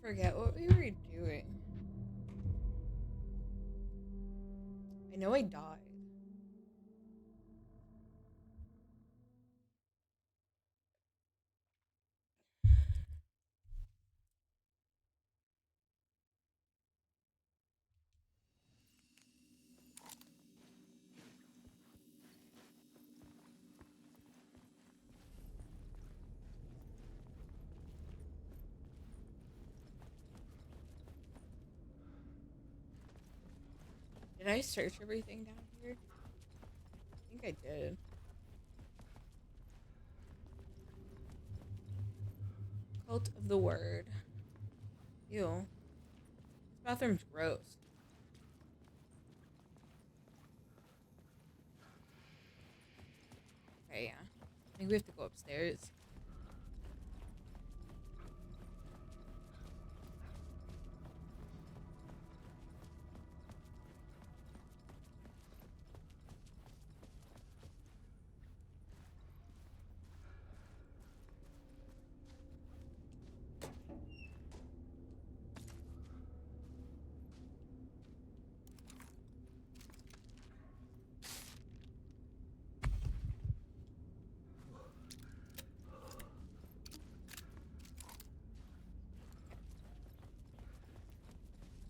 forget what we were doing. I know I died. Did I search everything down here? I think I did. Cult of the Word. Ew. This bathroom's gross. Okay, yeah. I think we have to go upstairs.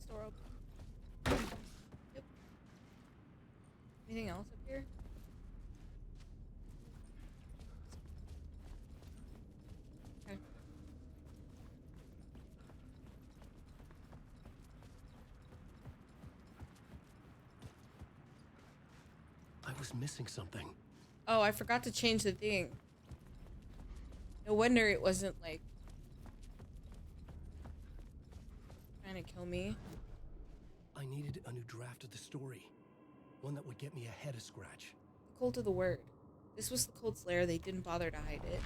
Store open. Yep. Anything else up here? Okay. I was missing something. Oh, I forgot to change the thing. No wonder it wasn't like trying to kill me. I needed a new draft of the story. One that would get me ahead of Scratch. The Cult of the Word. This was the cult's lair. They didn't bother to hide it.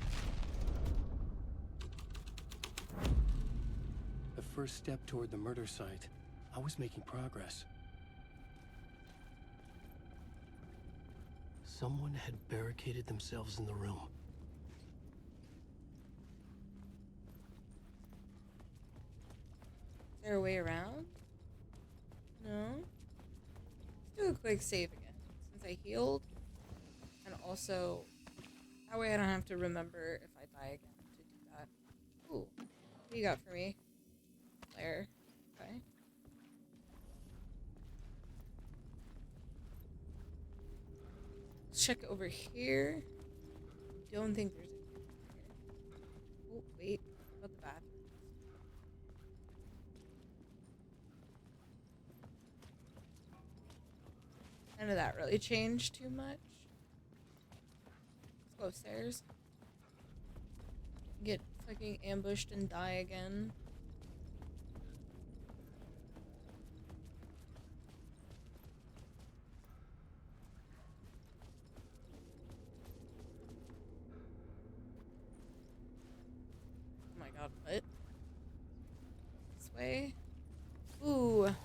The first step toward the murder site. I was making progress. Someone had barricaded themselves in the room. Is there a way around? No? Let's do a quick save again. Since I healed. And also, that way I don't have to remember if I die again to do that. Ooh. What do you got for me? Flare. Okay. Let's check over here. Don't think there's anything here. Oh, wait. What about the bathrooms? None of that really changed too much. Let's go upstairs. Get fucking ambushed and die again. Oh my god, what? This way? Ooh.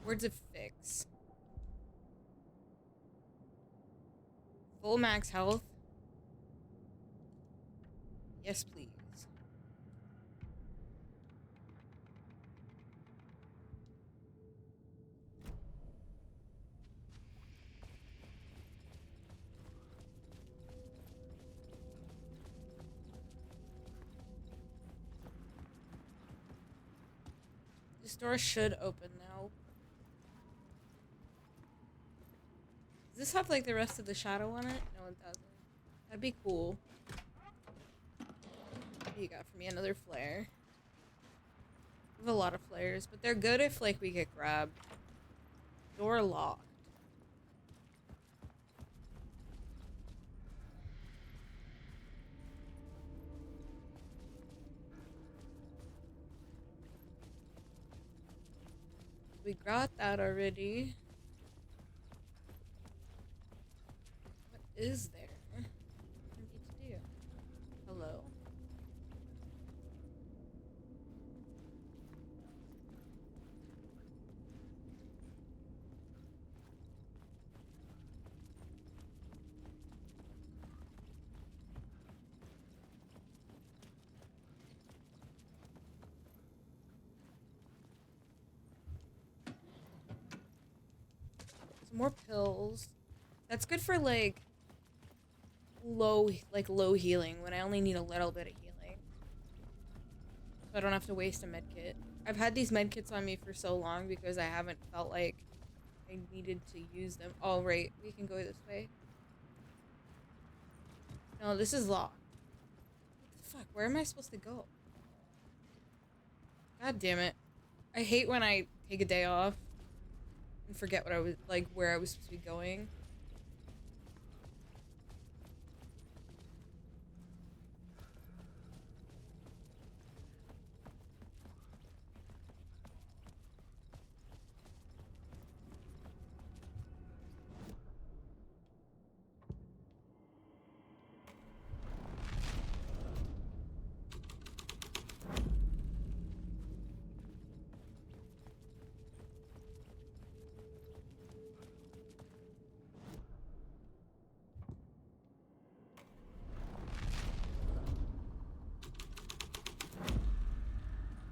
Words of Fix. Full max health. Yes, please. This door should open now. Does this have like the rest of the shadow on it? No, it doesn't. That'd be cool. What do you got for me? Another flare. We have a lot of flares, but they're good if like we get grabbed. Door locked. We got that already. What is there? What do I need to do? Hello? more pills. That's good for like low healing when I only need a little bit of healing. So I don't have to waste a med kit. I've had these med kits on me for so long because I haven't felt like I needed to use them. Oh, right. We can go this way. No, this is locked. What the fuck? Where am I supposed to go? God damn it. I hate when I take a day off and forget what I was, like, where I was supposed to be going.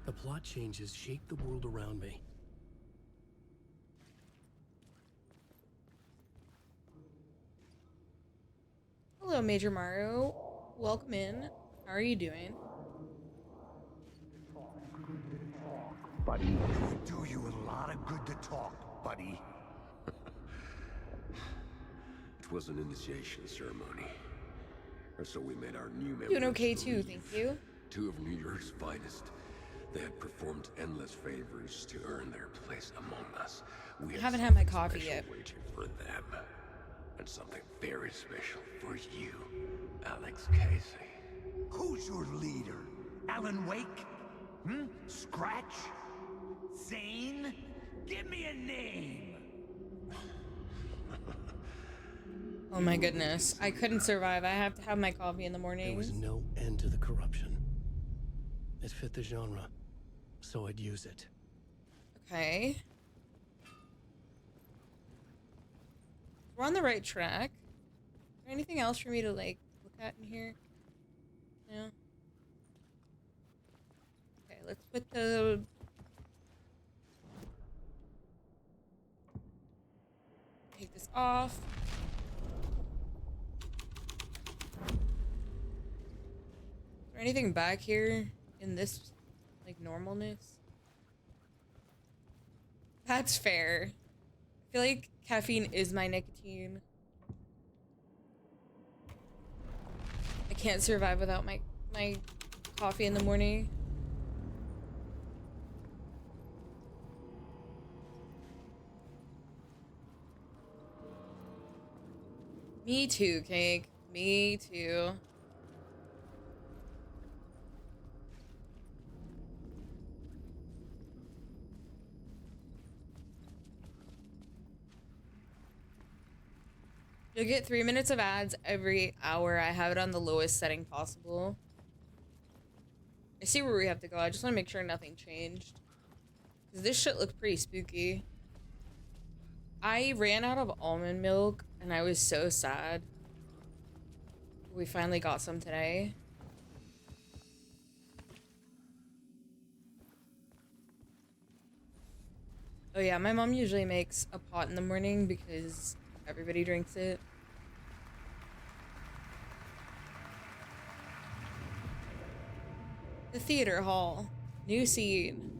The plot changes shake the world around me. Hello, Major Mario. Welcome in. How are you doing? Buddy, do you a lot of good to talk, buddy. It was an initiation ceremony. And so we made our new members Doing okay too, believe. thank you. Two of New York's finest. They had performed endless favors to earn their place among us. We Haven't had my something coffee special yet. waiting for them. And something very special for you, Alex Casey. Who's your leader? Alan Wake? Scratch? Zane? Give me a name! Oh my goodness. I couldn't survive. I have to have my coffee in the There morning. was no end to the corruption. It fit the genre, so I'd use it. Okay. We're on the right track. Is there anything else for me to, like, look at in here? No? Okay, let's put the... Take this off. Is there anything back here in this, like, normalness? That's fair. I feel like caffeine is my nicotine. I can't survive without my coffee in the morning. Me too, Cake. Me too. You'll get 3 minutes of ads every hour. I have it on the lowest setting possible. I see where we have to go. I just want to make sure nothing changed. Because this shit looked pretty spooky. I ran out of almond milk and I was so sad. We finally got some today. Oh yeah, my mom usually makes a pot in the morning because everybody drinks it. The theater hall. New scene.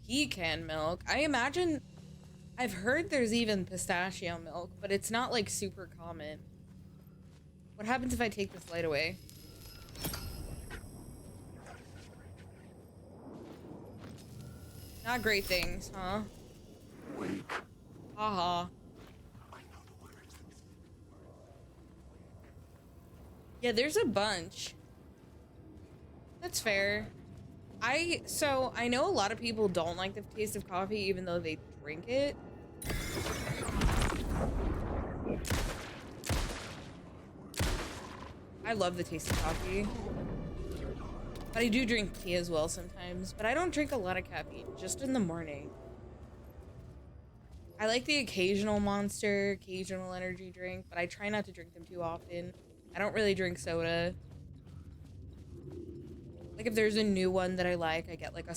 Pecan milk. I imagine... I've heard there's even pistachio milk, but it's not, like, super common. What happens if I take this light away? Not great things, huh? Wake. Haha. Yeah, there's a bunch. That's fair. So I know a lot of people don't like the taste of coffee even though they drink it. I love the taste of coffee. But I do drink tea as well sometimes. But I don't drink a lot of caffeine, just in the morning. I like the occasional Monster, occasional energy drink, but I try not to drink them too often. I don't really drink soda. Like if there's a new one that I like, I get like a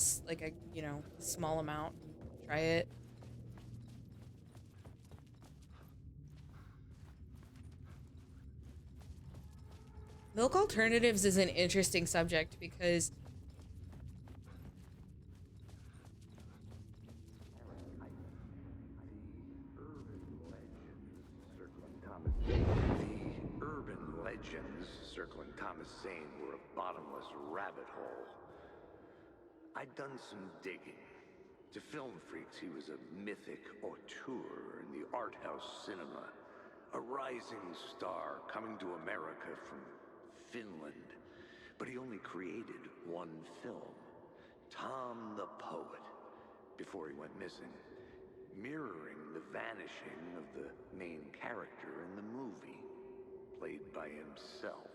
you know, a small amount. Try it. Milk alternatives is an interesting subject because The urban legends circling Thomas Zane were a bottomless rabbit hole. I'd done some digging. To film freaks, he was a mythic auteur in the art house cinema. A rising star coming to America from Finland. But he only created one film, Tom the Poet, before he went missing, mirroring the vanishing of the main character in the movie, played by himself.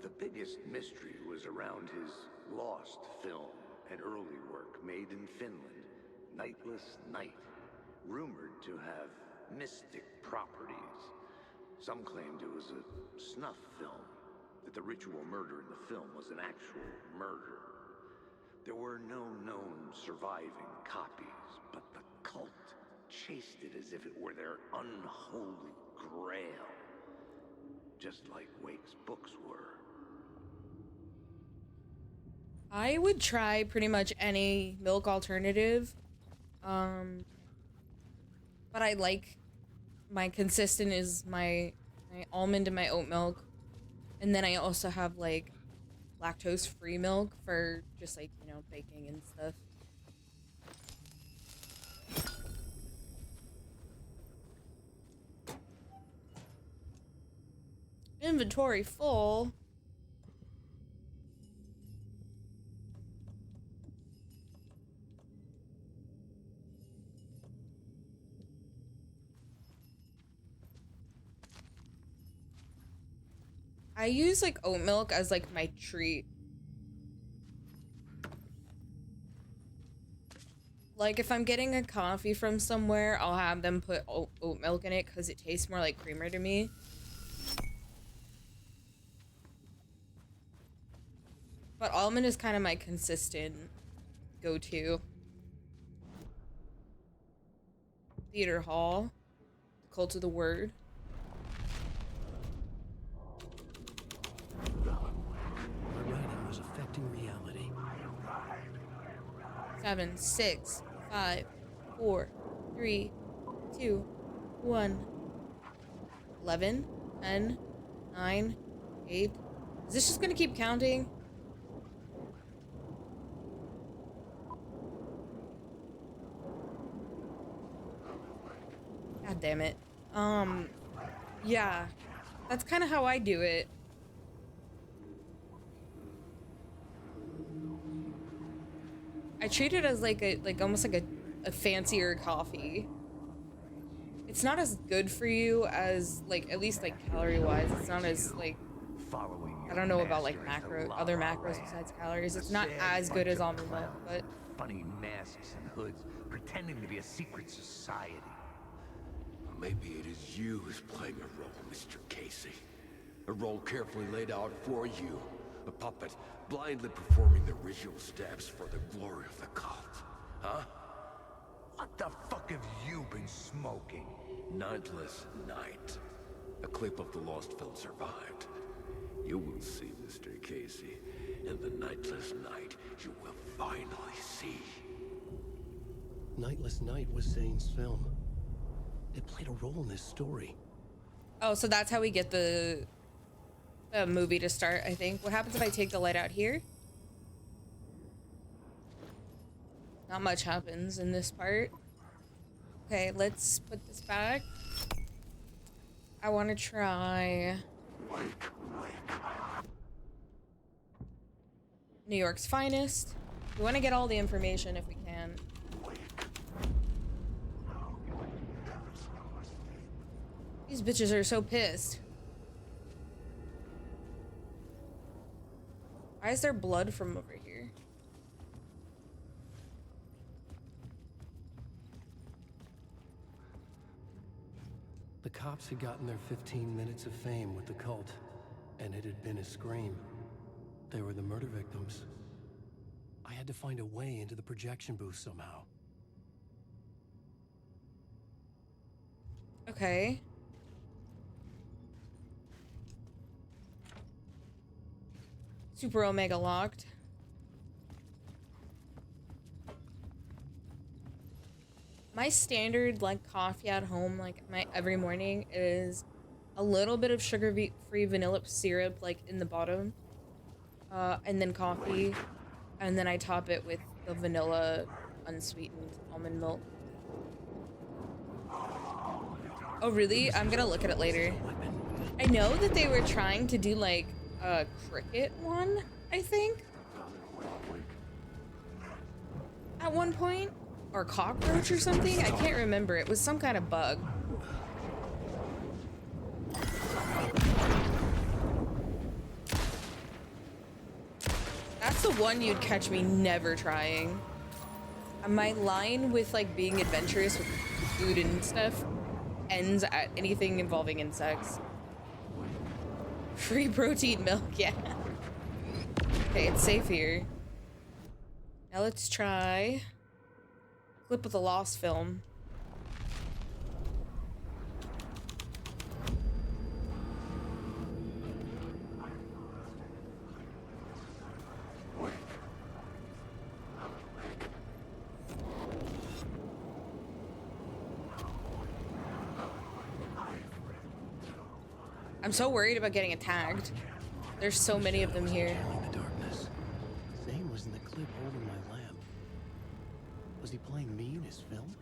The biggest mystery was around his lost film, an early work made in Finland, Nightless Night, rumored to have mystic properties. Some claimed it was a snuff film, that the ritual murder in the film was an actual murder. There were no known surviving copies, but the cult chased it as if it were their unholy grail, just like Wake's books were. I would try pretty much any milk alternative. But I like my consistent is my almond and my oat milk. And then I also have like lactose free milk for just like, you know, baking and stuff. Inventory full. I use like oat milk as like my treat. Like if I'm getting a coffee from somewhere, I'll have them put oat milk in it because it tastes more like creamer to me. But almond is kind of my consistent go-to. Theater Hall. The Cult of the Word. My writing was affecting reality. 7, 6, 5, 4, 3, 2, 1. 11, 10, 9, 8. Is this just gonna keep counting? God damn it. Yeah. That's kind of how I do it. I treat it as like almost like a fancier coffee. It's not as good for you as like, at least like calorie wise, it's not as like, I don't know about like other macros besides calories. It's not as good as almond milk, but funny masks and hoods, pretending to be a secret society. Maybe it is you who's playing a role, Mr. Casey. A role carefully laid out for you. A puppet blindly performing the ritual steps for the glory of the cult. Huh? What the fuck have you been smoking? Nightless Night. A clip of the lost film survived. You will see, Mr. Casey. In the Nightless Night, you will finally see. Nightless Night was Zane's film. It played a role in this story. oh, so that's how we get the movie to start, I think. What happens if I take the light out here? Not much happens in this part. Okay, let's put this back. I want to try New York's Finest. We want to get all the information if we can. These bitches are so pissed. Why is there blood from over here? The cops had gotten their 15 minutes of fame with the cult, and it had been a scream. They were the murder victims. I had to find a way into the projection booth somehow. Okay. Super Omega locked. My standard like coffee at home, like my every morning, is a little bit of sugar-free vanilla syrup like in the bottom, and then coffee, and then I top it with the vanilla unsweetened almond milk. Oh really? I'm gonna look at it later. I know that they were trying to do like a cricket one, I think, at one point, or cockroach or something. I can't remember. It was some kind of bug. That's the one you'd catch me never trying. My line with like being adventurous with food and stuff ends at anything involving insects. Free protein milk, yeah. Okay, it's safe here. Now let's try clip of the lost film. I'm so worried about getting attacked. There's so many of them here. In the darkness. Zane was in the clip holding my lamp. Was he playing me in his film?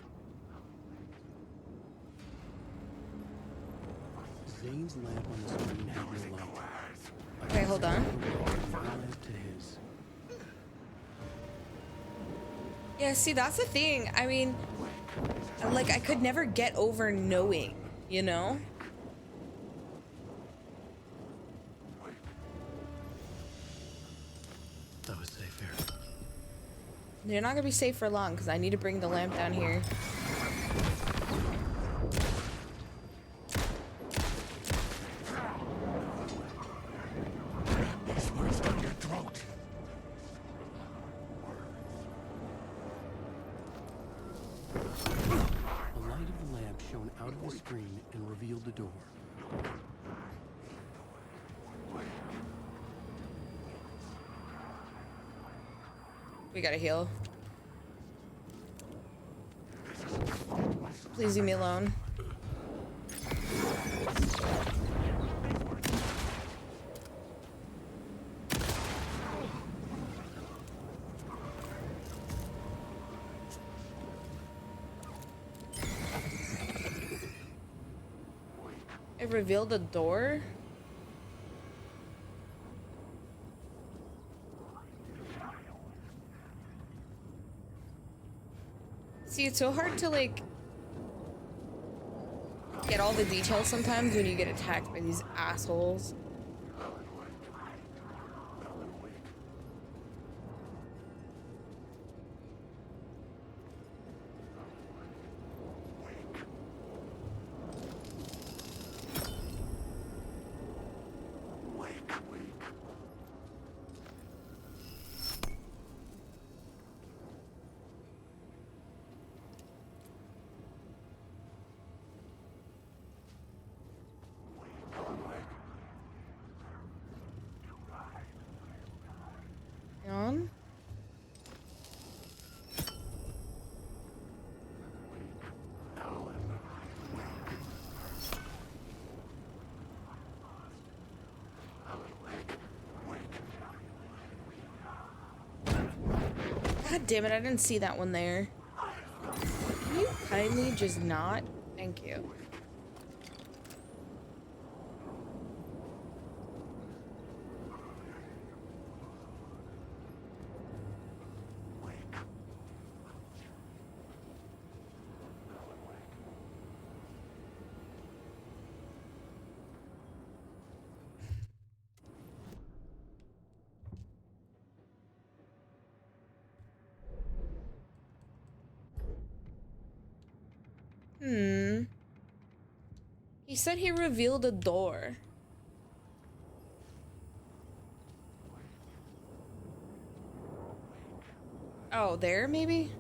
Zane's lamp on the screen had no light. Okay, hold on. My lamp to his. Yeah, see, that's the thing. I mean, like, I could never get over knowing, you know? That was safe here. You're not gonna be safe for long because I need to bring the lamp down here. The light of the lamp shone out of the screen and revealed the door. We gotta heal. Please leave me alone. It revealed a door? See, it's so hard to, like, get all the details sometimes when you get attacked by these assholes. On. God damn it, I didn't see that one there. Can you kindly just not? Thank you. He said he revealed a door. Oh, there maybe?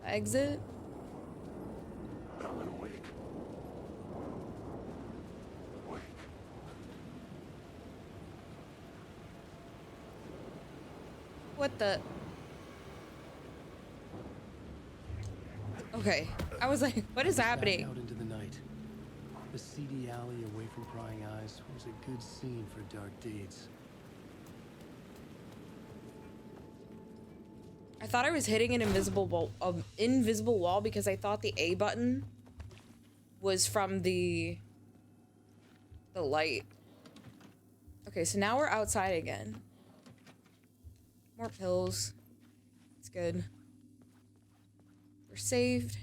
Exit? What the? Okay. I was like, what is Back happening? out into the night. The seedy alley away from prying eyes was a good scene for dark deeds. I thought I was hitting an invisible wall because I thought the A button was from the light. Okay, so now we're outside again. More pills. It's good. We're saved.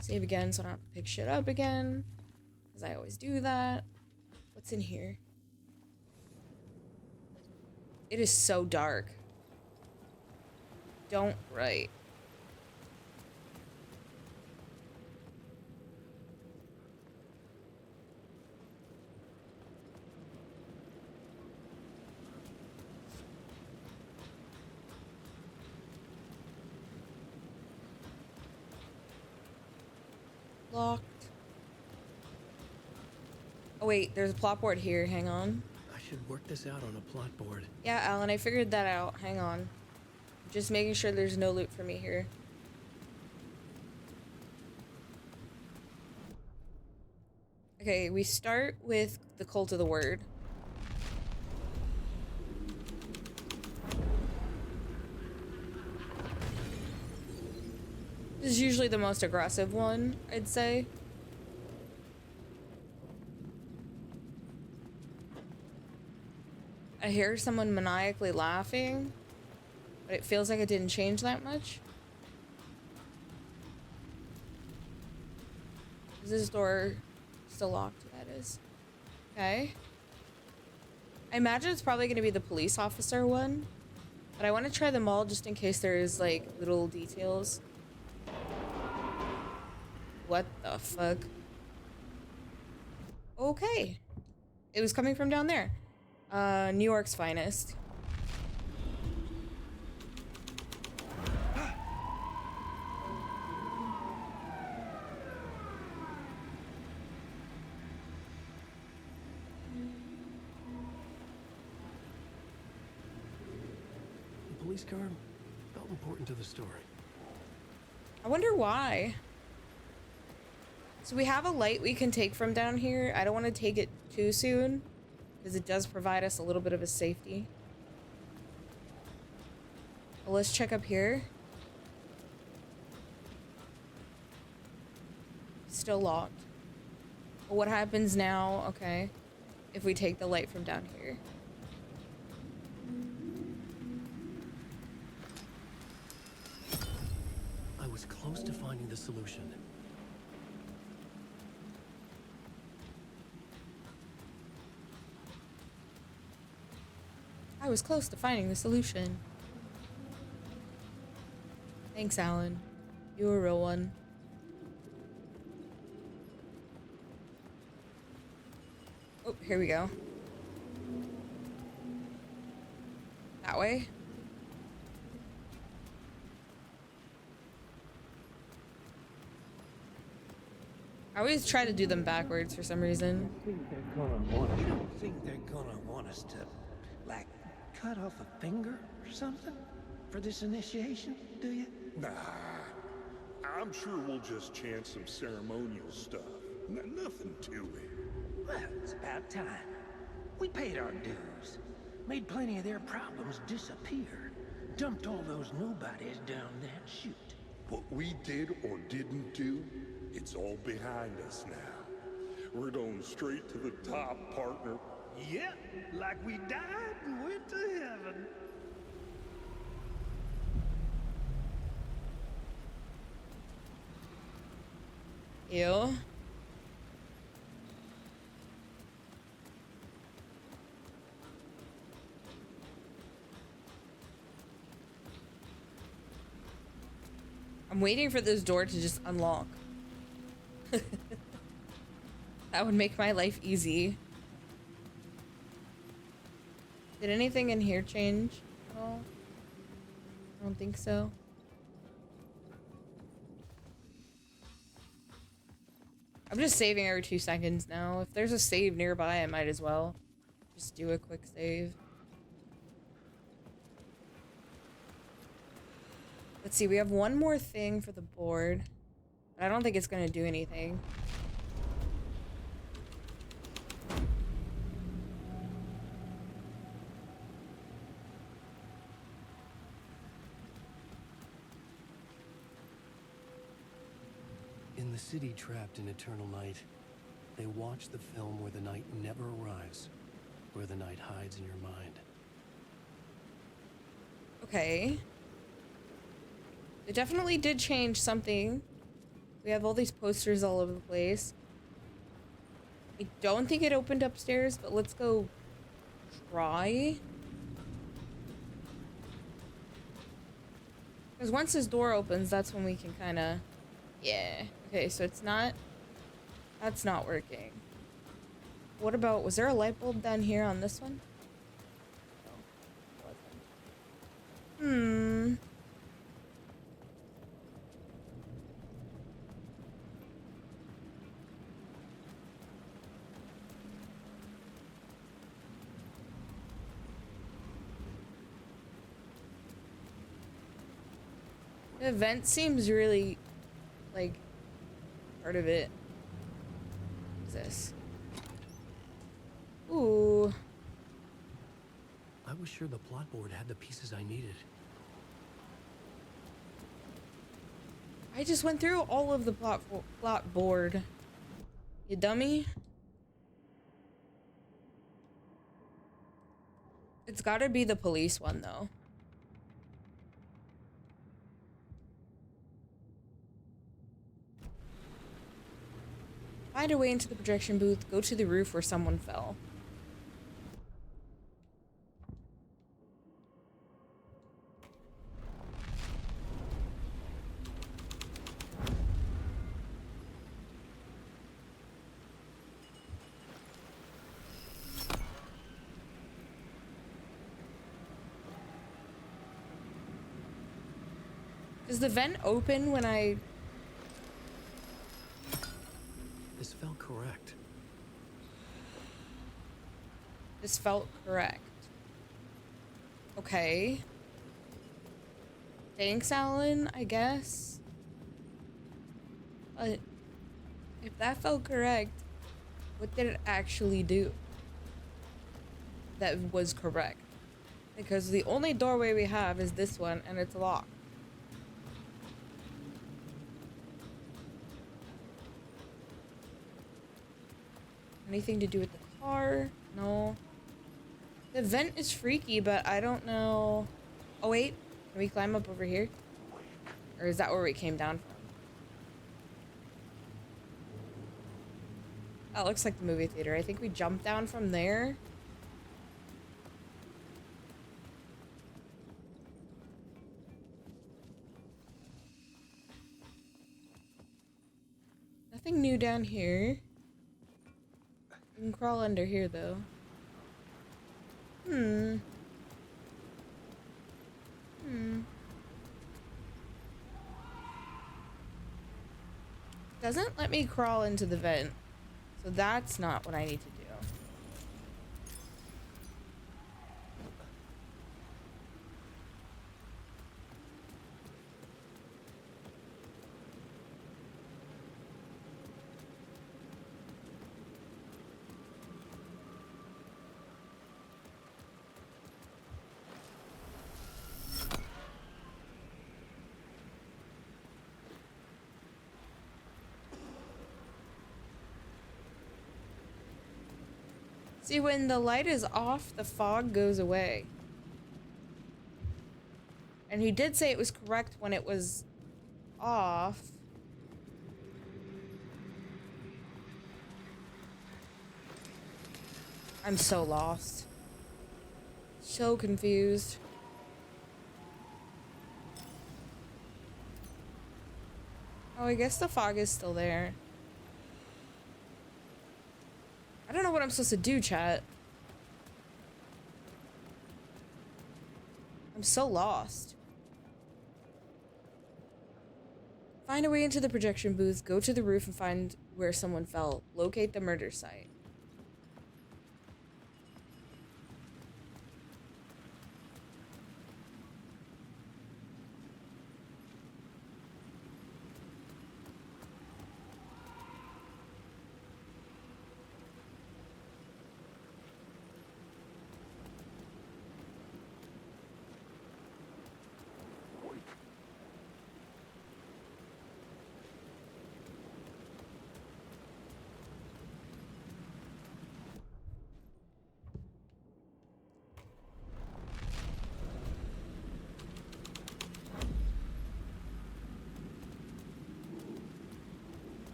Save again so I don't have to pick shit up again. Because I always do that. What's in here? It is so dark. Don't write. Locked. Oh wait, there's a plot board here. Hang on. I should work this out on a plot board. Yeah, Alan, I figured that out. Hang on. Just making sure there's no loot for me here. Okay, we start with the Cult of the Word. This is usually the most aggressive one, I'd say. I hear someone maniacally laughing, but it feels like it didn't change that much. Is this door still locked? That is. Okay. I imagine it's probably going to be the police officer one, but I want to try them all just in case there's like little details. What the fuck? Okay. It was coming from down there. New York's finest. The police car felt important to the story. I wonder why. So we have a light we can take from down here. I don't want to take it too soon because it does provide us a little bit of a safety. Well, let's check up here. Still locked. Well, what happens now? Okay. If we take the light from down here. I was close to finding the solution. I was close to finding the solution. Thanks, Alan. You were a real one. Oh, here we go. That way. I always try to do them backwards for some reason. You don't think they're gonna want us to, like, cut off a finger or something for this initiation, do you? Nah, I'm sure we'll just chant some ceremonial stuff. Nothing to it. Well, it's about time. We paid our dues, made plenty of their problems disappear, dumped all those nobodies down that chute. What we did or didn't do, it's all behind us now. We're going straight to the top, partner. Yep, like we died and went to heaven. Ew. I'm waiting for this door to just unlock. That would make my life easy. Did anything in here change at all? I don't think so. I'm just saving every 2 seconds now. If there's a save nearby, I might as well just do a quick save. Let's see, we have one more thing for the board. But I don't think it's gonna do anything. In the city trapped in eternal night, they watch the film where the night never arrives, where the night hides in your mind. Okay. They definitely did change something. We have all these posters all over the place. I don't think it opened upstairs, but let's go try. Because once this door opens, that's when we can kind of... Yeah. Okay, so it's not... That's not working. What about... Was there a light bulb down here on this one? No, wasn't. The vent seems really, like, part of it. What's this? Ooh. I was sure the plot board had the pieces I needed. I just went through all of the plot board. You dummy. It's gotta be the police one, though. Find a way into the projection booth. Go to the roof where someone fell. Does the vent open when I... This felt correct. This felt correct. Okay. Thanks, Alan, I guess. But if that felt correct, what did it actually do that was correct? Because the only doorway we have is this one, and it's locked. Anything to do with the car? No. The vent is freaky, but I don't know. Oh, wait. Can we climb up over here? Or is that where we came down from? That looks like the movie theater. I think we jumped down from there. Nothing new down here. We can crawl under here, though. Doesn't let me crawl into the vent. So that's not what I need to do. See, when the light is off, the fog goes away. And he did say it was correct when it was off. I'm so lost. So confused. Oh, I guess the fog is still there. I don't know what I'm supposed to do, chat. I'm so lost. Find a way into the projection booth, go to the roof and find where someone fell. Locate the murder site.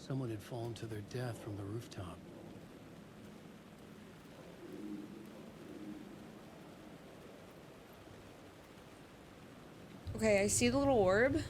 Someone had fallen to their death from the rooftop. Okay, I see the little orb.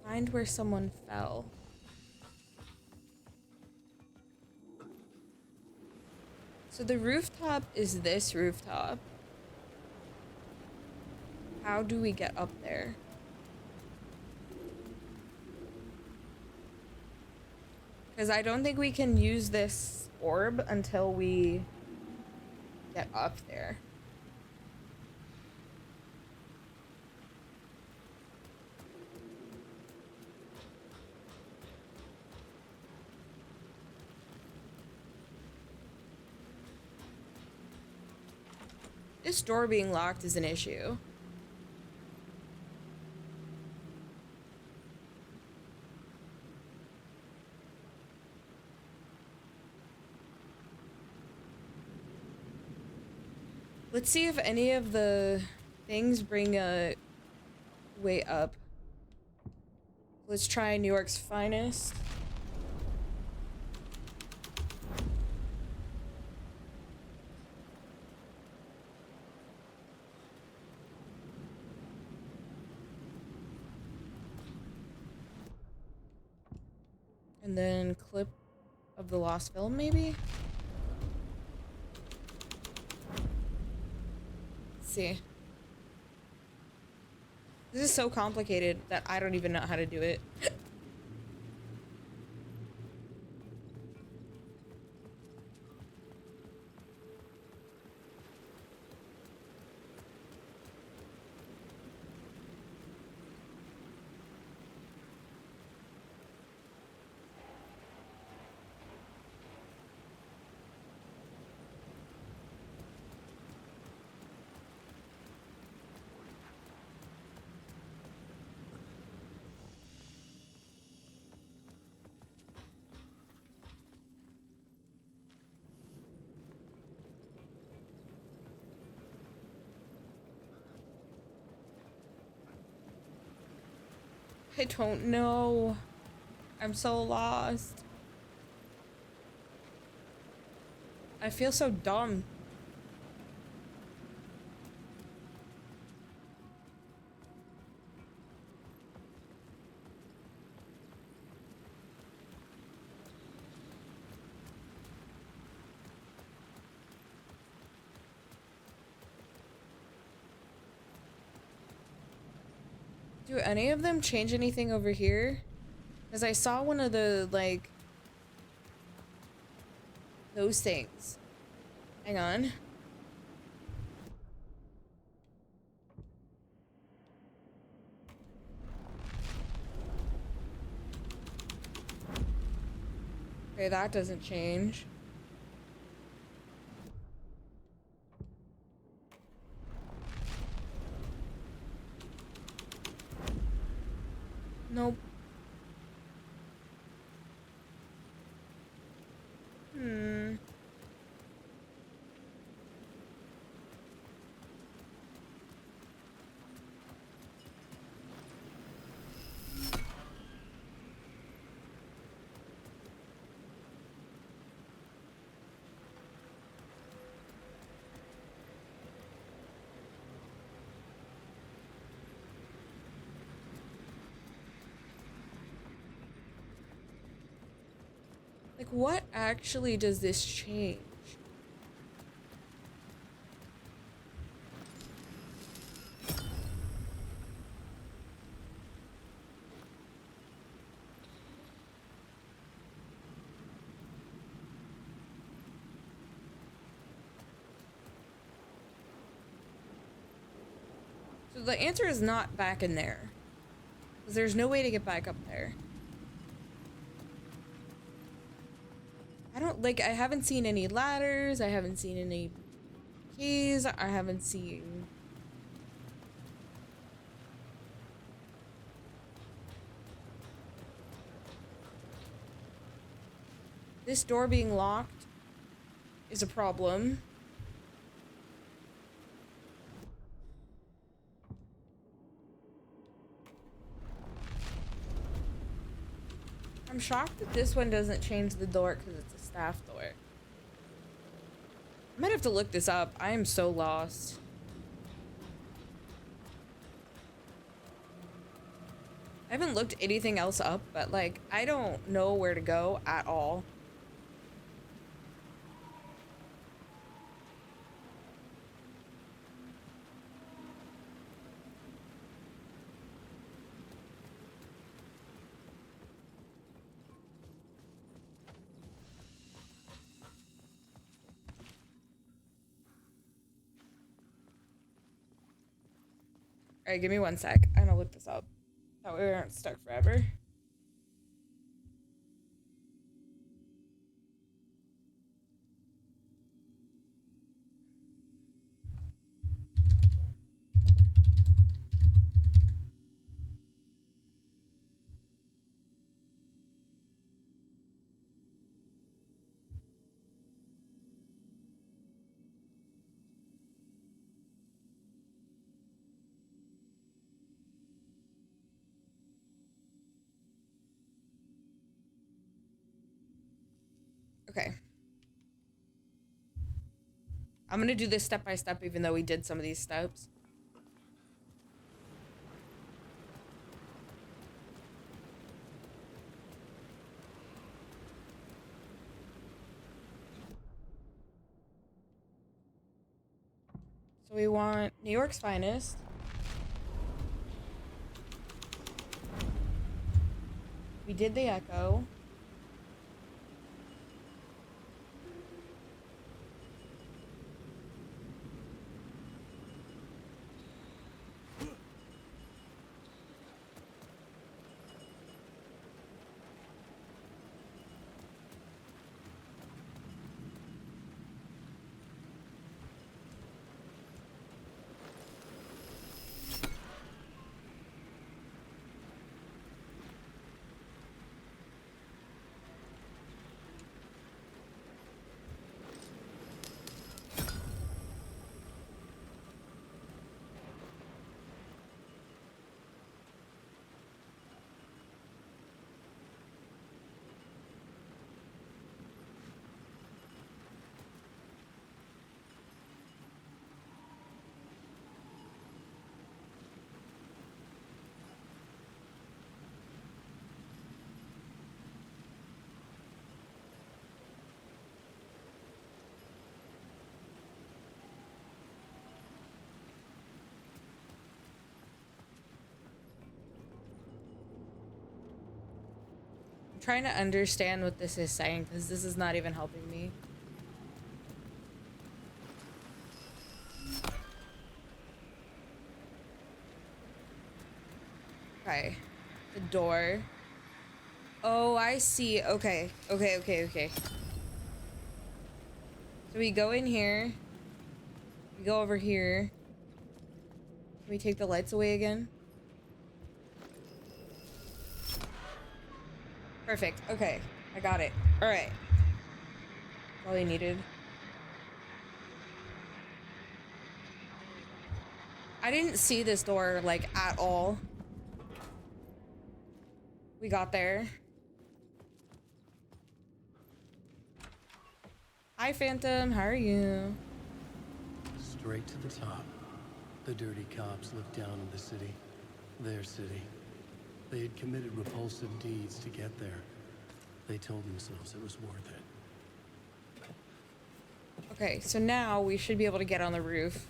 Find where someone fell. So the rooftop is this rooftop. How do we get up there? Because I don't think we can use this orb until we get up there. This door being locked is an issue. Let's see if any of the things bring a way up. Let's try New York's finest. And then clip of the lost film, maybe? Let's see. This is so complicated that I don't even know how to do it. I don't know. I'm so lost. I feel so dumb. Do any of them change anything over here? Because I saw one of the, like, those things. Hang on. Okay, that doesn't change. Nope. Like, what actually does this change? So the answer is not back in there. 'Cause there's no way to get back up there. I haven't seen any ladders, I haven't seen any keys. I haven't seen. This door being locked is a problem. I'm shocked that this one doesn't change the door because it's a staff door. I might have to look this up. I am so lost. I haven't looked anything else up, but like, I don't know where to go at all. Alright, give me 1 sec. I'm gonna look this up. That way we aren't stuck forever. Okay. I'm gonna do this step by step, even though we did some of these steps. So we want New York's Finest. We did the Echo. I'm trying to understand what this is saying, because this is not even helping me. Okay. The door. Oh, I see. Okay. Okay. So we go in here. We go over here. Can we take the lights away again? Perfect. Okay. I got it. Alright. All you needed. I didn't see this door, like, at all. We got there. Hi, Phantom. How are you? Straight to the top. The dirty cops looked down on the city. Their city. They had committed repulsive deeds to get there. They told themselves it was worth it. Okay, so now we should be able to get on the roof.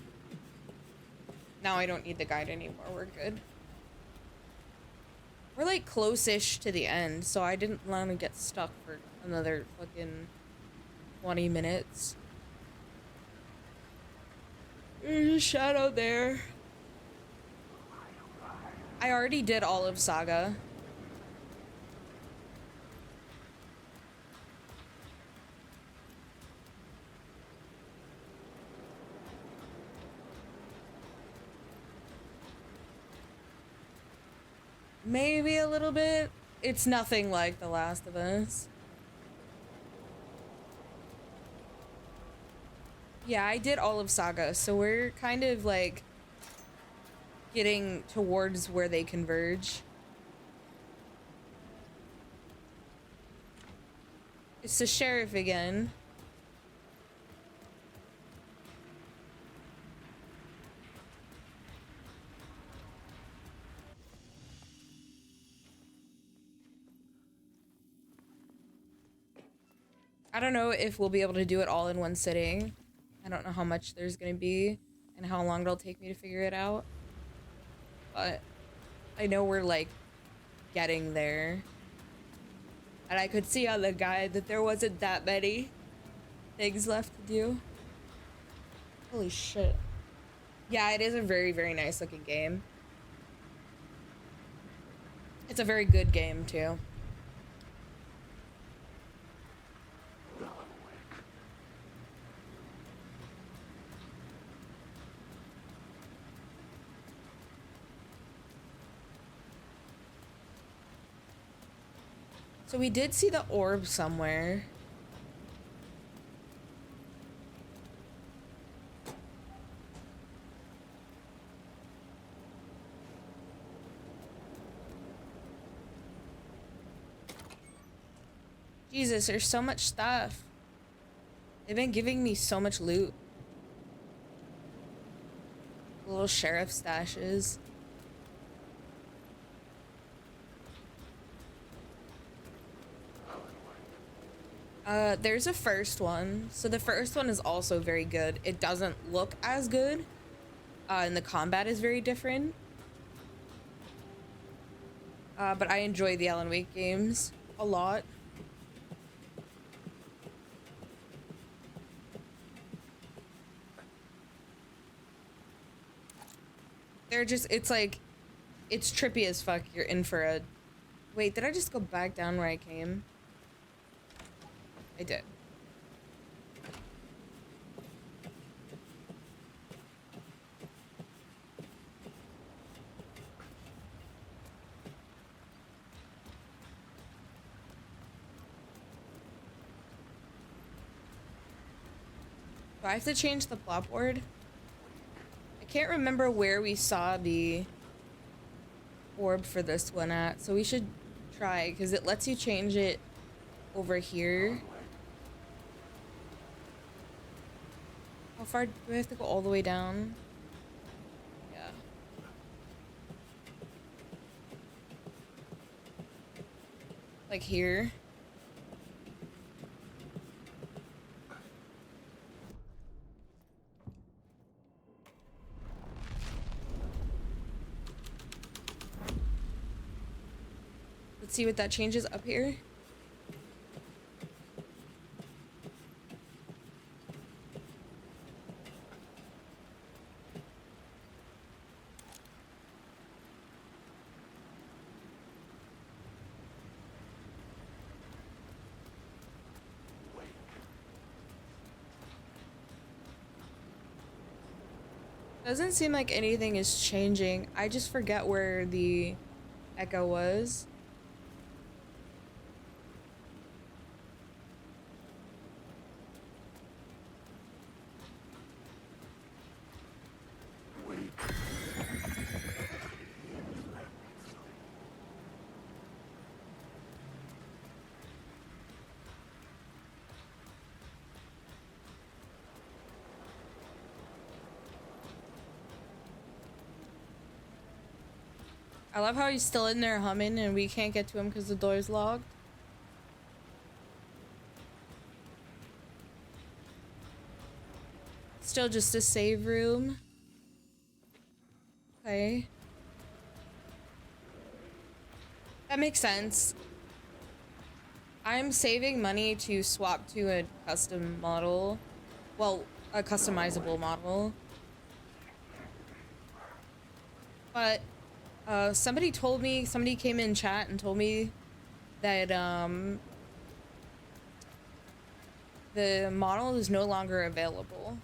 Now I don't need the guide anymore. We're good. We're like close-ish to the end, so I didn't want to get stuck for another fucking 20 minutes. There's a shadow there. I already did all of Saga. maybe a little bit. It's nothing like The Last of Us. Yeah, I did all of Saga, so we're kind of like getting towards where they converge. It's the sheriff again. I don't know if we'll be able to do it all in one sitting. I don't know how much there's gonna be and how long it'll take me to figure it out. But I know we're like getting there. And I could see on the guide that there wasn't that many things left to do. Holy shit. Yeah, it is a very, very nice looking game. It's a very good game too. So we did see the orb somewhere. Jesus, there's so much stuff. They've been giving me so much loot. Little sheriff stashes. There's a first one. So the first one is also very good. It doesn't look as good. And the combat is very different. But I enjoy the Alan Wake games a lot. They're just, it's like, it's trippy as fuck. You're in for a... Wait, did I just go back down where I came? I did. Do I have to change the plot board? I can't remember where we saw the orb for this one at, so we should try, because it lets you change it over here. How far do I have to go? All the way down? Yeah. Like here? Let's see what that changes up here. Doesn't seem like anything is changing. I just forget where the echo was. I love how he's still in there humming and we can't get to him because the door's locked. Still just a save room. Okay. That makes sense. I'm saving money to swap to a custom model. Well, a customizable model. But somebody came in chat and told me that the model is no longer available.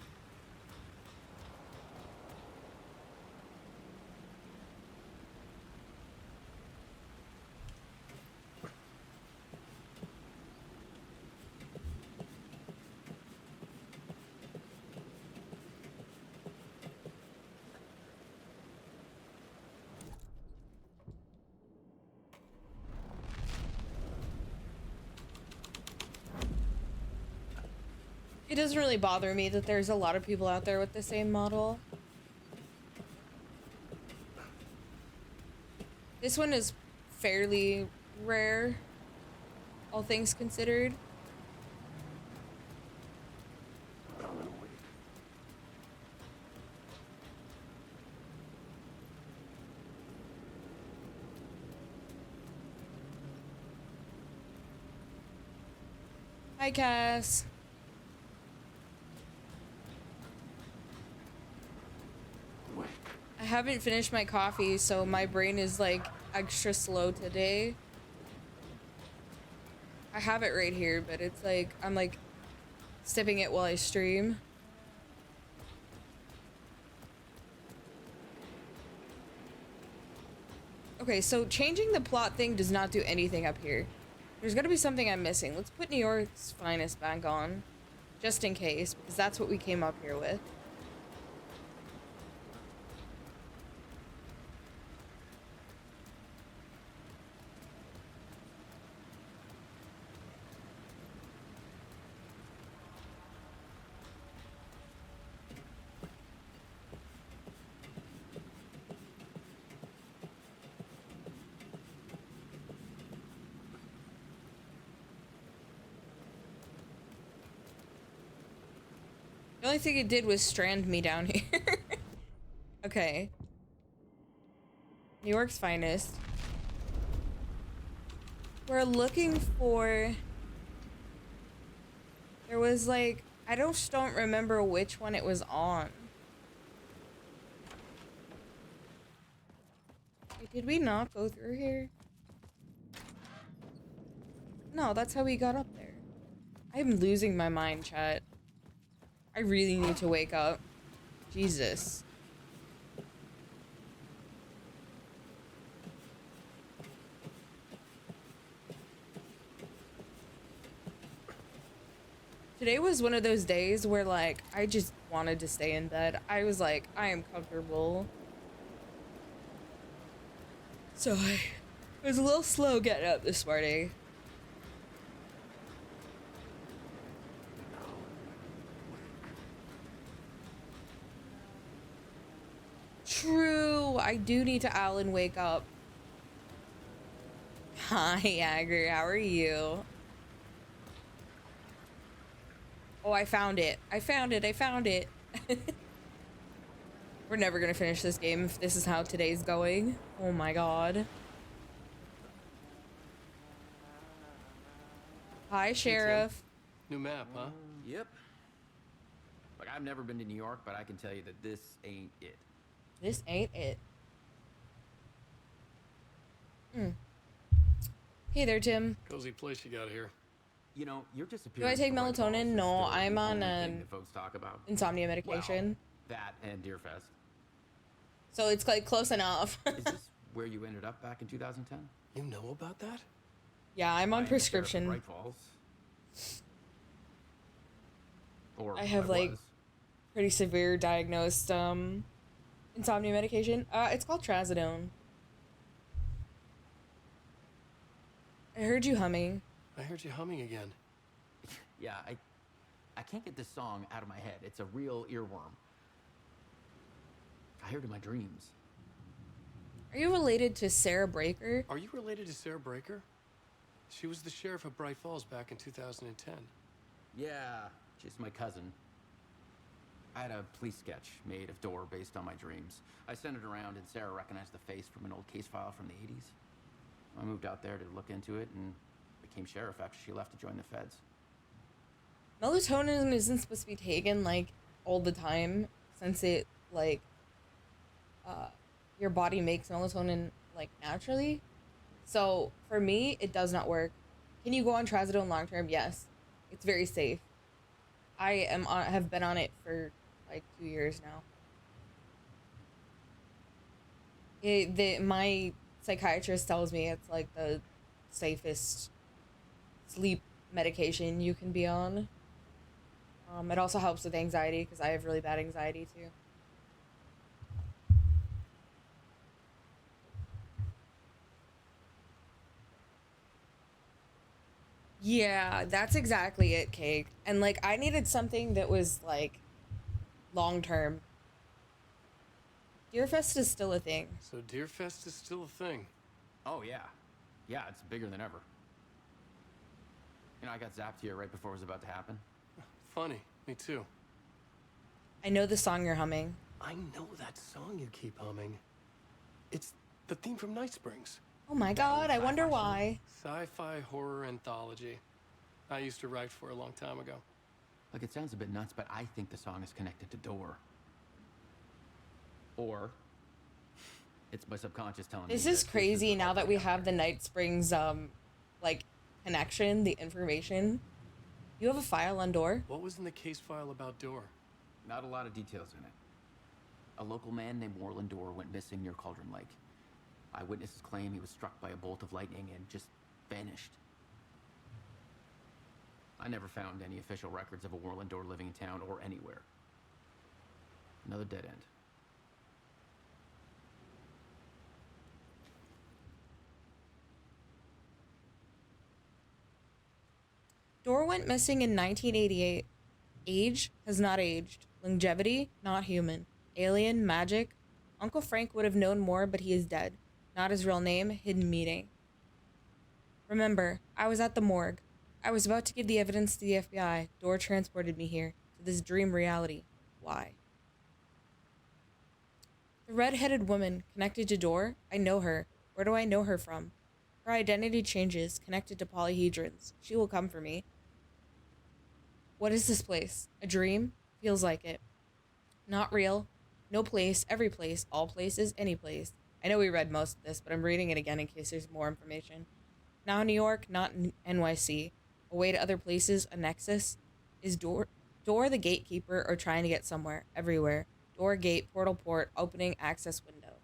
It doesn't really bother me that there's a lot of people out there with the same model. This one is fairly rare, all things considered. Hi, Cass. I haven't finished my coffee, so my brain is like extra slow today. I have it right here, but it's like I'm like sipping it while I stream. Okay, so changing the plot thing does not do anything up here. There's gotta be something I'm missing. Let's put New York's Finest back on, just in case, because that's what we came up here with. The only thing it did was strand me down here. Okay. New York's Finest. We're looking for... There was like... I just don't remember which one it was on. Wait, did we not go through here? No, that's how we got up there. I'm losing my mind, chat. I really need to wake up. Jesus. Today was one of those days where, like, I just wanted to stay in bed. I was like, I am comfortable. So I was a little slow getting up this morning. True, I do need to Alan wake up. Hi, Agger, how are you? Oh, I found it. I found it. I found it. We're never gonna finish this game if this is how today's going. Oh my god. Hi, Sheriff. New map, huh? Yep. Like, I've never been to New York, but I can tell you that this ain't it. This ain't it. Hey there, Tim. Cozy place you got here. You know, you're just Do I take melatonin? No, I'm on folks talk about. insomnia medication. Well, that and Deerfest. So it's like close enough. Is this where you ended up back in 2010? You know about that? Yeah, I'm on I am prescription. Sheriff of Bright Falls. Or I have like pretty severe diagnosed insomnia medication. It's called Trazodone. I heard you humming. I heard you humming again. Yeah, I can't get this song out of my head. It's a real earworm. I hear it in my dreams. Are you related to Sarah Breaker? Are you related to Sarah Breaker? She was the sheriff of Bright Falls back in 2010. Yeah, she's my cousin. I had a police sketch made of Dora based on my dreams. I sent it around and Sarah recognized the face from an old case file from the 80s. I moved out there to look into it and became sheriff after she left to join the feds. Melatonin isn't supposed to be taken like all the time, since it like your body makes melatonin like naturally. So for me, it does not work. Can you go on Trazodone long term? Yes, it's very safe. I have been on it for like 2 years now. My psychiatrist tells me it's like the safest sleep medication you can be on. It also helps with anxiety because I have really bad anxiety too. Yeah, that's exactly it, Cake. And like, I needed something that was like long term. Deerfest is still a thing. So Deerfest is still a thing. Oh, yeah. Yeah, it's bigger than ever. You know, I got zapped here right before it was about to happen. Funny, me too. I know the song you're humming. I know that song you keep humming. It's the theme from Night Springs. Oh my god, I wonder why. Sci-fi horror anthology. I used to write for a long time ago. Look, it sounds a bit nuts, but I think the song is connected to Door. Or it's my subconscious telling me. This that is crazy the now that we ultimate have the Night Springs like connection, the information. You have a file on Door? What was in the case file about Door? Not a lot of details in it. A local man named Warland Door went missing near Cauldron Lake. Eyewitnesses claim he was struck by a bolt of lightning and just vanished. I never found any official records of a Warland Door living in town or anywhere. Another dead end. Door went missing in 1988. Age has not aged. Longevity, not human. Alien, magic. Uncle Frank would have known more, but he is dead. Not his real name, hidden meaning. Remember, I was at the morgue. I was about to give the evidence to the FBI. Door transported me here, to this dream reality. Why? The red-headed woman connected to Door? I know her. Where do I know her from? Her identity changes, connected to polyhedrons. She will come for me. What is this place? A dream? Feels like it. Not real. No place, every place, all places, any place. I know we read most of this, but I'm reading it again in case there's more information. Now New York, not NYC. A way to other places, a nexus. Is Door the gatekeeper or trying to get somewhere? Everywhere. Door, gate, portal, port, opening, access window.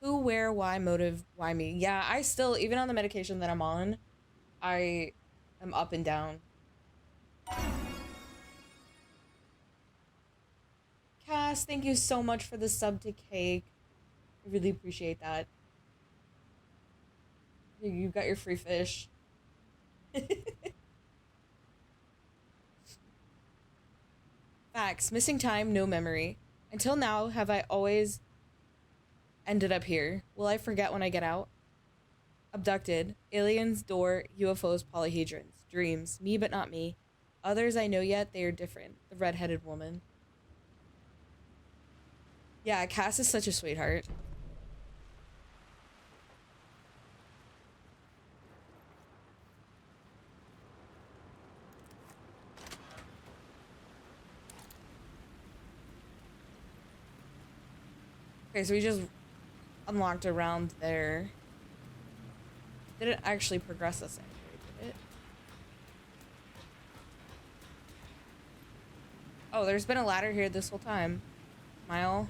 Who, where, why, motive, why me? Yeah, I still, even on the medication that I'm on, I am up and down. Cass, thank you so much for the sub to Cake. I really appreciate that. You got your free fish. Facts. Missing time, no memory. Until now, have I always ended up here? Will I forget when I get out? Abducted. Aliens, Door, UFOs, polyhedrons. Dreams. Me but not me. Others I know yet, they are different. The red-headed woman. Yeah, Cass is such a sweetheart. Okay, so we just unlocked a round there. Didn't actually progress us anywhere, did it? Oh, there's been a ladder here this whole time. Mile.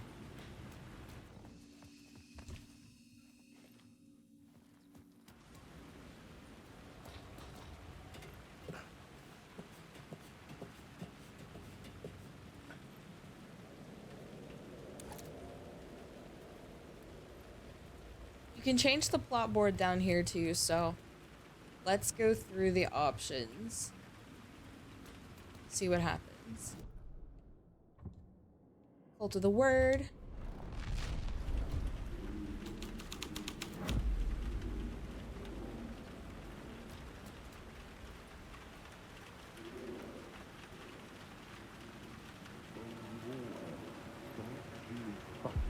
You can change the plot board down here too, so let's go through the options. See what happens. Cult of the Word.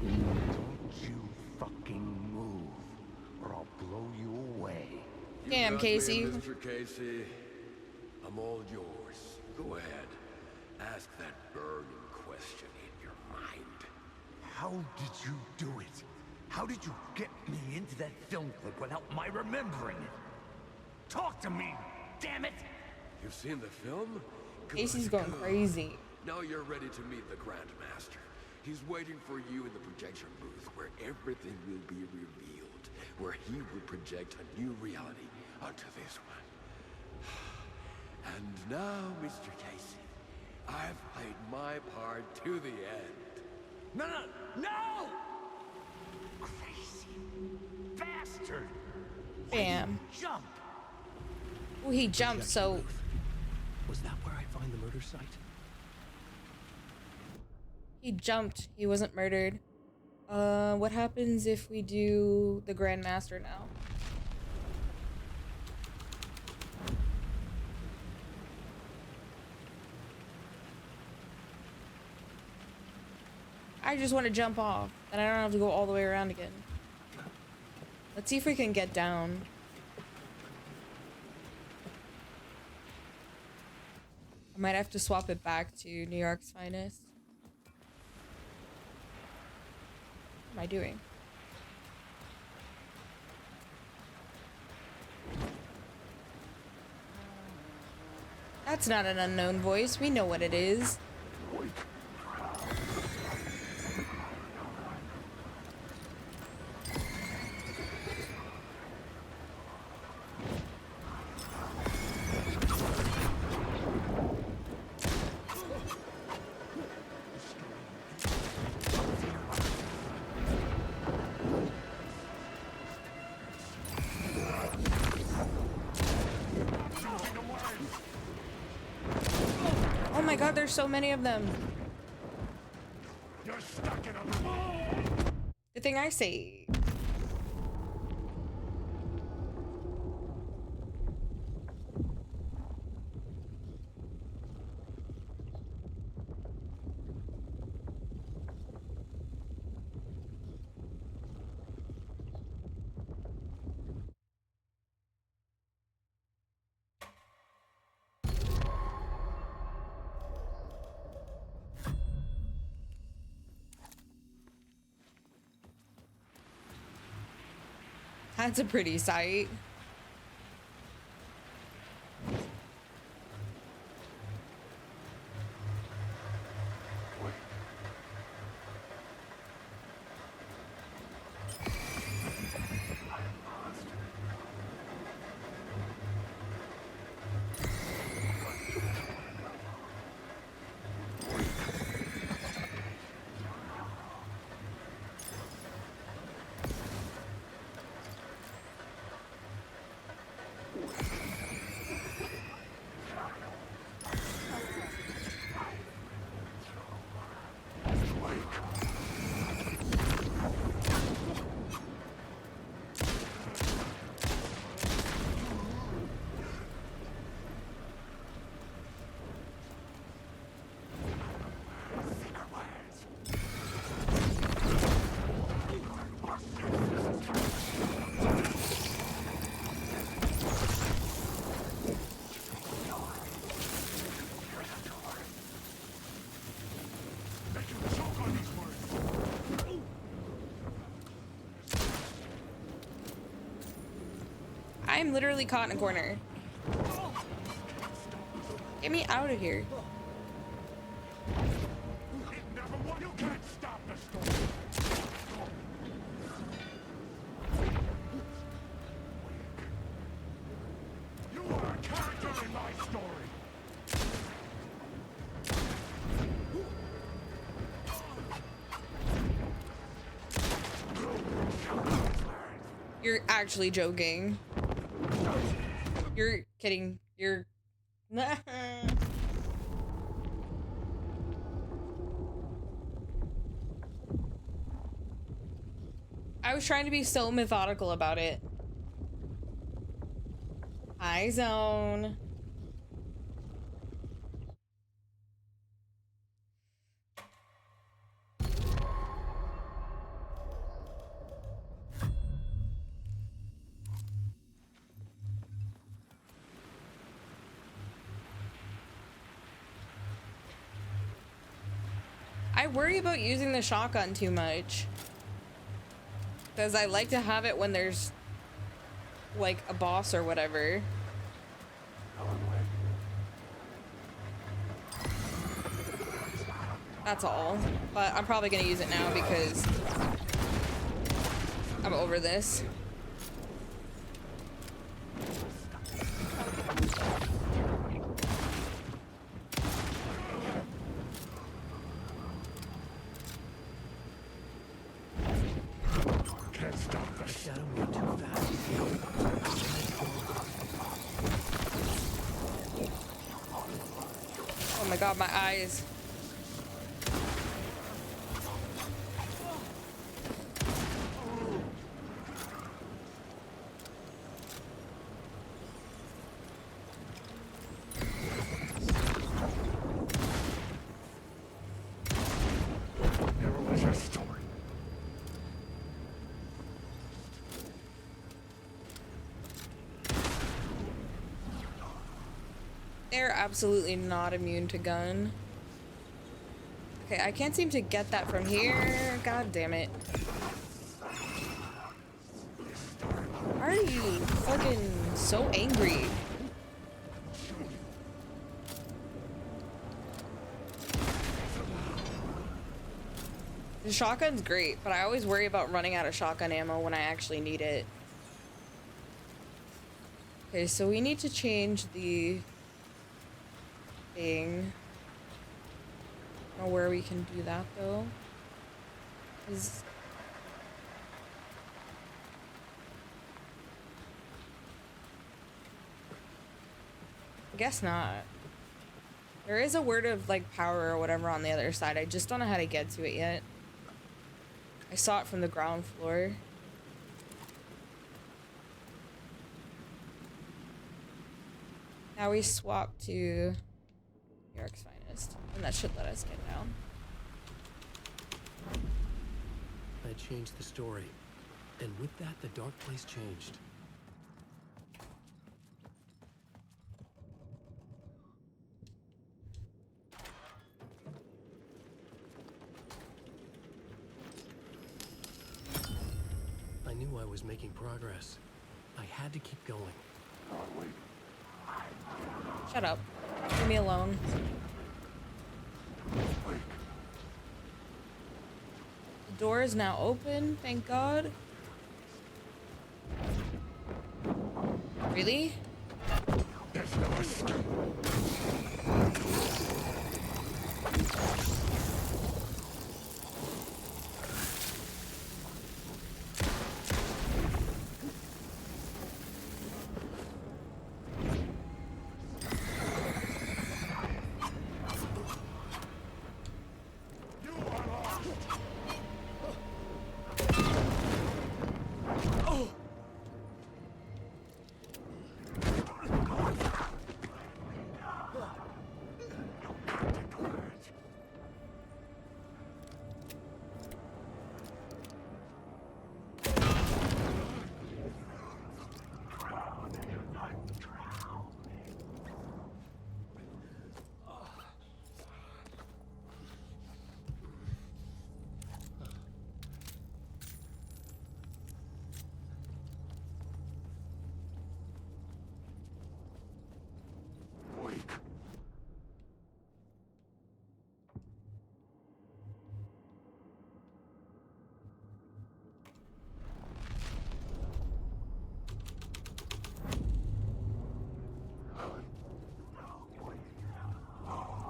Don't you fucking move, or I'll blow you away. Damn, You got me, Casey. Mr. Casey. I'm all yours. Go ahead. Ask that burning question in your mind. How did you do it? How did you get me into that film clip without my remembering it? Talk to me, damn it! You've seen the film? Casey's Good, going good. crazy. Now you're ready to meet the Grandmaster. He's waiting for you in the projection booth where everything will be revealed, where he will project a new reality onto this one. And now, Mr. Casey, I've played my part to the end. No! Crazy bastard! Bam. Jump! Oh, he jumped, so... Was that where I find the murder site? He jumped. He wasn't murdered. What happens if we do the Grandmaster now? I just want to jump off, and I don't have to go all the way around again. Let's see if we can get down. I might have to swap it back to New York's Finest. What am I doing? That's not an unknown voice. We know what it is. Oh my god, there's so many of them. You're stuck in a wall. Good thing I say. That's a pretty sight. I'm literally caught in a corner. Get me out of here. You can't stop the story. You are a character in my story. You're actually joking. You're kidding. You're... I was trying to be so methodical about it. Hi, Zone. I worry about using the shotgun too much. Because I like to have it when there's like a boss or whatever. That's all. But I'm probably gonna use it now because I'm over this. Can't stop the Shadow moved too fast. god, my eyes. They're absolutely not immune to gun. Okay, I can't seem to get that from here. God damn it. Why are you fucking so angry? The shotgun's great, but I always worry about running out of shotgun ammo when I actually need it. Okay, so we need to change the thing. I don't know where we can do that though. I guess not. There is a word of like power or whatever on the other side. I just don't know how to get to it yet. I saw it from the ground floor. Now we swap to New York's Finest, and that should let us get down. I changed the story, and with that, the dark place changed. I knew I was making progress. I had to keep going. Shut up. Leave me alone. The door is now open, thank God. Really?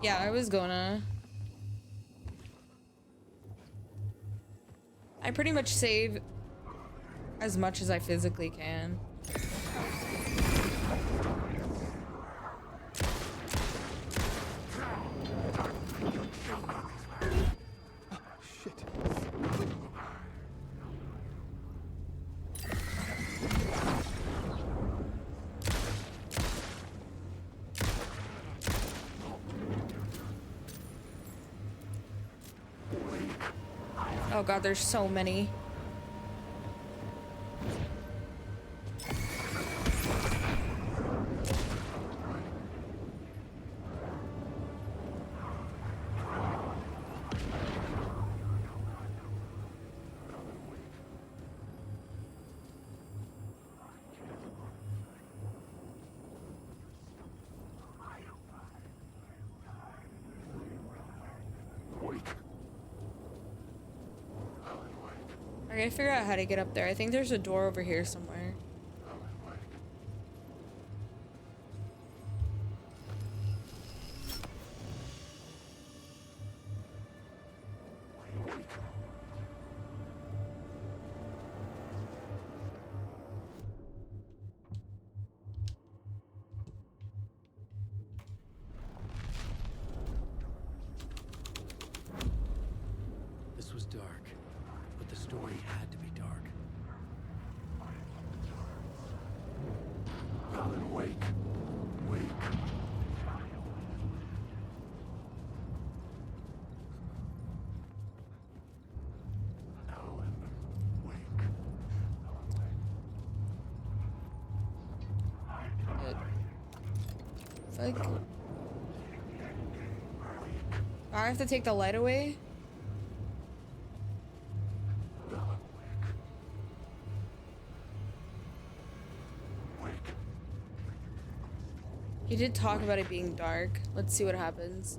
Yeah, I was gonna. I pretty much save as much as I physically can. Oh god, there's so many. I gotta figure out how to get up there. I think there's a door over here somewhere. Like, I have to take the light away? He did talk about it being dark. Let's see what happens.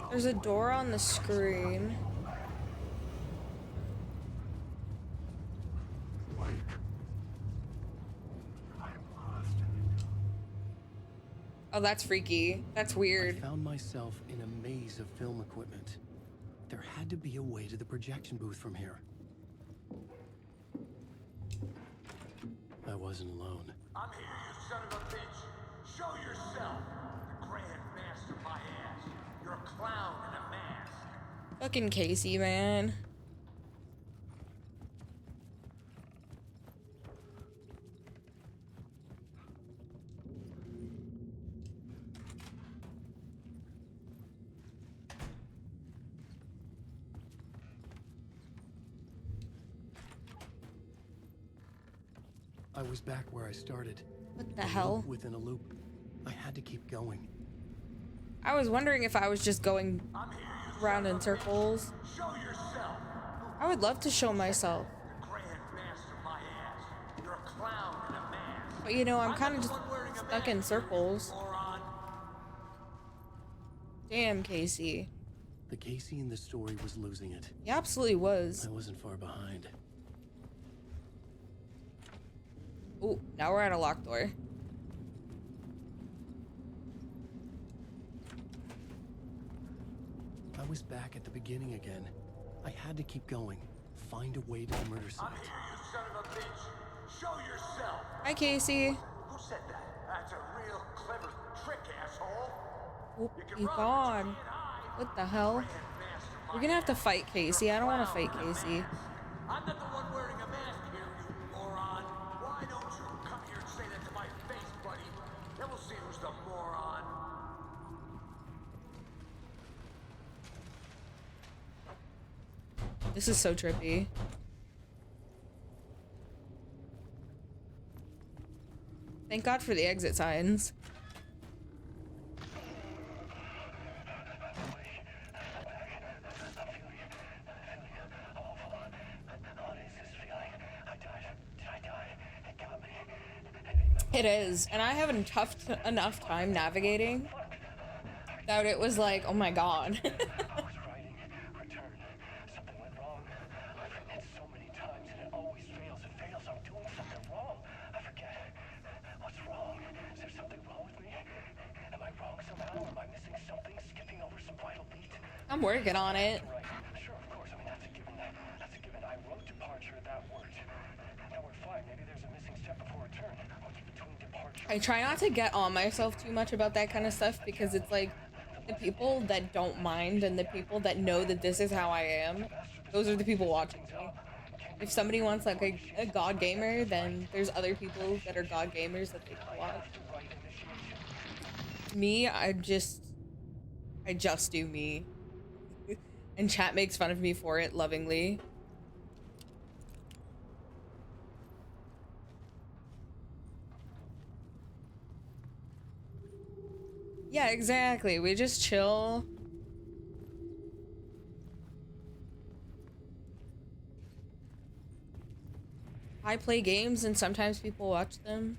There's a door on the screen. Oh, that's freaky. That's weird. I found myself in a maze of film equipment. There had to be a way to the projection booth from here. I wasn't alone. I'm here, you son of a bitch. Show yourself. The Grand Master my ass. You're a clown in a mask. Fucking Casey, man. I was back where I started. What the hell? Within a loop. I had to keep going. I was wondering if I was just going around in circles. Show yourself. I would love to show myself. The Grand Master my ass. You're a clown in a mask. But you know, I'm kind of just stuck in circles. Moron. Damn, Casey. The Casey in the story was losing it. He absolutely was. I wasn't far behind. Oh, now we're at a locked door. I was back at the beginning again. I had to keep going. Find a way to the murder site. I'm here, you son of a bitch. Show yourself. Hi, Casey. Who said that? That's a real clever trick, asshole. Oh, You can he's run, but you gone. can't hide. What the hell? Grand Master my We're gonna have to fight Casey. I don't want to fight clown in a Casey. mask. I'm not the one wearing a mask here, you moron. Why don't you come here and say that to my face, buddy? Then we'll see who's the moron. This is so trippy. Thank God for the exit signs. It is, and I have a tough enough time navigating that it was like, oh my God. I was writing, return. Something went wrong. I've written it so many times and it always fails. It fails. I'm doing something wrong. I forget. What's wrong? Is there something wrong with me? Am I wrong somehow? Am I missing something? Skipping over some vital beat? I'm working on it. Right. Sure, of course. I mean, that's a given. That's a given. I wrote departure. That worked. Now we're fine. Maybe there's a missing step before return. What's between departure? I try not to get on myself too much about that kind of stuff because it's like the people that don't mind and the people that know that this is how I am, those are the people watching me. If somebody wants like a god gamer, then there's other people that are god gamers that they can watch. Me, I just do me. And chat makes fun of me for it lovingly. Yeah, exactly. We just chill. I play games and sometimes people watch them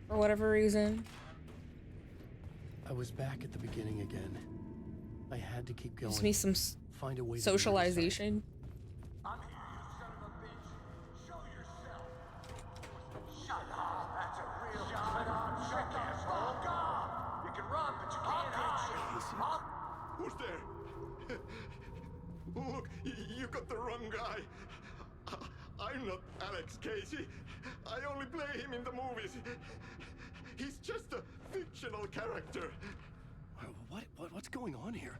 for whatever reason. I was back at the beginning again. I had to keep going. Gives me some Find a way to the murder site. socialization. I'm here, you son of a bitch. Show yourself. Shut up. That's a real trick, asshole. You can run, but you can't hide. Who's there? Look, you got the wrong guy. I'm not Alex Casey. I only play him in the movies. He's just a fictional character. What's going on here?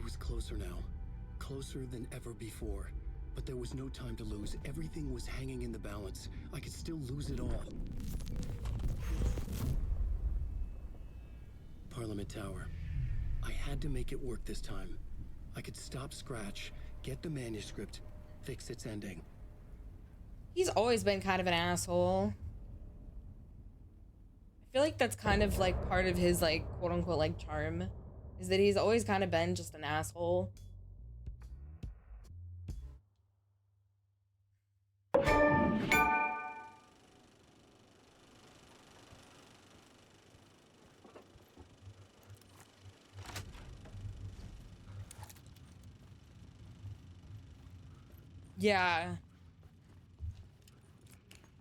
I was closer now. Closer than ever before. But there was no time to lose. Everything was hanging in the balance. I could still lose it all. Parliament Tower. I had to make it work this time. I could stop Scratch, get the manuscript, fix its ending. He's always been kind of an asshole. I feel like that's kind of like part of his like quote unquote like charm, is that he's always kind of been just an asshole. Yeah.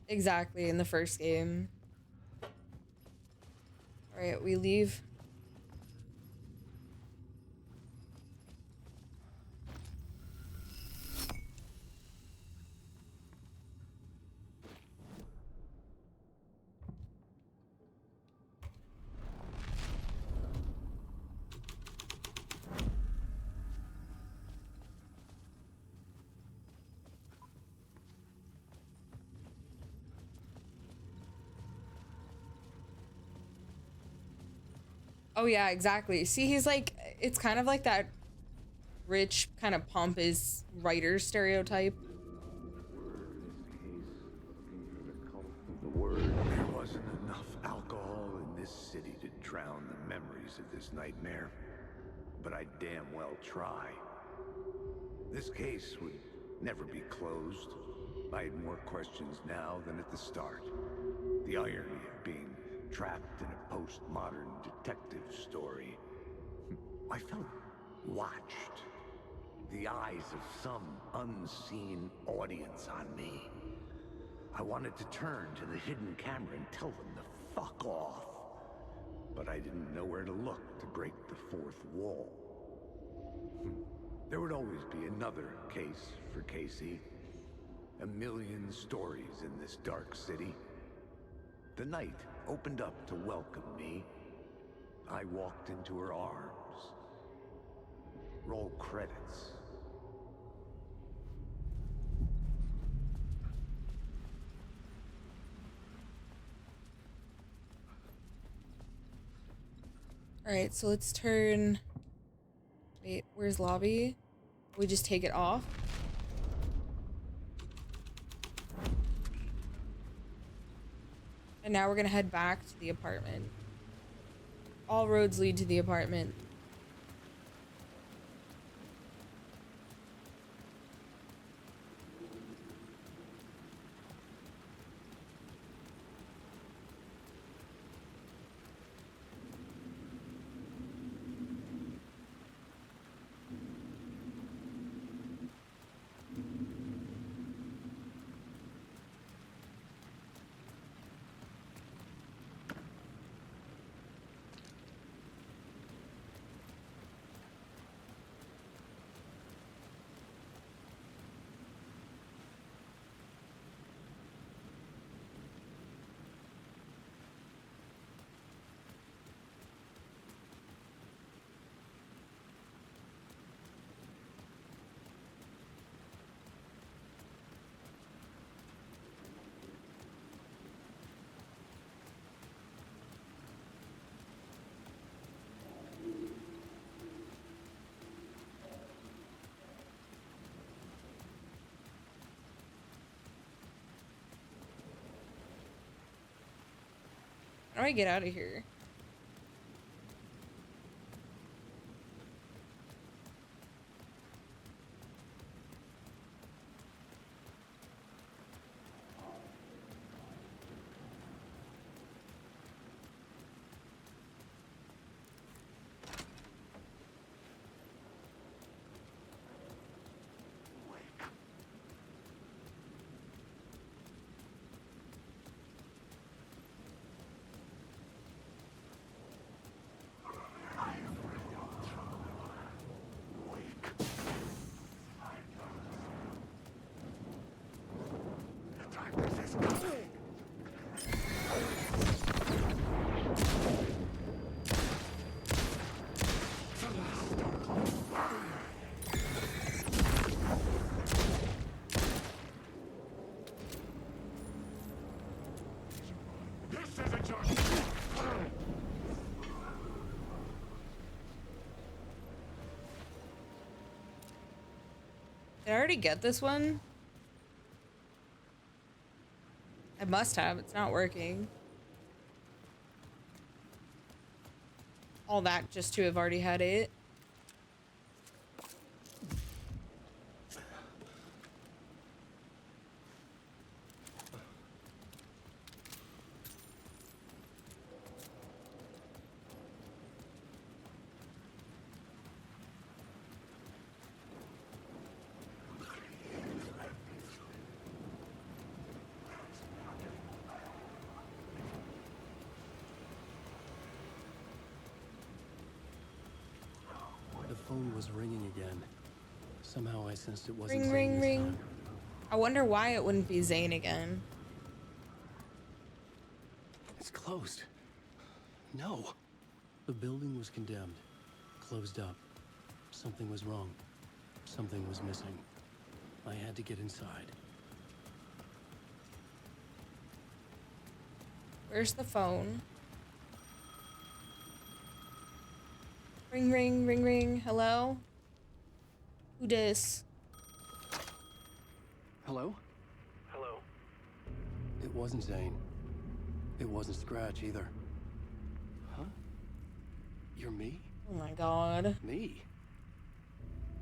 Exactly, in the first game. Alright, we leave. Oh yeah, exactly. See, he's like, it's kind of like that rich, kind of pompous writer stereotype. The word. There wasn't enough alcohol in this city to drown the memories of this nightmare. But I damn well try. This case would never be closed. I had more questions now than at the start. The irony of being trapped in a postmodern detective story. I felt watched. The eyes of some unseen audience on me. I wanted to turn to the hidden camera and tell them to fuck off. But I didn't know where to look to break the fourth wall. There would always be another case for Casey. A million stories in this dark city. The night opened up to welcome me. I walked into her arms. Roll credits. Alright, so let's turn... Wait, where's lobby? We just take it off? And now we're gonna head back to the apartment. All roads lead to the apartment. How do I get out of here? Did I already get this one? I must have. It's not working. All that just to have already had it. The phone was ringing again. Somehow I sensed it wasn't Ring, Zane ring, this ring. time. I wonder why it wouldn't be Zane again. It's closed. No. The building was condemned. Closed up. Something was wrong. Something was missing. I had to get inside. Where's the phone? Ring, ring, ring, ring. Hello? Who dis? Hello? Hello? It wasn't Zane. It wasn't Scratch either. Huh? You're me? Oh my god. Me?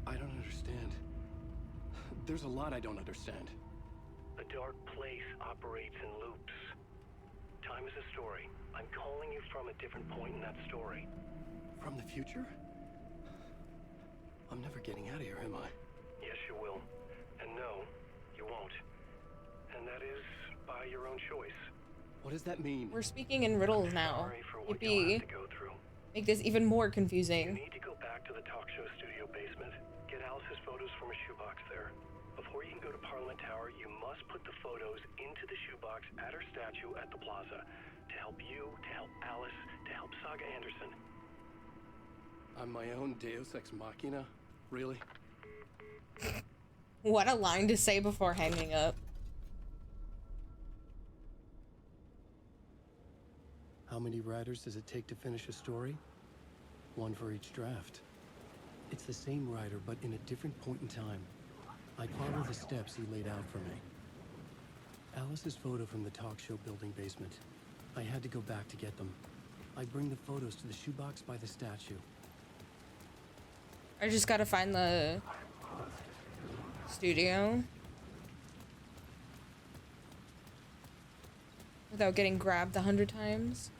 I don't understand. There's a lot I don't understand. The dark place operates in loops. Time is a story. I'm calling you from a different point in that story. From the future? I'm never getting out of here, am I? Yes, you will. And no, you won't. And that is by your own choice. What does that mean? We're speaking in riddles now. Sorry for what you'll Yippee. have to go through. Make this even more You confusing. need to go back to the talk show studio basement. Get Alice's photos from a shoebox there. Before you can go to Parliament Tower, you must put the photos into the shoebox at her statue at the plaza. To help you, to help Alice, to help Saga Anderson. I'm my own Deus Ex Machina? Really? What a line to say before hanging up. How many writers does it take to finish a story? One for each draft. It's the same writer, but in a different point in time. I follow the steps he laid out for me. Alice's photo from the talk show building basement. I had to go back to get them. I bring the photos to the shoebox by the statue. I just gotta find the studio without getting grabbed 100 times.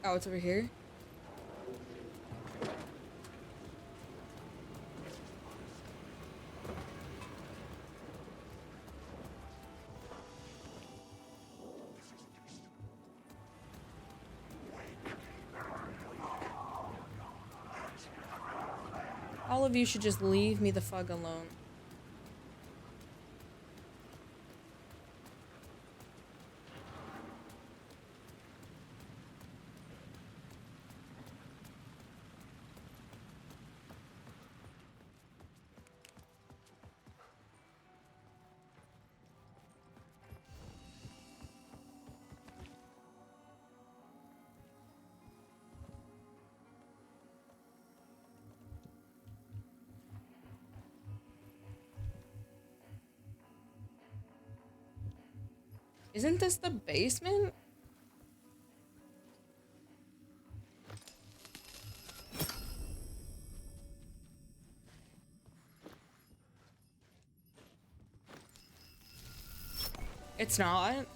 Oh, it's over here. All of you should just leave me the fuck alone. Isn't this the basement? It's not.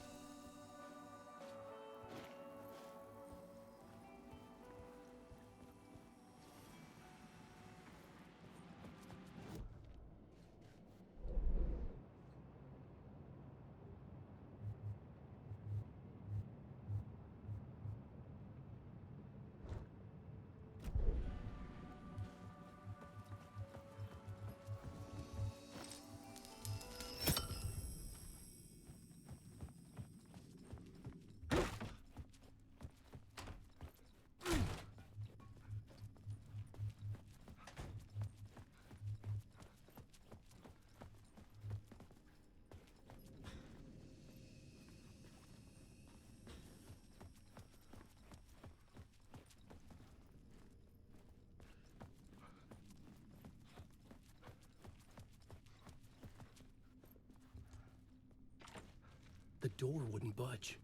door wouldn't budge.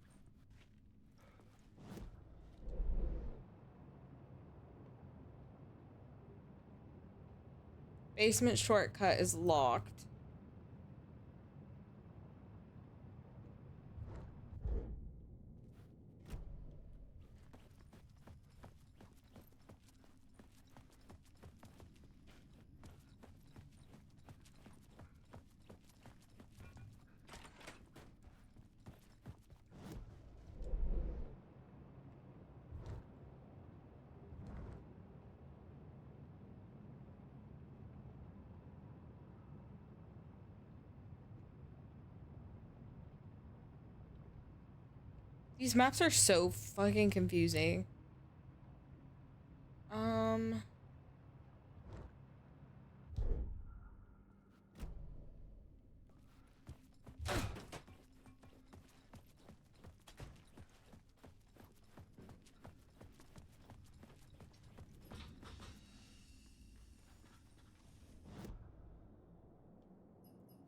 Basement shortcut is locked. These maps are so fucking confusing.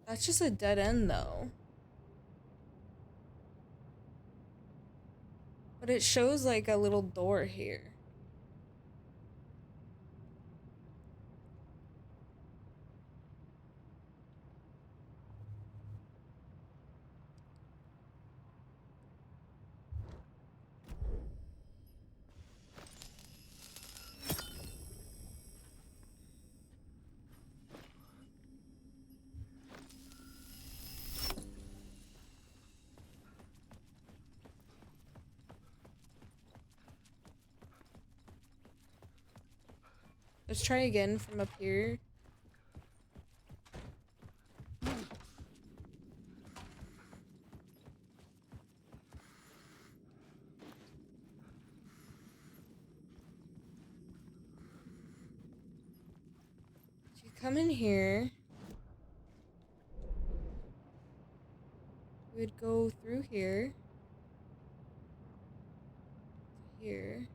That's just a dead end though. But it shows like a little door here. Let's try again from up here. So you come in here. We would go through here. To here.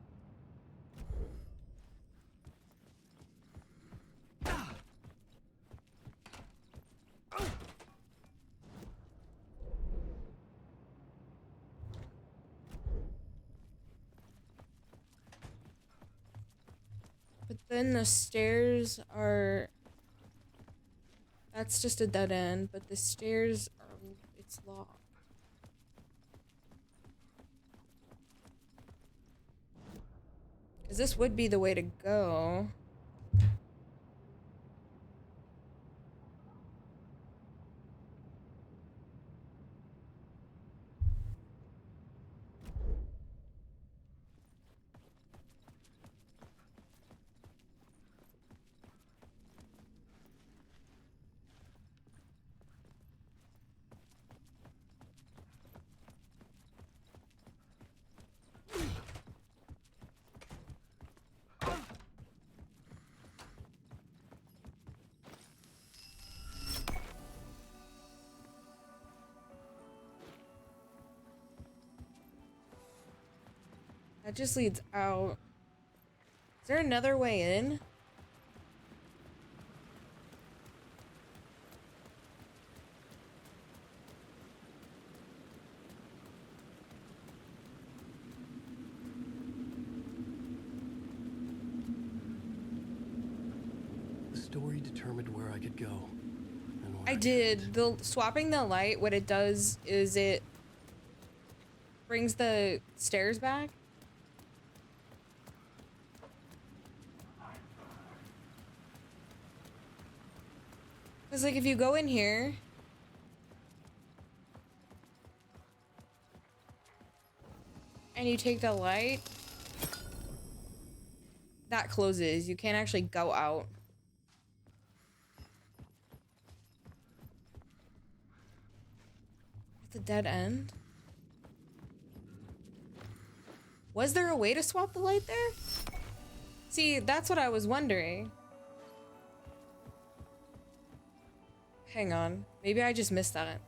But then the stairs are... That's just a dead end, but the stairs are... It's locked. Because this would be the way to go. That just leads out. Is there another way in? The story determined where I could go. And where I did. The swapping the light, what it does is it brings the stairs back. Because, like, if you go in here... and you take the light... that closes. You can't actually go out. It's a dead end. Was there a way to swap the light there? See, that's what I was wondering. Hang on. Maybe I just missed that.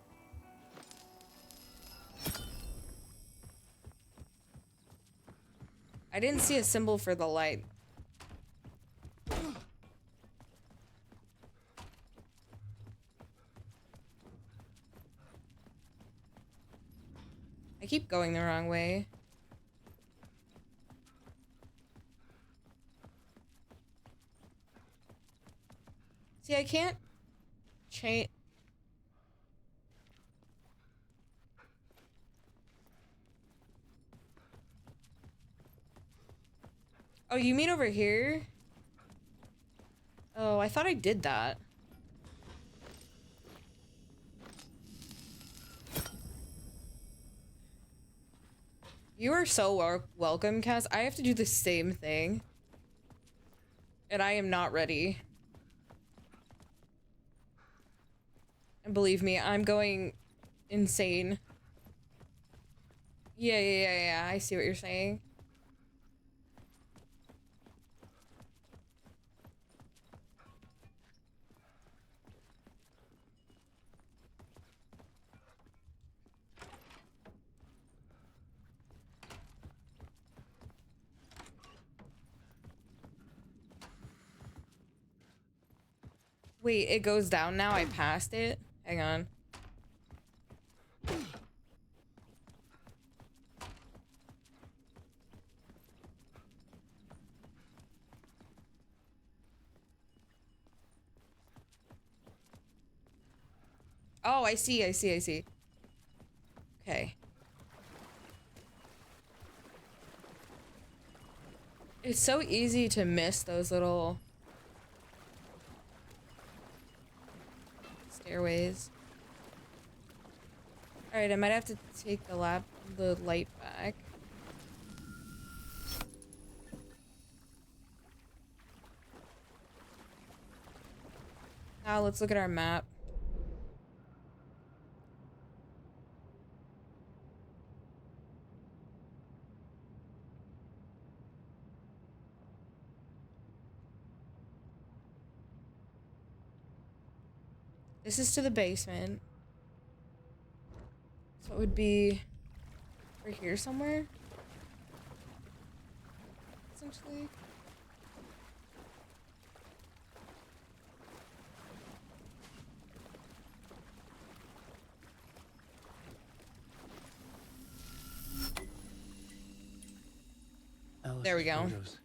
I didn't see a symbol for the light. I keep going the wrong way. See, I can't change. Oh, you mean over here? Oh, I thought I did that. You are so welcome, Cass. I have to do the same thing. And I am not ready. And believe me, I'm going insane. Yeah, I see what you're saying. Wait, it goes down now? I passed it? Hang on. Oh, I see. Okay. It's so easy to miss those little stairways. Alright, I might have to take the light back. Now let's look at our map. This is to the basement. So it would be right here somewhere. Essentially. There we go. Photos.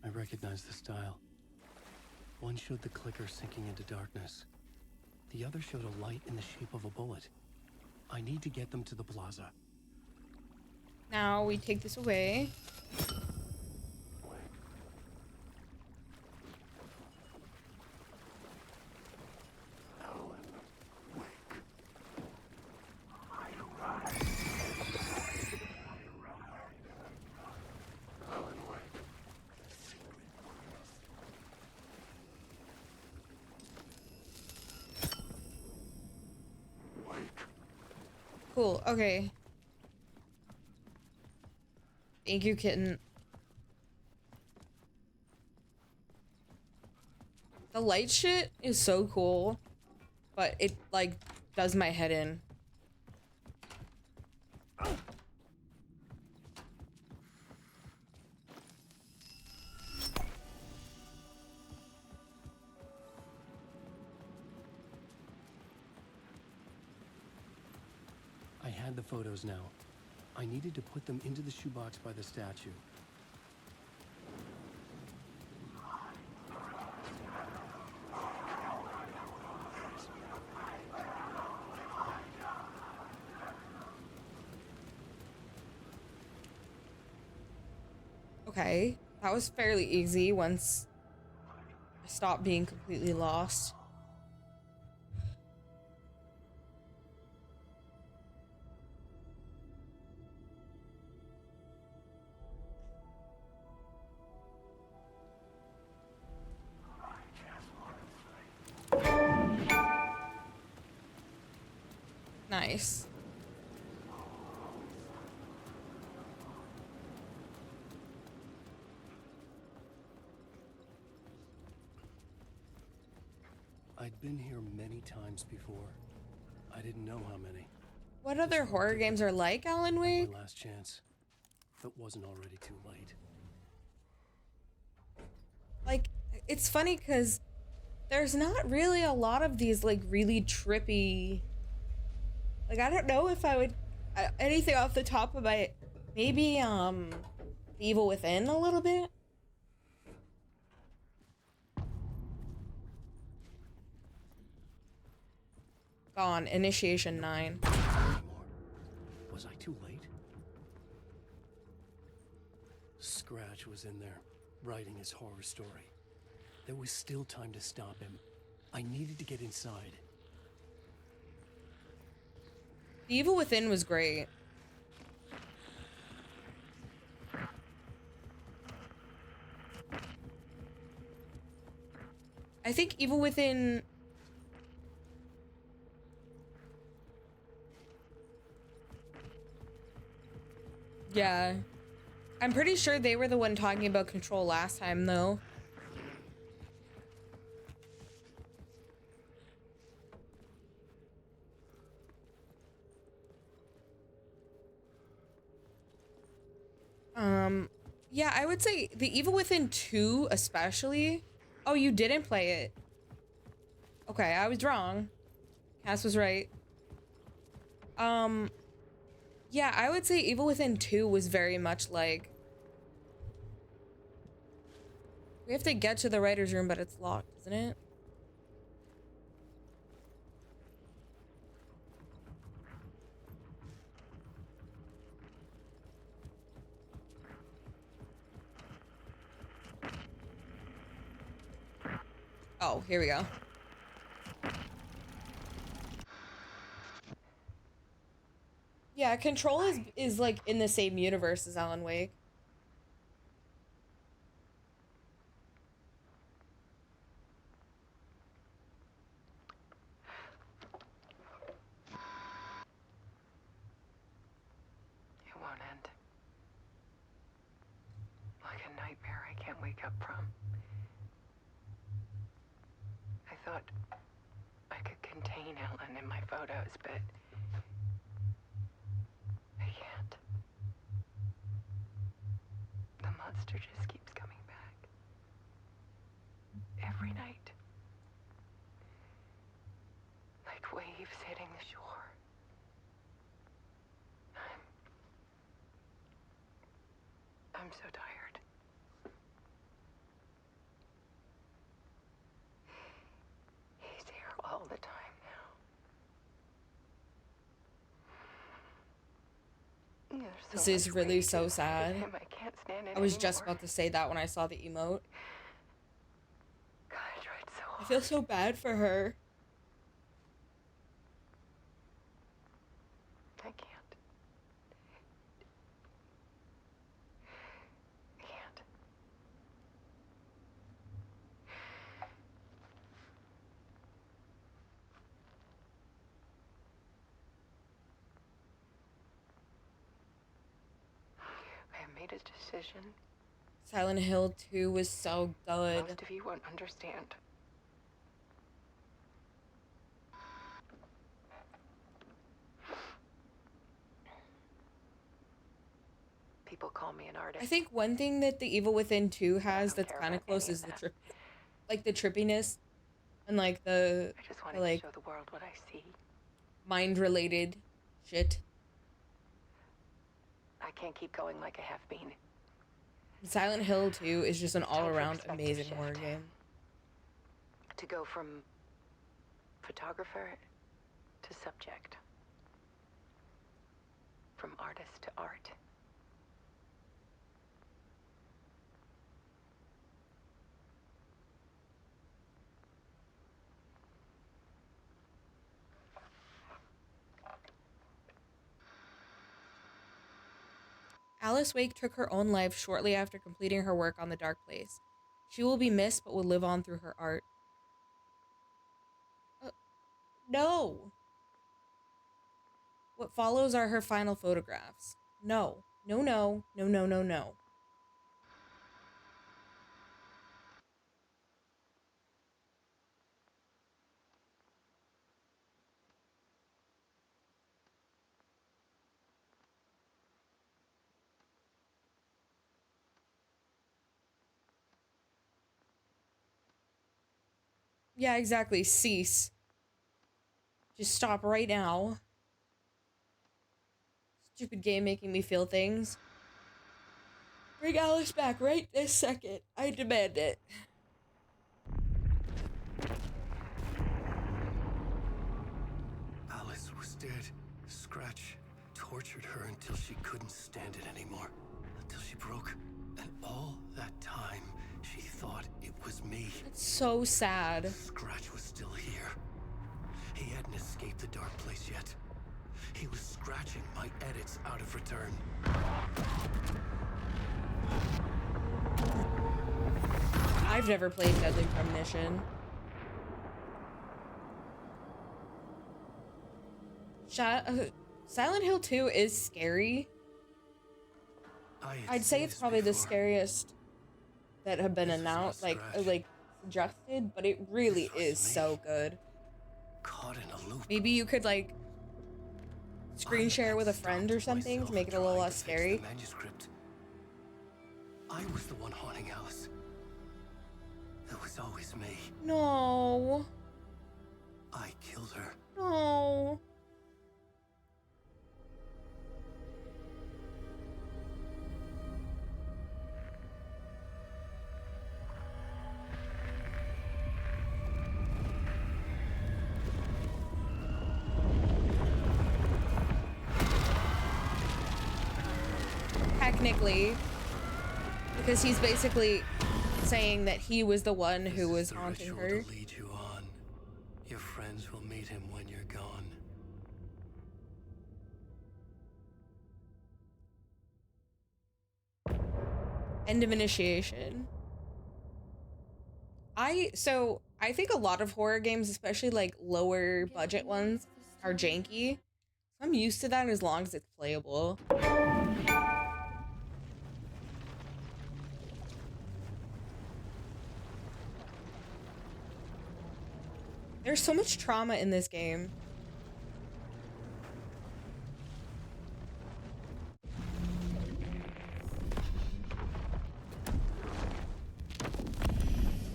I recognize the style. One showed the clicker sinking into darkness. The other showed a light in the shape of a bullet. I need to get them to the plaza. Now we take this away. Cool, okay. Thank you, kitten. The light shit is so cool, but it, like, does my head in. I had the photos now. I needed to put them into the shoebox by the statue. Okay, that was fairly easy once I stopped being completely lost. Nice. I'd been here many times before. I didn't know how many. What other horror games are like Alan Wake? My last chance. If it wasn't already too late. Like, it's funny because there's not really a lot of these, like, really trippy... Like, I don't know if I would... anything off the top of my, maybe The Evil Within a little bit. Gone. Initiation 9. Was I too late? Scratch was in there, writing his horror story. There was still time to stop him. I needed to get inside. The Evil Within was great. I think Evil Within... Yeah. I'm pretty sure they were the one talking about Control last time, though. Yeah, I would say The Evil Within 2 especially. Oh, you didn't play it. Okay, I was wrong. Cass was right. Yeah, I would say Evil Within 2 was very much like... We have to get to the writer's room, but it's locked, isn't it? Oh, here we go. Yeah, Control is like in the same universe as Alan Wake. It won't end. Like a nightmare I can't wake up from. I thought I could contain Ellen in my photos, but I can't. The monster just keeps coming back. Every night. Like waves hitting the shore. I'm so tired. He's here all the time now. This is really so sad. I can't stand it I was anymore. just about to say that when I saw the emote. God, I tried so hard. I feel so bad for her. I can't. I can't. I have made a decision. Silent Hill 2 was so good. Most of you won't understand. People call me an artist. I think one thing that The Evil Within 2 has that's kind of close is the trip, like the trippiness and like the I just wanted like to show the world what I see. mind-related shit. I can't keep going like I have been. Silent Hill 2 is just an Time for all-around perspective amazing shift. horror game. To go from photographer to subject. From artist to art. Alice Wake took her own life shortly after completing her work on The Dark Place. She will be missed but will live on through her art. No! What follows are her final photographs. No. No, no. No, no, no, no. Yeah, exactly. Cease. Just stop right now. Stupid game making me feel things. Bring Alice back right this second. I demand it. Alice was dead. Scratch tortured her until she couldn't stand it anymore. Until she broke. And all that time, she thought it was me. It's so sad. Scratch was still here. He hadn't escaped the dark place yet. He was scratching my edits out of return. I've never played Deadly Premonition. Silent Hill 2 is scary. I'd say it's probably the scariest that have been announced, like suggested, but it really is so good. Caught in a loop. Maybe you could like screen share with a friend or something to make it a little less scary. Manuscript. I was the one haunting Alice. It was always me. No. I killed her. No. Technically, because he's basically saying that he was the one who was haunting her. To lead you on. Your friends will meet him when you're gone. End of initiation. I think a lot of horror games, especially like lower budget ones, are janky. I'm used to that as long as it's playable. There's so much trauma in this game.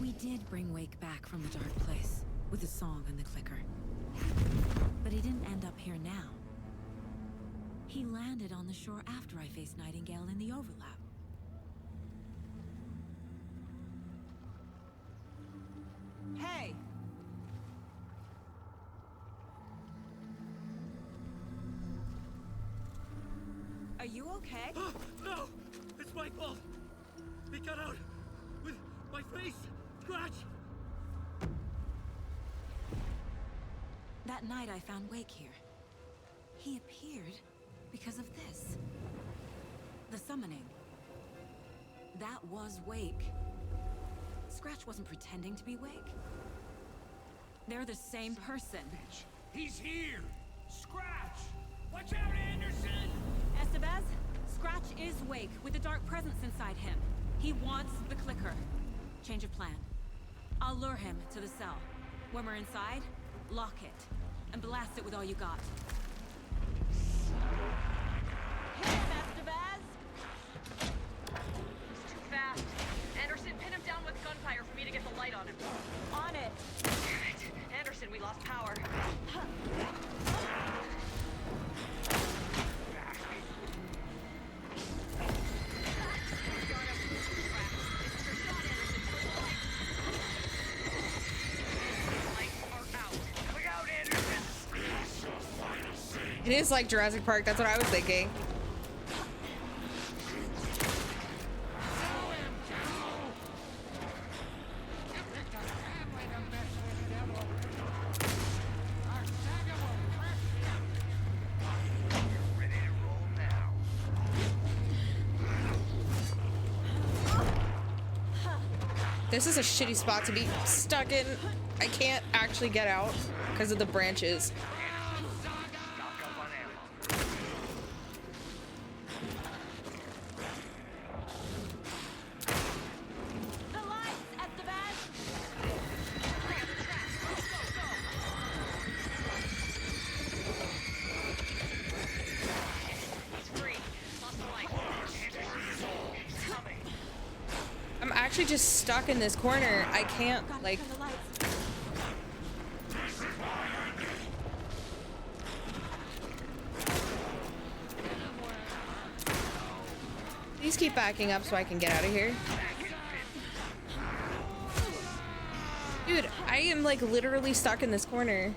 We did bring Wake back from the dark place with a song and the clicker. But he didn't end up here now. He landed on the shore after I faced Nightingale in the overlap. Hey! Are you okay? No! It's my fault! He got out with my face! Scratch! That night I found Wake here. He appeared because of this. The summoning. That was Wake. Scratch wasn't pretending to be Wake. They're the same person. He's here! Scratch! Watch out, Anderson! Estevez, Scratch is Wake with a dark presence inside him. He wants the clicker. Change of plan. I'll lure him to the cell. When we're inside, lock it. And blast it with all you got. Hit him, Estevez! He's too fast. Anderson, pin him down with gunfire for me to get the light on him. On it! Damn it. Anderson, we lost power. It is like Jurassic Park, that's what I was thinking. This is a shitty spot to be stuck in. I can't actually get out because of the branches. I'm actually just stuck in this corner. I can't, like... Please keep backing up so I can get out of here. Dude, I am like literally stuck in this corner.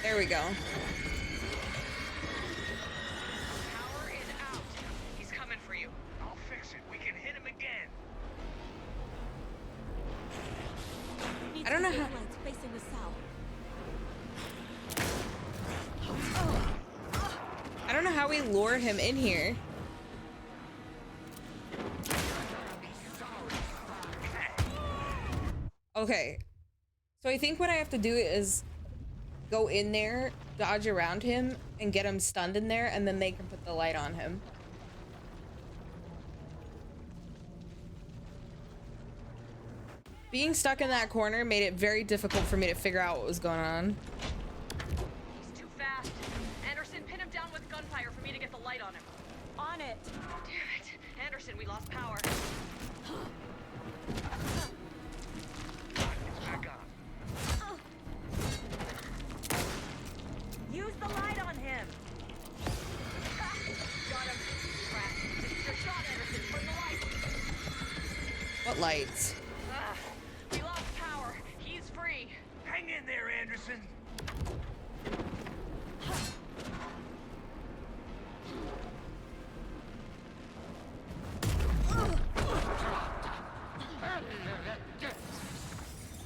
There we go. Power is out. He's coming for you. I'll fix it. We can hit him again. I don't know how. Facing the south. I don't know how we lure him in here. Okay. So I think what I have to do is go in there, dodge around him, and get him stunned in there, and then they can put the light on him. Being stuck in that corner made it very difficult for me to figure out what was going on. He's too fast. Anderson, pin him down with gunfire for me to get the light on him. On it. Damn it. Anderson, we lost power. It's back on. Use the light on him. Got him. Crap. This is your shot, Anderson. Turn the light. What lights? We lost power. He's free. Hang in there, Anderson.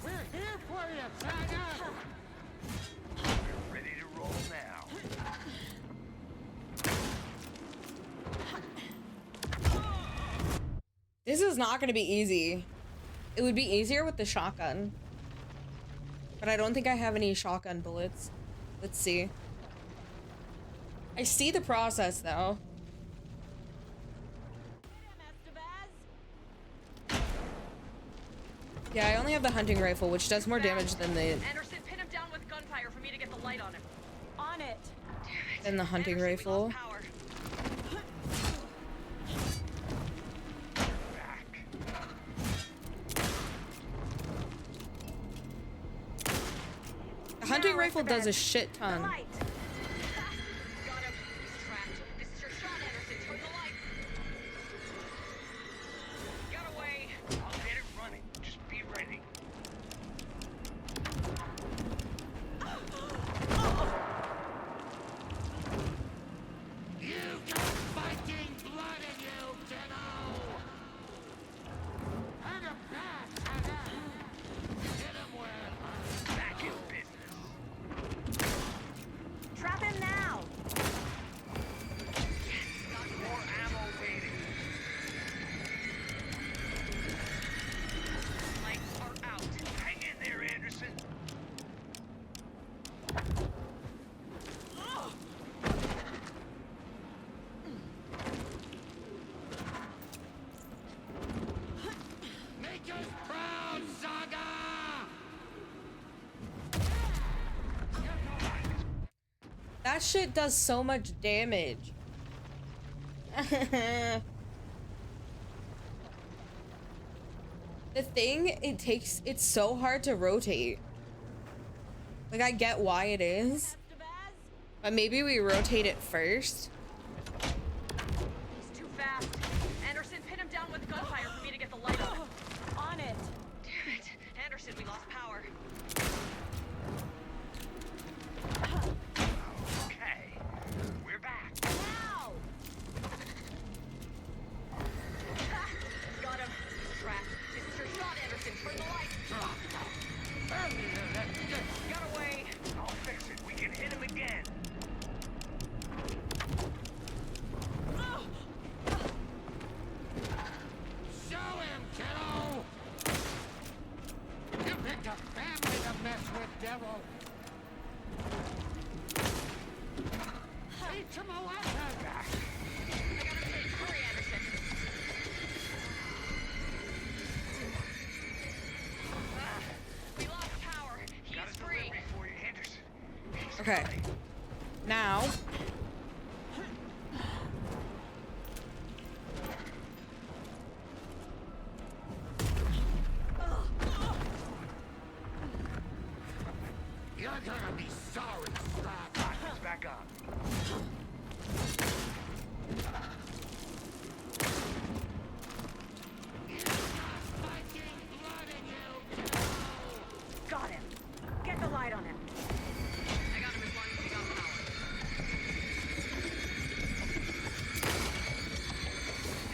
We're here for you, Saga! We're ready to roll now. This is not going to be easy. It would be easier with the shotgun. But I don't think I have any shotgun bullets. Let's see. I see the process, though. Yeah, I only have the hunting rifle, which does more damage than the Anderson, pin him down with gunfire for me to get the light on him. On it. than the hunting Anderson, we rifle. lost power. The hunting rifle does a shit ton. Got him. He's trapped. This is your shot, Anderson. Turn the light. Get away. I'll get it running. Just be ready. You got Viking blood in you, kiddo! Hang him back, Saga! Hit him where it hurts. Back in business. Trap him now. Got more ammo waiting. Lights are out. Hang in there, Anderson. Make us proud, Saga! That shit does so much damage. The thing, it's so hard to rotate. Like, I get why it is, but maybe we rotate it first. He's too fast. Anderson, pin him down with gunfire for me to get the light on him. On it. Damn it. Anderson, we lost power. Okay. We're back. Now. Got him. He's trapped. This is your shot, Anderson. Turn the light. Got away. I'll fix it. We can hit him again. Show him, kiddo! You picked a family to mess with, devil! Teach him a lesson! I gotta take. Hurry, Anderson. We lost power. He's Got a free. delivery for you, Anderson. He's Okay. coming. Now, got me. Got him. Get the light on him. I got him as long as we got power.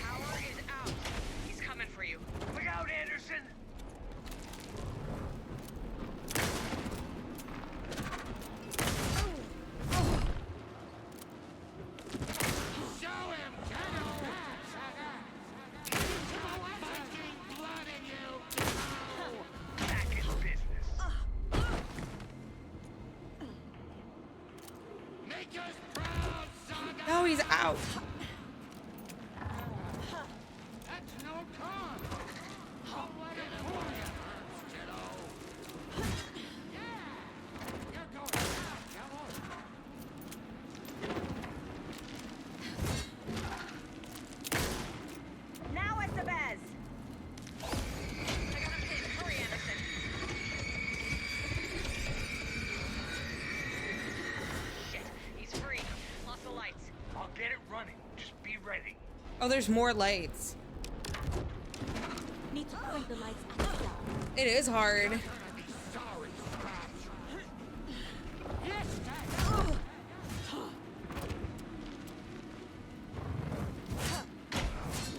Power is out. He's coming for you. Look out, Anderson! No, he's out. Now Estevez! I got him hit. Hurry, Anderson. Shit, he's free. Lost the lights. I'll get it running. Just be ready. Oh, there's more lights. Need to point the lights at the cell. It is hard.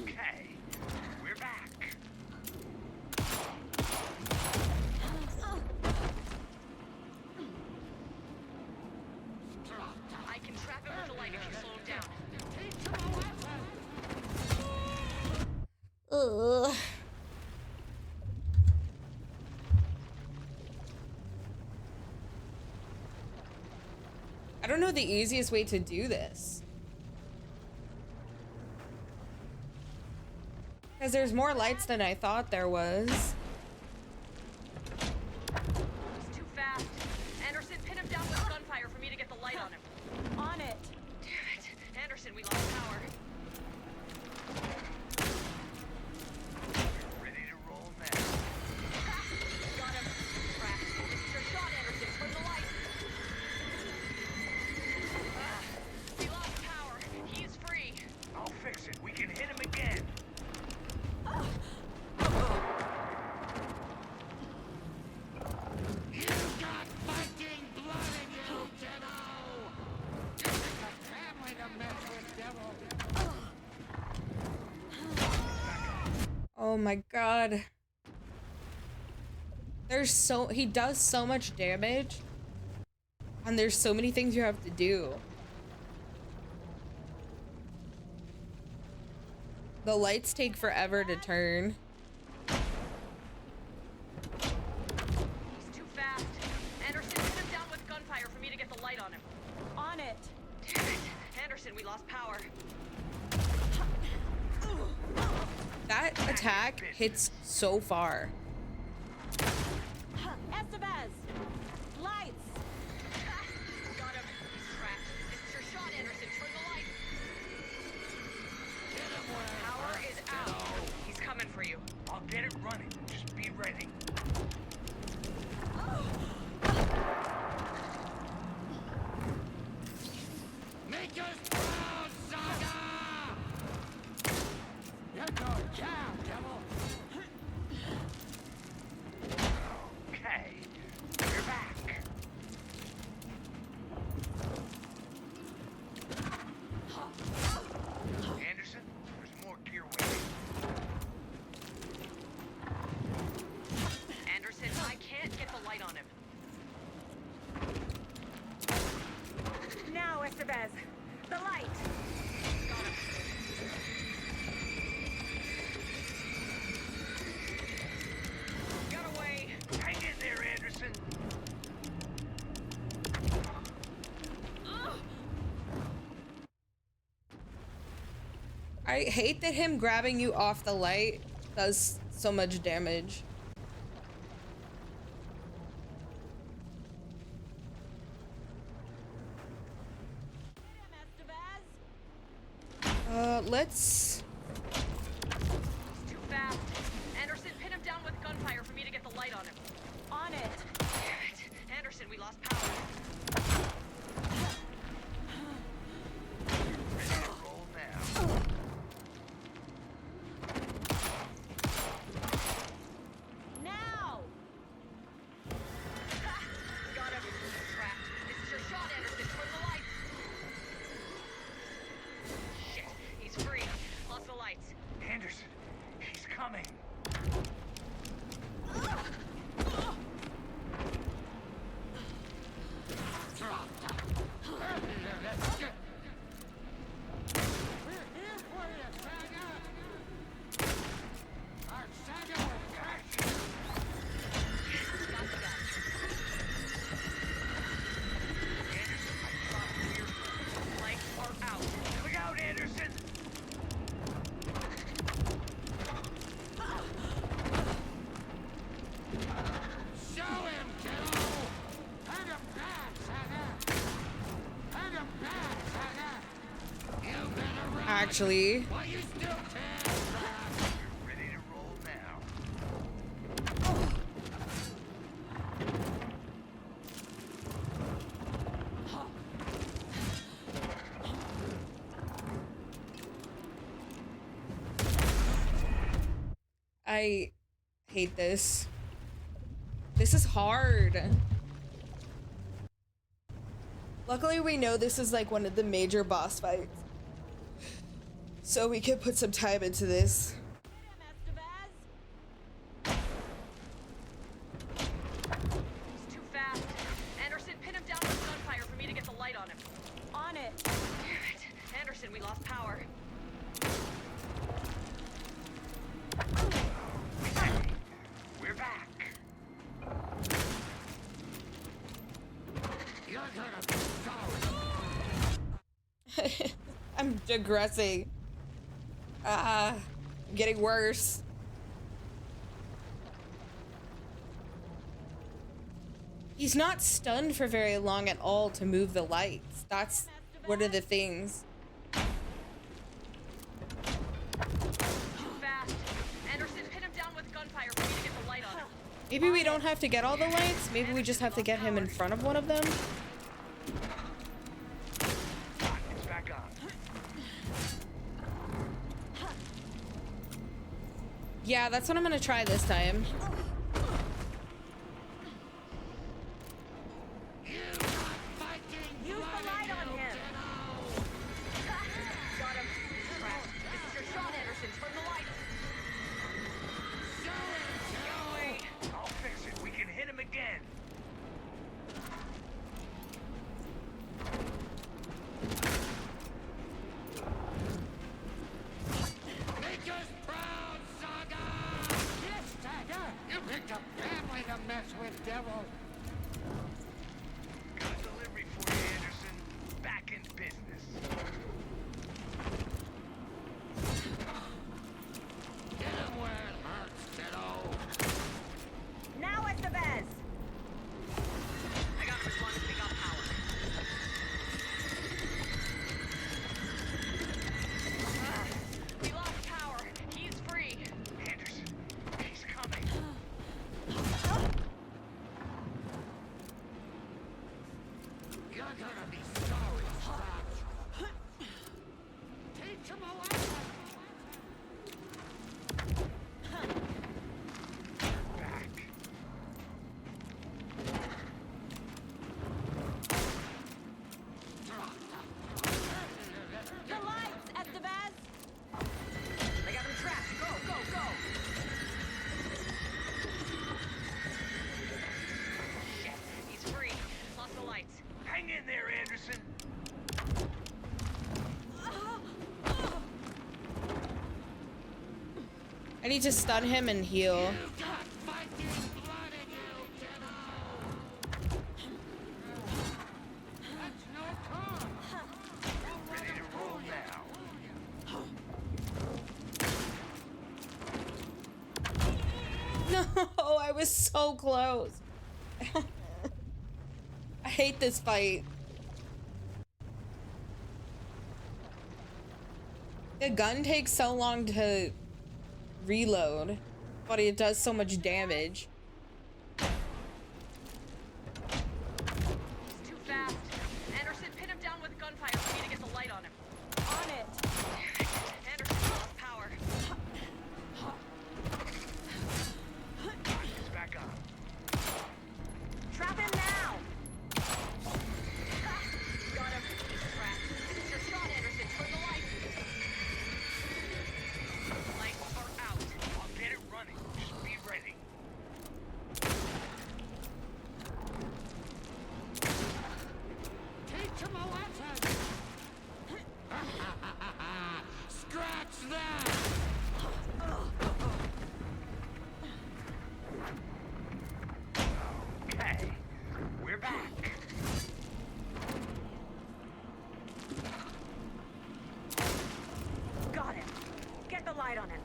Okay, we're back. I can trap him with the light if you slow him down. Ugh. I don't know the easiest way to do this. Because there's more lights than I thought there was. He's too fast. Anderson, pin him down with gunfire for me to get the light on him. On it. Damn it. Anderson, we lost power. Ready to roll now. Got him. Trapped. This is your shot, Anderson. Turn the light. We lost power. He is free. I'll fix it. We can hit him again. Oh my god. He does so much damage. And there's so many things you have to do. The lights take forever to turn. He's too fast. Anderson, pin him down with gunfire for me to get the light on him. On it. Damn it. Anderson, we lost power. That attack hits so far. Estevez! Lights! Got him. He's trapped. This is your shot, Anderson. Turn the light. Power is out. He's coming for you. I'll get it running. Just be ready. Make us proud, Saga! You're going down, devil! Okay, we're back. Anderson, there's more gear waiting. Anderson, I can't get the light on him. Now, Estevez. The light. Got him. Got away. Hang in there, Anderson. I hate that him grabbing you off the light does so much damage. Let's... He's too fast. Anderson, pin him down with gunfire for me to get the light on him. On it. Damn it. Anderson, we lost power. Anderson, he's coming. Actually, I hate this. This is hard. Luckily, we know this is like one of the major boss fights, so we can put some time into this. He's too fast. Anderson, pin him down with gunfire for me to get the light on him. On it. Damn it. Anderson, we lost power. We're back. You're gonna be sorry. I'm digressing. Getting worse. He's not stunned for very long at all to move the lights. That's one of the things. Too fast. Anderson, pin him down with gunfire for me to get the light on him. Maybe we don't have to get all the lights. Maybe we just have to get him in front of one of them. It's back on. Yeah, that's what I'm gonna try this time. Use the light on him. Got him. Crap. This is your shot, Anderson. Turn the light. I'll fix it. We can hit him again. Make us proud, Saga! Yes, Saga! You picked a family to mess with, devil! Got a delivery for you, Anderson. Back in business. Get him where it hurts, kiddo! Now at the Bez. I got him as long as we got power. We lost power. He's free. Anderson, he's coming. You're gonna be sorry, Scratch. Teach him a lesson. Back. The lights at the Bez. I got him trapped. Go, go, go. Shit, he's free. Lost the lights. Hang in there, Anderson. I need to stun him and heal. You've got Viking blood in you, kiddo. That's no time. Ready to roll now. No, I was so close. I hate this fight. The gun takes so long to reload, but it does so much damage. He's too fast. Anderson, pin him down with gunfire for me to get the light on him. On it. Anderson lost power. He's back on. Trap him now. Got him. He's trapped. This is your shot, Anderson. Turn the light. Light. light on him.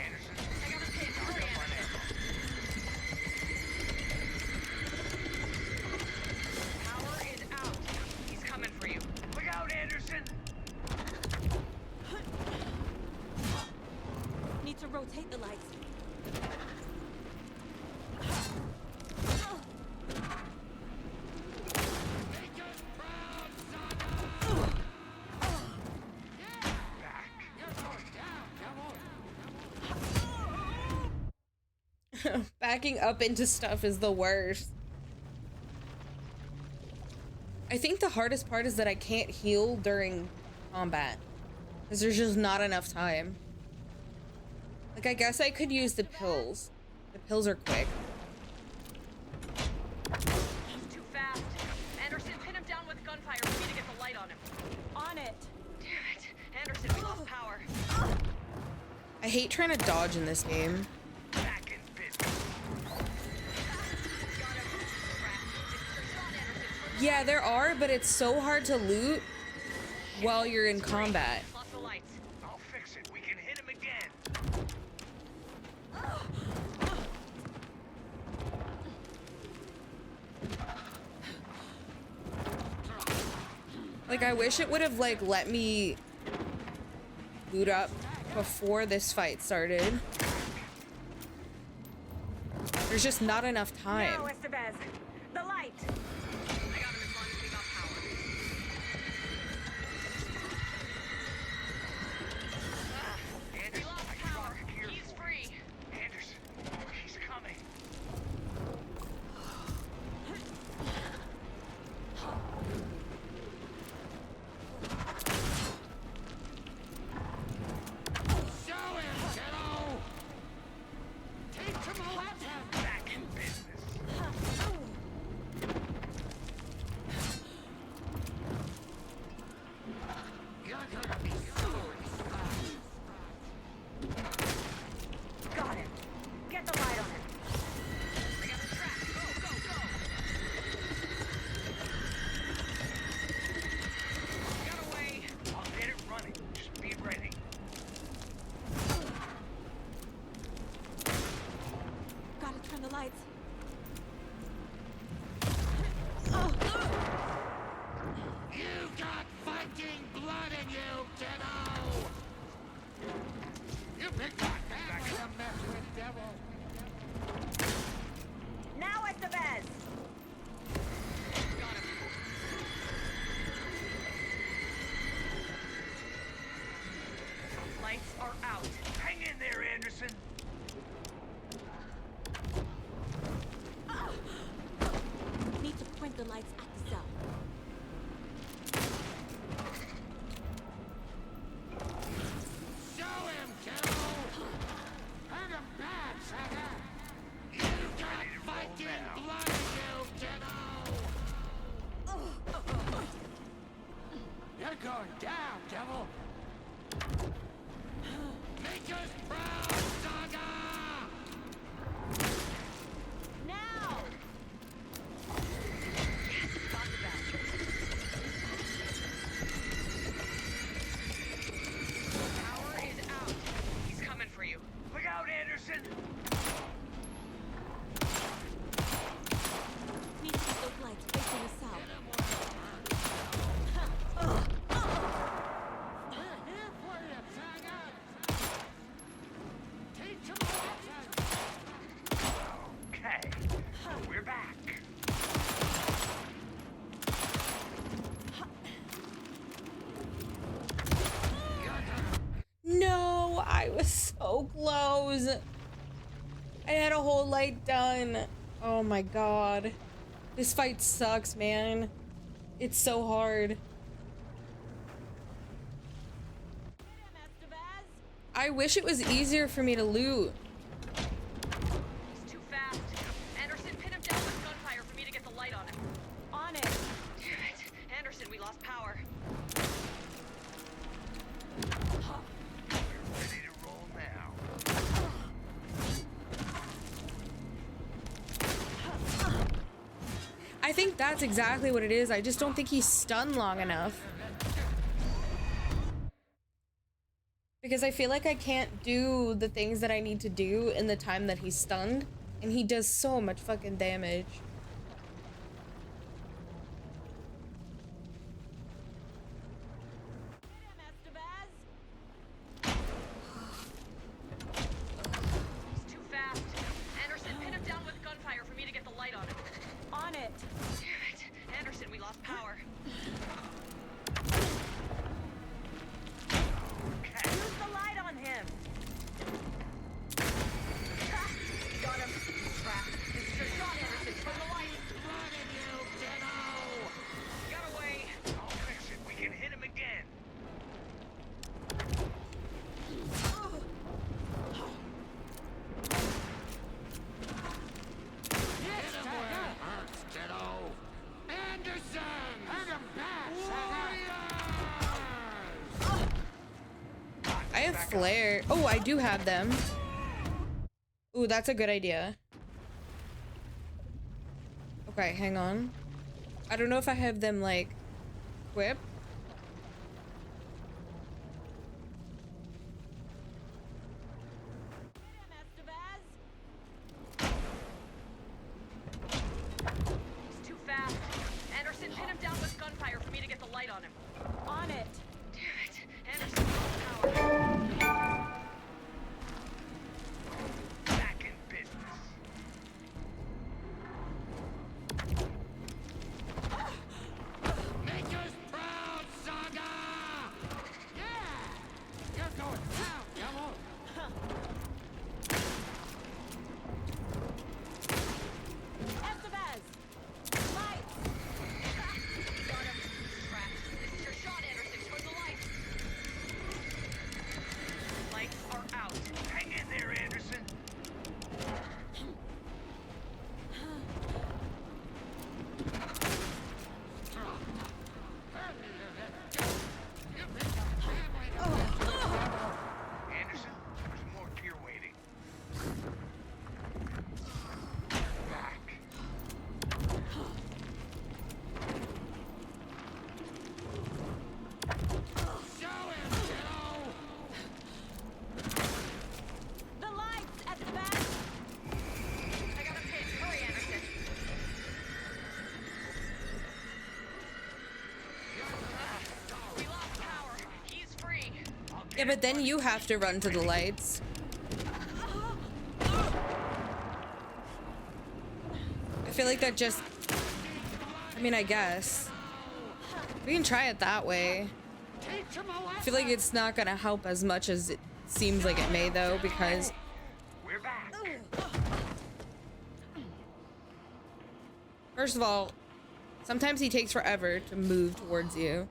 Anderson, I got a pin. Hurry, Anderson. Power is out. He's coming for you. look out, Anderson! Need to rotate the lights. Backing up into stuff is the worst. I think the hardest part is that I can't heal during combat. Because there's just not enough time. Like, I guess I could use the pills. The pills are quick. He's too fast. Anderson, pin him down with gunfire for me to get the light on him. On it. Damn it. Anderson, we lost power. I hate trying to dodge in this game. Back in business. Yeah, there are, but it's so hard to loot while you're in combat. Lost the lights. I'll fix it. We can hit him again. Like, I wish it would have, like, let me loot up before this fight started. There's just not enough time. Now, Estevez. The light. I got him as long as we got power. We lost power. He's free. Anderson, he's coming. Show him, kiddo! Take him back in business. You're gonna be sorry. Got him. Get the light on him. I got the track. Go, go, go. Got away. I'll get it running. Just be ready. Gotta turn the lights. You got Viking blood in you, kiddo! You picked that back to mess with devil. Now, Estevez. Got him. Lights are out. Hang in there, Anderson. Need to point the lights at the cell. Show him, kiddo! Hurt him bad, Saga! You got Viking blood in you, kiddo! You're going down, devil! Make us proud, Saga! Now! Got the bastard. Power is out. He's coming for you. Look out, Anderson! Need to keep those lights facing the south. We're here for you, Saga! Teach him a lesson! Okay, we're back. No, I was so close. I had a whole light done. Oh my god. This fight sucks, man. It's so hard. I wish it was easier for me to loot. He's too fast. Anderson, pin him down with gunfire for me to get the light on him. On it. Damn it. Anderson, we lost power. We're ready to roll now. I think that's exactly what it is. I just don't think he's stunned long enough. Because I feel like I can't do the things that I need to do in the time that he's stunned, and he does so much fucking damage. He's too fast. Anderson, pin him down with gunfire for me to get the light on him. On it. Damn it. Anderson, we lost power. Use the light on him. Ha! Got him. Trapped. This is your shot, Anderson. Turn the light. Running you, Ditto! Got away. I'll fix it. We can hit him again. Hit him where it hurts, Ditto! Anderson! Hurt him back, I have flare. Oh, I do have them. Ooh, that's a good idea. Okay, hang on. I don't know if I have them, like, equipped. He's too fast. Anderson, pin him down with gunfire for me to get the light on him. On it. Damn it. Anderson, lost power. Back in business. Make us proud, Saga! Yeah! You're going down, yellow! Estevez! Lights! Got him. Trapped. This is your shot, Anderson. Turn the lights. Lights are out. Hang in there, Anderson. Anderson, there's more gear waiting. Back. Show him, Ditto! The lights at the back. I got a pin. Hurry, Anderson. We lost power. He's free. Yeah, but then you have to run to the lights. I feel like that just... I mean, I guess. We can try it that way. I feel like it's not gonna help as much as it seems like it may, though, because... We're back. First of all, sometimes he takes forever to move towards you.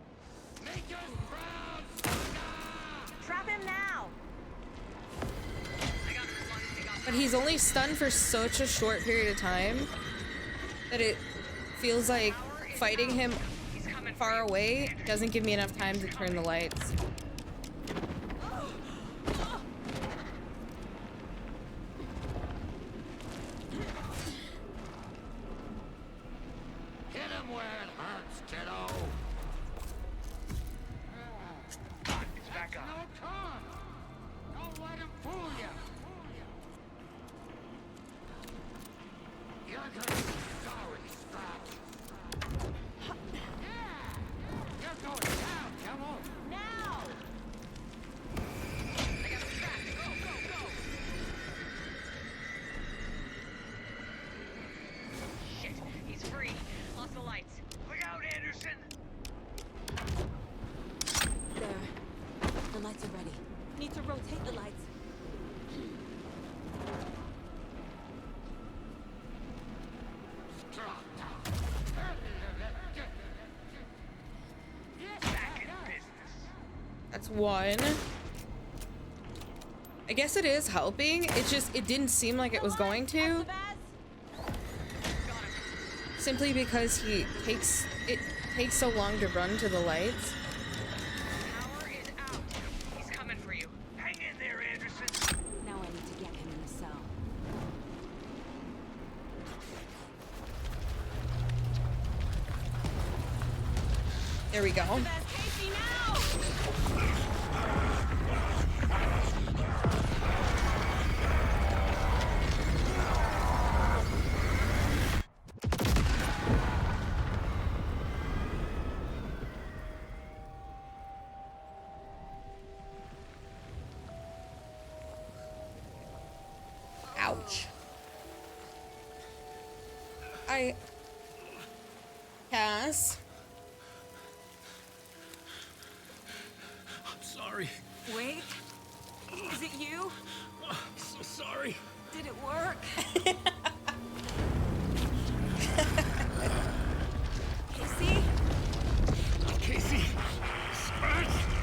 Trap him now. But he's only stunned for such a short period of time that it feels like fighting him far away doesn't give me enough time to turn the lights. Hit him where it hurts, Ditto! It's back up. No time! Don't let him fool you! You're gonna be sorry, Scratch! Yeah! You're going down, Yellow! Now. I got him trapped. Go, go, go. Shit. He's free. Lost the lights. Look out, Anderson. There. The lights are ready. Need to rotate the lights. Back in business. That's one. I guess it is helping. It didn't seem like it was going to. Simply because it takes so long to run to the lights. Power is out. He's coming for you. Hang in there, Anderson. Now I need to get him in the cell. There we go. Casey, now. Hi. Cass. I'm sorry. Wait. Is it you? I'm so sorry. Did it work? Casey? Casey! Scratch!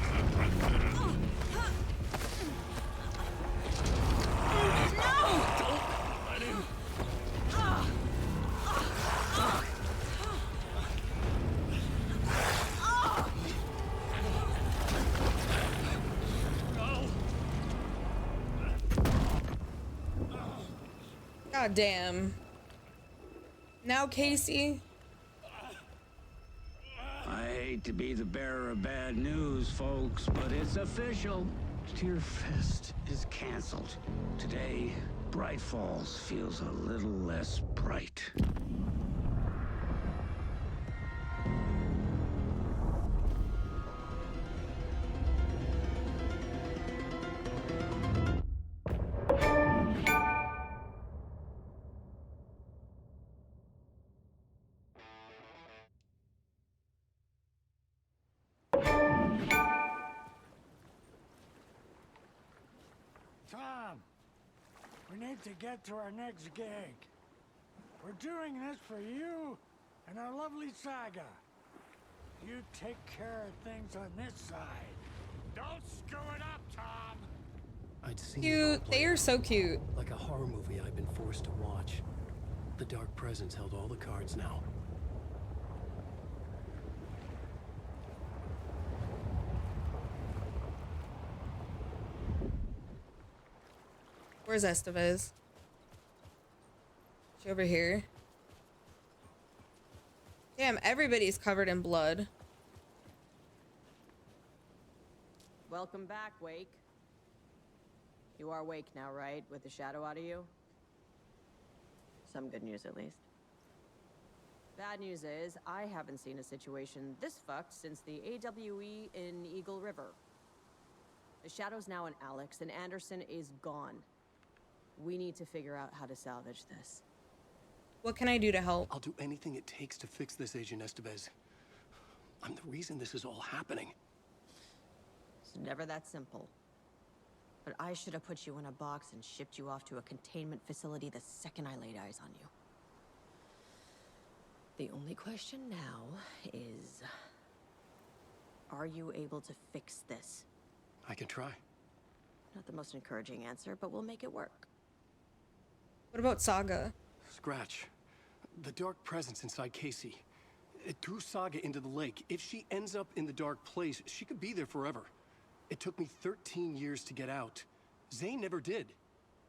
God damn. Now, Casey. I hate to be the bearer of bad news, folks, but it's official. Tear Fest is canceled. Today, Bright Falls feels a little less bright. Tom, we need to get to our next gig. We're doing this for you and our lovely saga. You take care of things on this side. Don't screw it up, Tom! I'd seen it all Cute. play They are out. so cute. Like a horror movie I've been forced to watch. The Dark Presence held all the cards now. Where's Estevez? She over here? Damn, everybody's covered in blood. Welcome back, Wake. You are Wake now, right? With the shadow out of you? Some good news, at least. Bad news is, I haven't seen a situation this fucked since the AWE in Eagle River. The shadow's now in Alex, and Anderson is gone. We need to figure out how to salvage this. What can I do to help? I'll do anything it takes to fix this, Agent Estevez. I'm the reason this is all happening. It's never that simple. But I should have put you in a box and shipped you off to a containment facility the second I laid eyes on you. The only question now is... are you able to fix this? I can try. Not the most encouraging answer, but we'll make it work. What about Saga? Scratch. The Dark Presence inside Casey. It threw Saga into the lake. If she ends up in the dark place, she could be there forever. It took me 13 years to get out. Zane never did.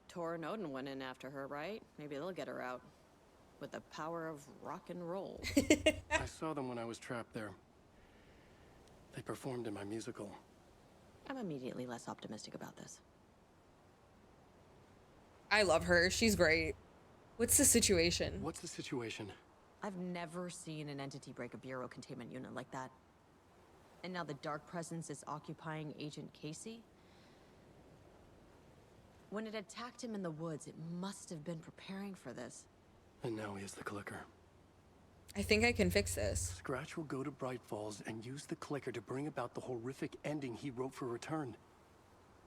Tor and Odin went in after her, right? Maybe they'll get her out. With the power of rock and roll. I saw them when I was trapped there. They performed in my musical. I'm immediately less optimistic about this. I love her. She's great. What's the situation? What's the situation? I've never seen an entity break a Bureau containment unit like that. And now the Dark Presence is occupying Agent Casey? When it attacked him in the woods, it must have been preparing for this. And now he has the clicker. I think I can fix this. Scratch will go to Bright Falls and use the clicker to bring about the horrific ending he wrote for Return.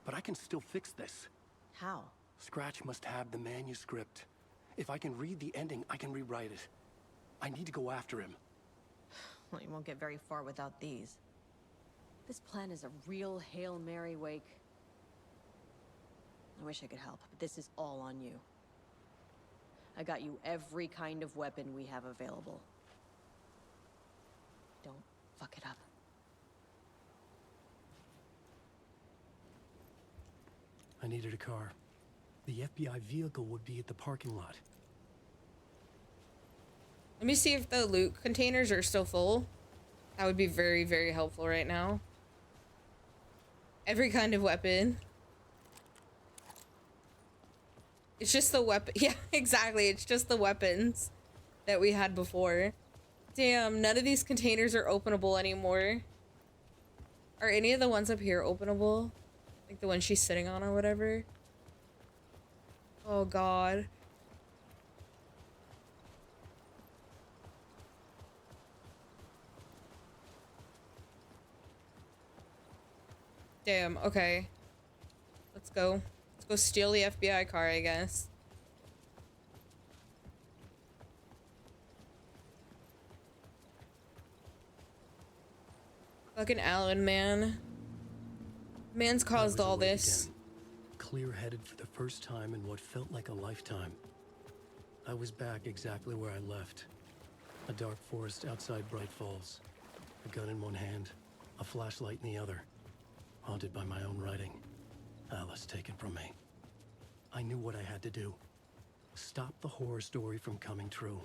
But I can still fix this. How? Scratch must have the manuscript. If I can read the ending, I can rewrite it. I need to go after him. Well, you won't get very far without these. This plan is a real Hail Mary, Wake. I wish I could help, but this is all on you. I got you every kind of weapon we have available. Don't fuck it up. I needed a car. The FBI vehicle would be at the parking lot. Let me see if the loot containers are still full. That would be very, very helpful right now. Every kind of weapon. It's just the weapon. Yeah, exactly. It's just the weapons that we had before. Damn, none of these containers are openable anymore. Are any of the ones up here openable? Like the one she's sitting on or whatever? Oh, God. Damn, okay. Let's go. Let's go steal the FBI car, I guess. Fucking Alan, man. Man's caused all this. Clear-headed for the first time in what felt like a lifetime. I was back exactly where I left. A dark forest outside Bright Falls. A gun in one hand, a flashlight in the other. Haunted by my own writing. Alice taken from me. I knew what I had to do. Stop the horror story from coming true.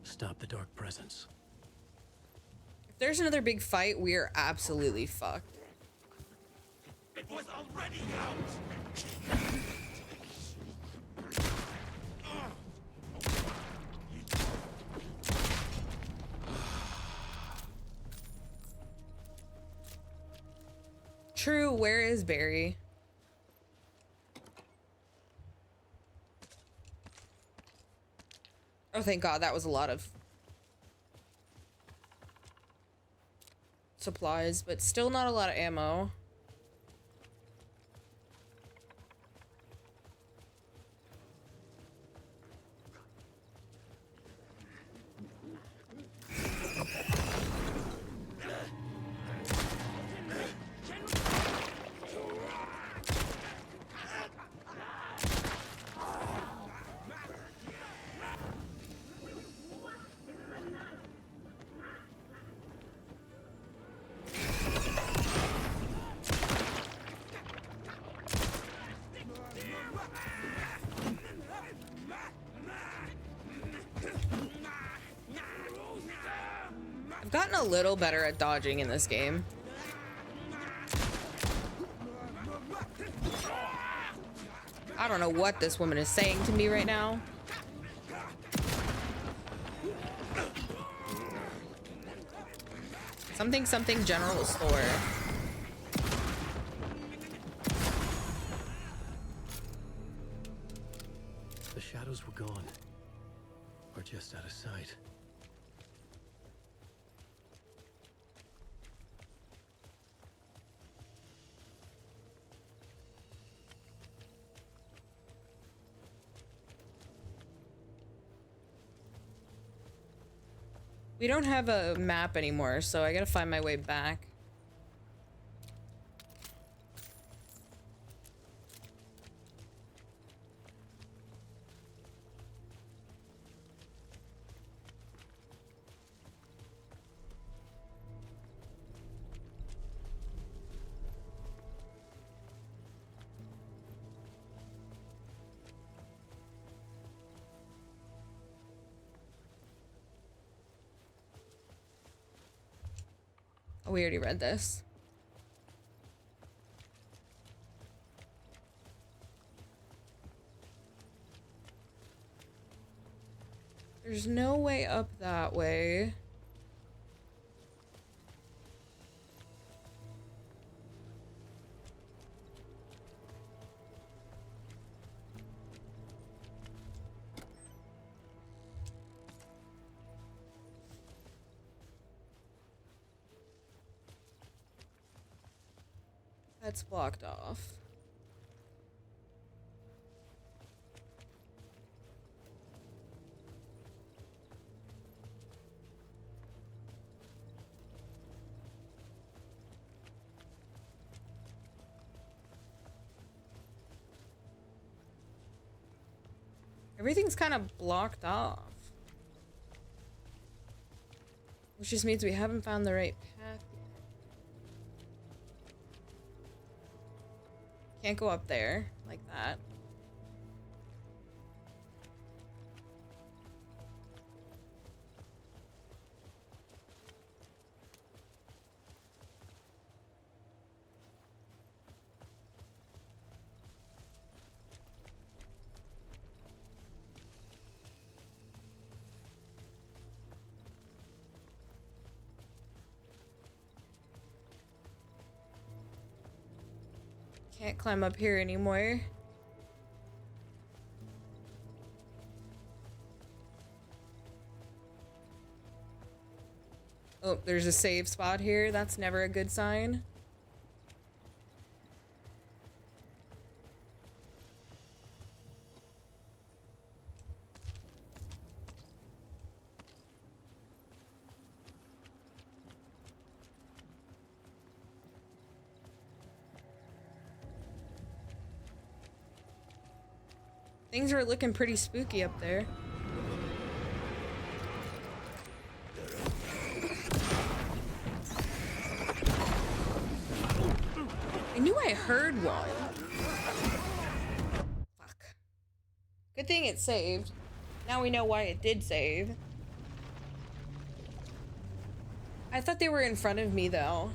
Stop the dark presence. If there's another big fight, we are absolutely fucked. It was already out! True, where is Barry? Oh, thank God, that was a lot of supplies, but still not a lot of ammo. I've gotten a little better at dodging in this game. I don't know what this woman is saying to me right now. Something general store. The shadows were gone. Or just out of sight. We don't have a map anymore, so I gotta find my way back. Oh, we already read this. There's no way up that way. That's blocked off. Everything's kind of blocked off. Which just means we haven't found the right path yet. Can't go up there like that. Can't climb up here anymore. Oh, there's a save spot here. That's never a good sign. Things are looking pretty spooky up there. I knew I heard one. Fuck. Good thing it saved. Now we know why it did save. I thought they were in front of me though.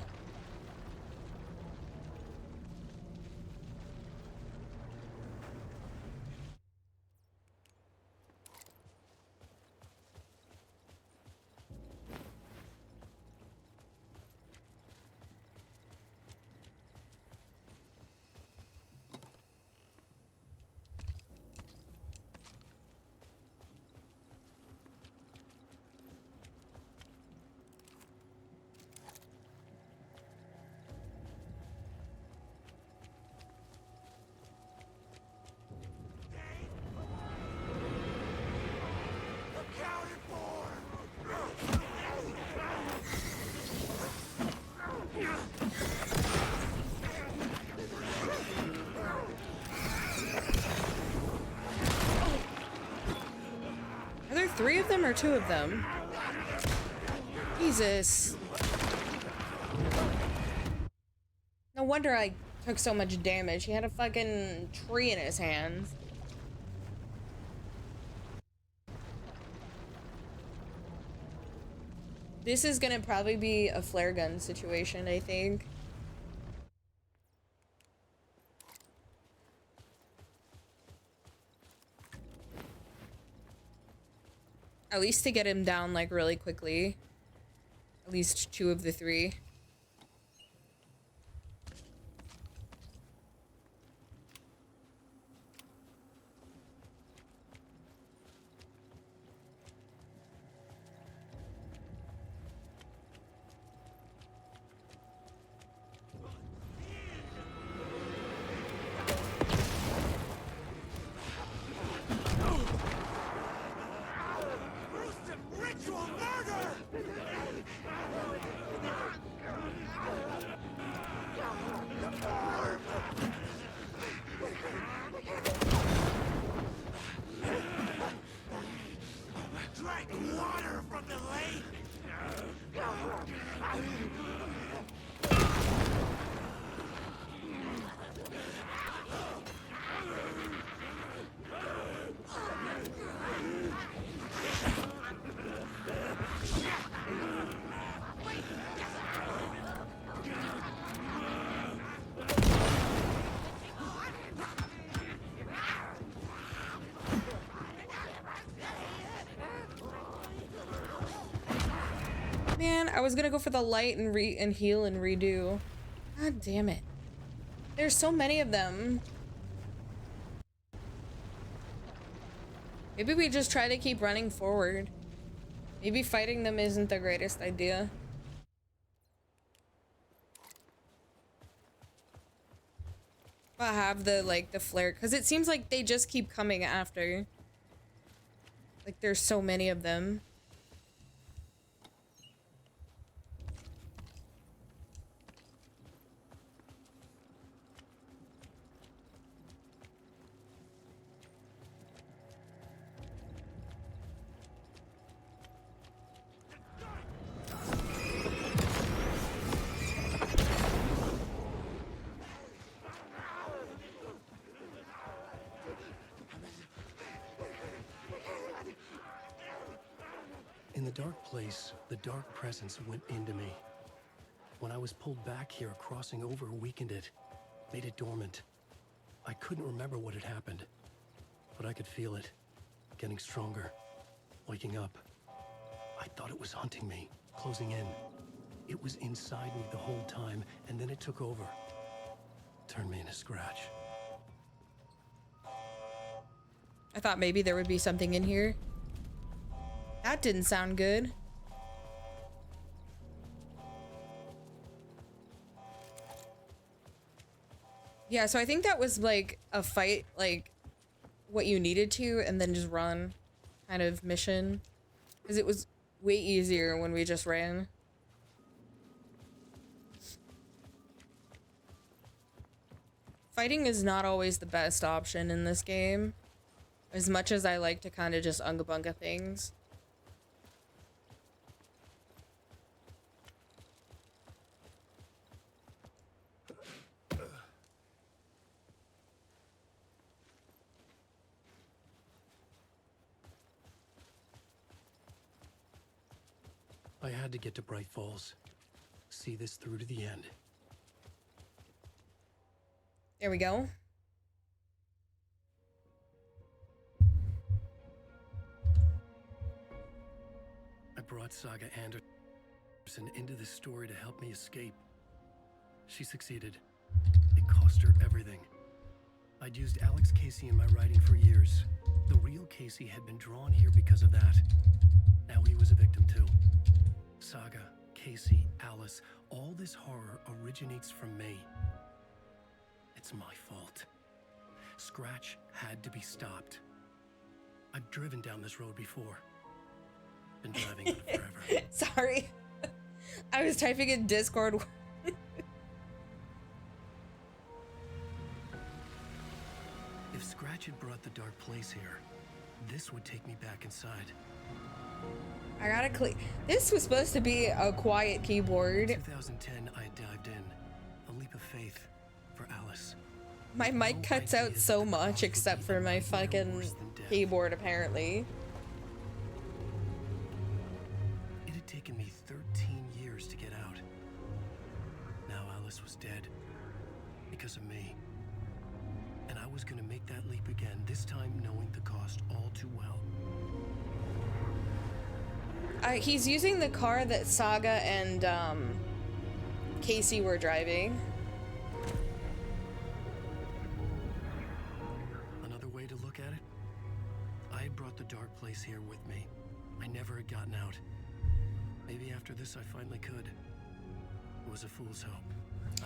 Are there 3 of them or 2 of them? Jesus. No wonder I took so much damage. He had a fucking tree in his hands. This is gonna probably be a flare gun situation, I think. At least to get him down, like, really quickly. At least 2 of the 3. Ritual murder! Drank water from the lake! Man, I was gonna go for the light and heal and redo. God damn it. There's so many of them. Maybe we just try to keep running forward. Maybe fighting them isn't the greatest idea. If I have the, like, the flare, because it seems like they just keep coming after. Like, there's so many of them. In the dark place, the dark presence went into me. When I was pulled back here, crossing over weakened it, made it dormant. I couldn't remember what had happened, but I could feel it, getting stronger, waking up. I thought it was hunting me, closing in. It was inside me the whole time, and then it took over. Turned me into Scratch. I thought maybe there would be something in here. That didn't sound good. Yeah, so I think that was like a fight, like what you needed to, and then just run kind of mission. Because it was way easier when we just ran. Fighting is not always the best option in this game. As much as I like to kind of just unga bunga things. I had to get to Bright Falls. See this through to the end. There we go. I brought Saga Anderson into this story to help me escape. She succeeded. It cost her everything. I'd used Alex Casey in my writing for years. The real Casey had been drawn here because of that. Now he was a victim too. Saga, Casey, Alice, all this horror originates from me. It's my fault. Scratch had to be stopped. I've driven down this road before. Been driving on it forever. Sorry. I was typing in Discord. If Scratch had brought the dark place here, this would take me back inside. I gotta click. This was supposed to be a quiet keyboard. In 2010, I dived in. A leap of faith for Alice. My mic cuts out so much except for my fucking keyboard, apparently. It had taken me 13 years to get out. Now Alice was dead. Because of me. And I was gonna make that leap again, this time knowing the cost all too well. He's using the car that Saga and Casey were driving. Another way to look at it? I had brought the dark place here with me. I never had gotten out. Maybe after this I finally could. It was a fool's hope.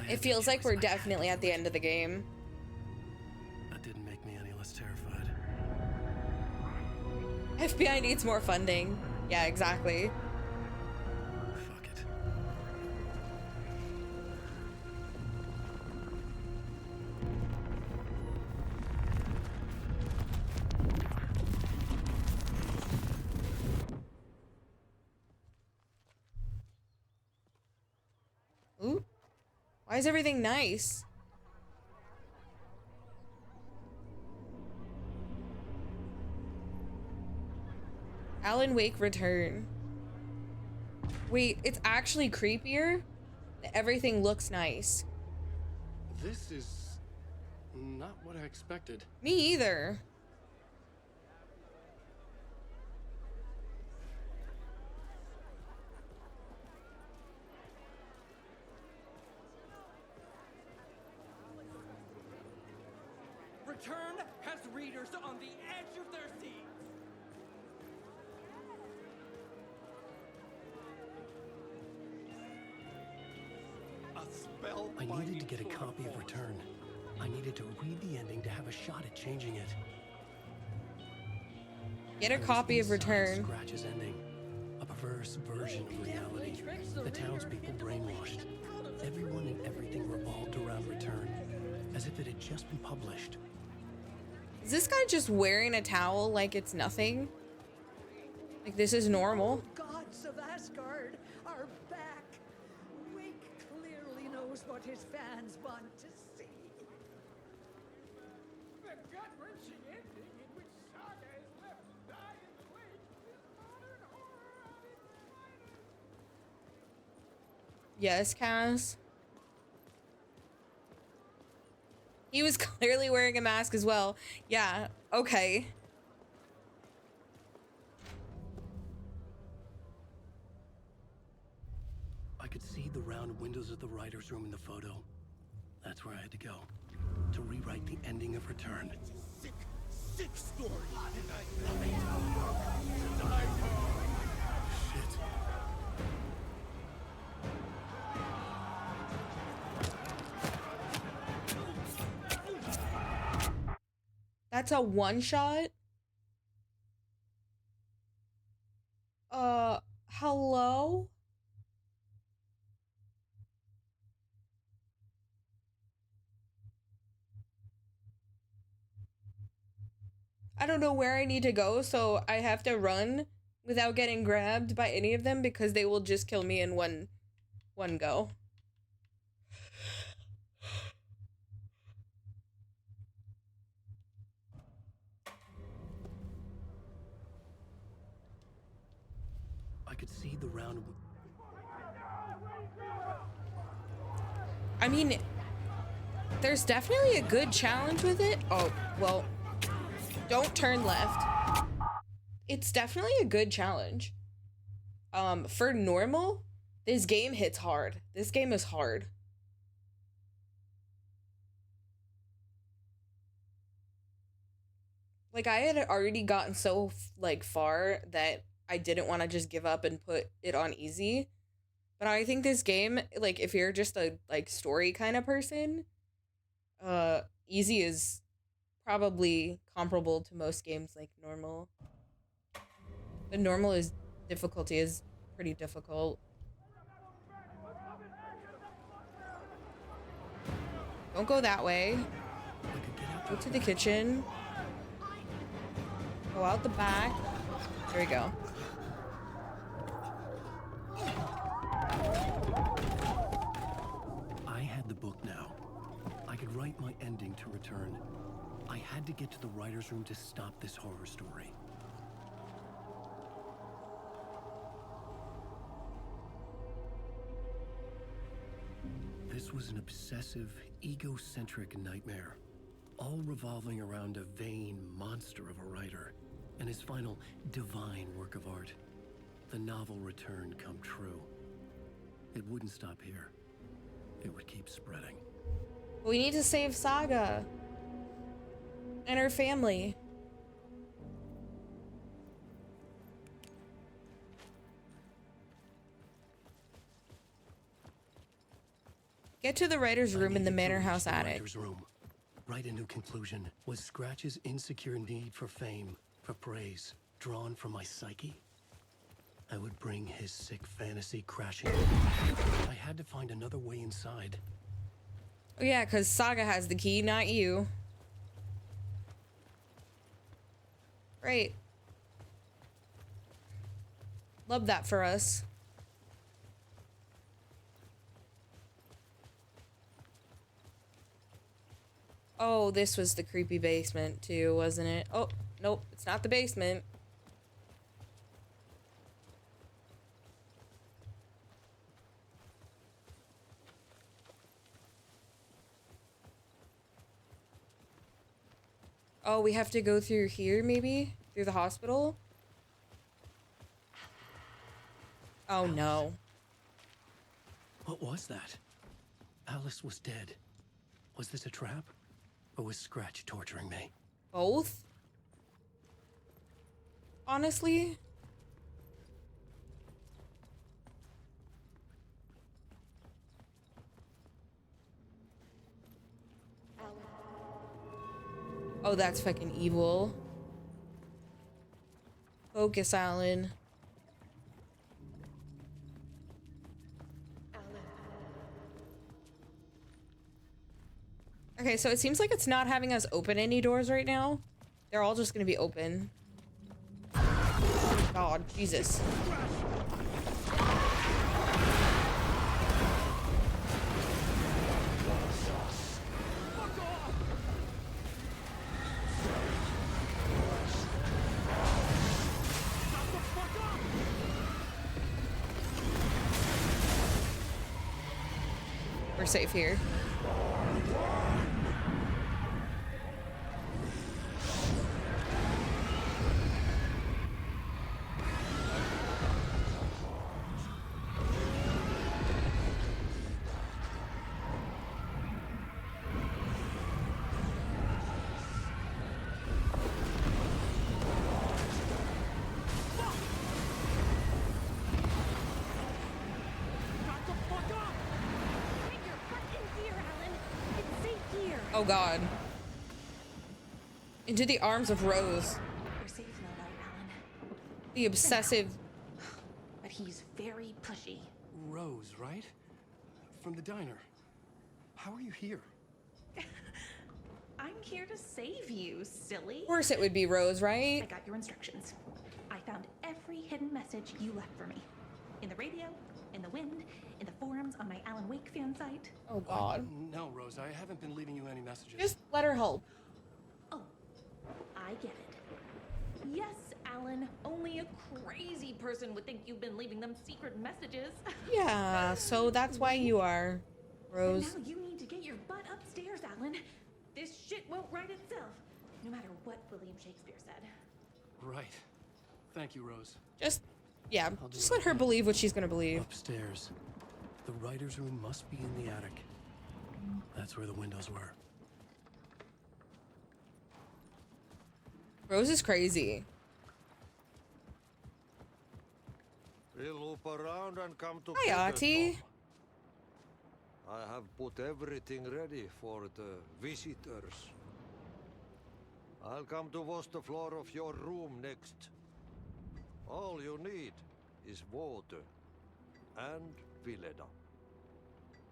It feels like we're definitely at the end of the game. That didn't make me any less terrified. FBI needs more funding. Yeah, exactly. Fuck it. Ooh. Why is everything nice? Alan Wake return. Wait, it's actually creepier? Everything looks nice. This is not what I expected. Me either. Return has readers on the edge of their seats. I needed to get a copy of Return. I needed to read the ending to have a shot at changing it. Get a copy of Return. Scratch's ending. A perverse version of reality. The townspeople brainwashed. Everyone and everything revolved around Return, as if it had just been published. Is this guy just wearing a towel like it's nothing? Like this is normal? Gods of Asgard are back. Wake clearly knows what his fans want to see. The gut-wrenching ending in which Saga is left to die in the wake is modern horror at its finest. Yes, Cass. He was clearly wearing a mask as well. Yeah, okay. I could see the round windows of the writer's room in the photo. That's where I had to go. To rewrite the ending of Return. Sick, sick story. And I love it. Tonight. Shit. That's a one-shot? Hello? I don't know where I need to go, so I have to run without getting grabbed by any of them because they will just kill me in one go. I could see the round. I mean, there's definitely a good challenge with it. Oh, well, don't turn left. It's definitely a good challenge. For normal, this game hits hard. This game is hard. Like, I had already gotten so, like, far that I didn't want to just give up and put it on easy. But I think this game, like, if you're just a, like, story kind of person, easy is probably comparable to most games like normal. The normal difficulty is pretty difficult. Don't go that way. Go to the kitchen. Go out the back. There we go. I had the book now. I could write my ending to return. I had to get to the writer's room to stop this horror story. This was an obsessive, egocentric nightmare, all revolving around a vain monster of a writer and his final divine work of art. The novel Return come true. It wouldn't stop here. It would keep spreading. We need to save Saga and her family. Get to the writer's room in the Manor House attic. Write a new conclusion. Was Scratch's insecure need for fame, for praise, drawn from my psyche? I would bring his sick fantasy crashing. I had to find another way inside. Oh yeah, because Saga has the key, not you. Great. Love that for us. Oh, this was the creepy basement too, wasn't it? Oh, nope, it's not the basement. Oh, we have to go through here, maybe? Through the hospital? Oh, no. What was that? Alice was dead. Was this a trap? Or was Scratch torturing me? Both? Honestly? Oh, that's fucking evil. Focus, Alan. Okay, so it seems like it's not having us open any doors right now. They're all just gonna be open. God, Jesus. We're safe here. Oh God. Into the arms of Rose. We're safe now, right, Alan? The obsessive. But he's very pushy. Rose, right? From the diner. How are you here? I'm here to save you, silly. Of course it would be Rose, right? I got your instructions. I found every hidden message you left for me. In the radio, in the wind, in the forums on my Alan Wake fan site. Oh God. No, Rose, I haven't been leaving you any messages. Just let her help. Oh, I get it. Yes, Alan, only a crazy person would think you've been leaving them secret messages. Yeah, so that's why you are, Rose. But now you need to get your butt upstairs, Alan. This shit won't right itself, no matter what William Shakespeare said. Right. Thank you, Rose. Just let her believe what she's gonna believe. Upstairs. The writer's room must be in the attic. That's where the windows were. Rose is crazy. We'll loop around and come to Hi, Artie. I have put everything ready for the visitors. I'll come to wash the floor of your room next. All you need is water and Vileda.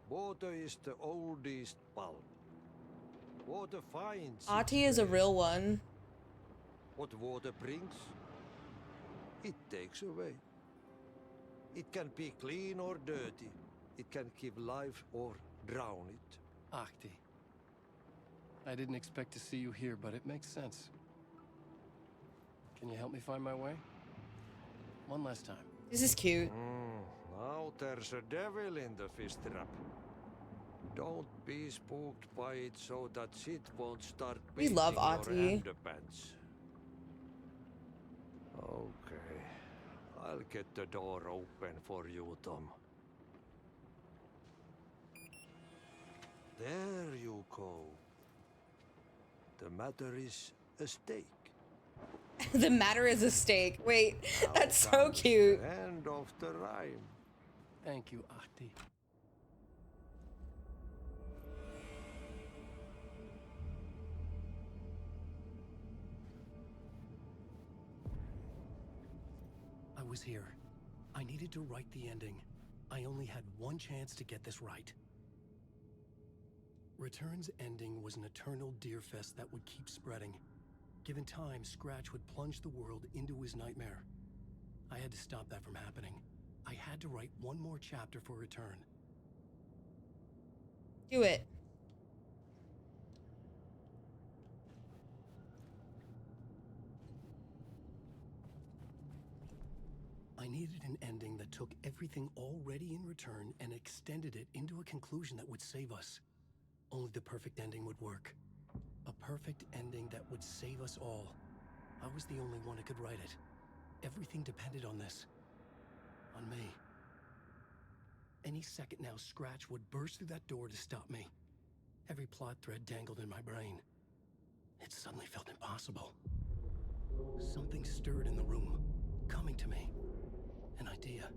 Water is the oldest bulb. Water finds. Artie is a real one. What water brings, it takes away. It can be clean or dirty. It can give life or drown it. Ahti. I didn't expect to see you here, but it makes sense. Can you help me find my way? One last time. This is cute. Now there's a devil in the fish trap. Don't be spooked by it so that shit won't start We love beating your Ahti. underpants. Okay. I'll get the door open for you, Tom. There you go. The matter is a steak. The matter is a steak. Wait, Now that's so comes cute. the end of the rhyme. Thank you, Ahti. I was here. I needed to write the ending. I only had one chance to get this right. Return's ending was an eternal Deerfest that would keep spreading. Given time, Scratch would plunge the world into his nightmare. I had to stop that from happening. I had to write one more chapter for Return. Do it. I needed an ending that took everything already in Return and extended it into a conclusion that would save us. Only the perfect ending would work. A perfect ending that would save us all. I was the only one who could write it. Everything depended on this. On me. Any second now, Scratch would burst through that door to stop me. Every plot thread dangled in my brain. It suddenly felt impossible. Something stirred in the room, coming to me. An idea.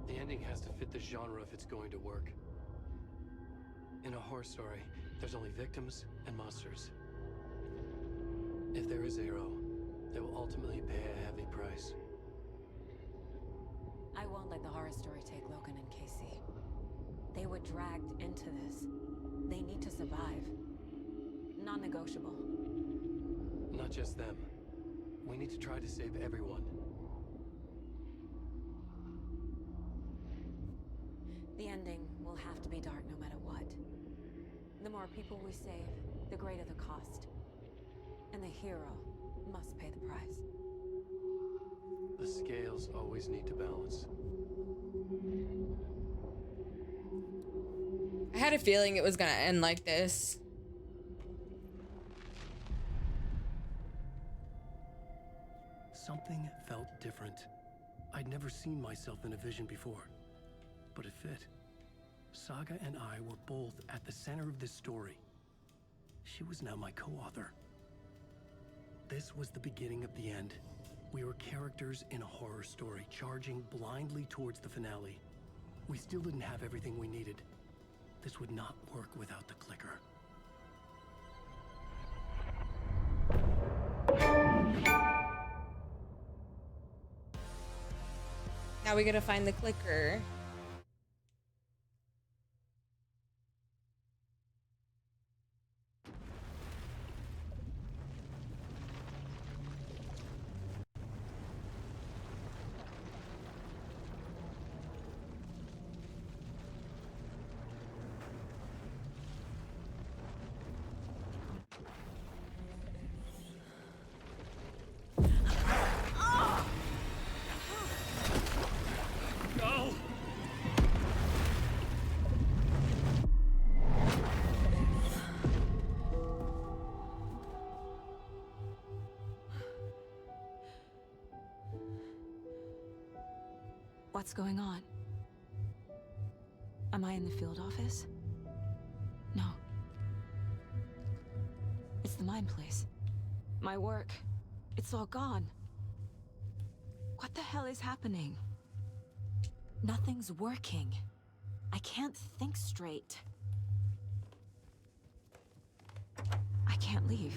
The ending has to fit the genre if it's going to work. In a horror story, there's only victims and monsters. If there is Arrow, they will ultimately pay a heavy price. I won't let the horror story take Logan and Casey. They were dragged into this. They need to survive. Non-negotiable. Not just them. We need to try to save everyone. The ending will have to be dark no matter what. The more people we save, the greater the cost. And the hero must pay the price. The scales always need to balance. I had a feeling it was gonna end like this. Something felt different. I'd never seen myself in a vision before. But it fit. Saga and I were both at the center of this story. She was now my co-author. This was the beginning of the end. We were characters in a horror story, charging blindly towards the finale. We still didn't have everything we needed. This would not work without the clicker. now we gotta find the clicker. No! What's going on? Am I in the field office? No. It's the mine place. My work. It's all gone. What the hell is happening? Nothing's working. I can't think straight. I can't leave.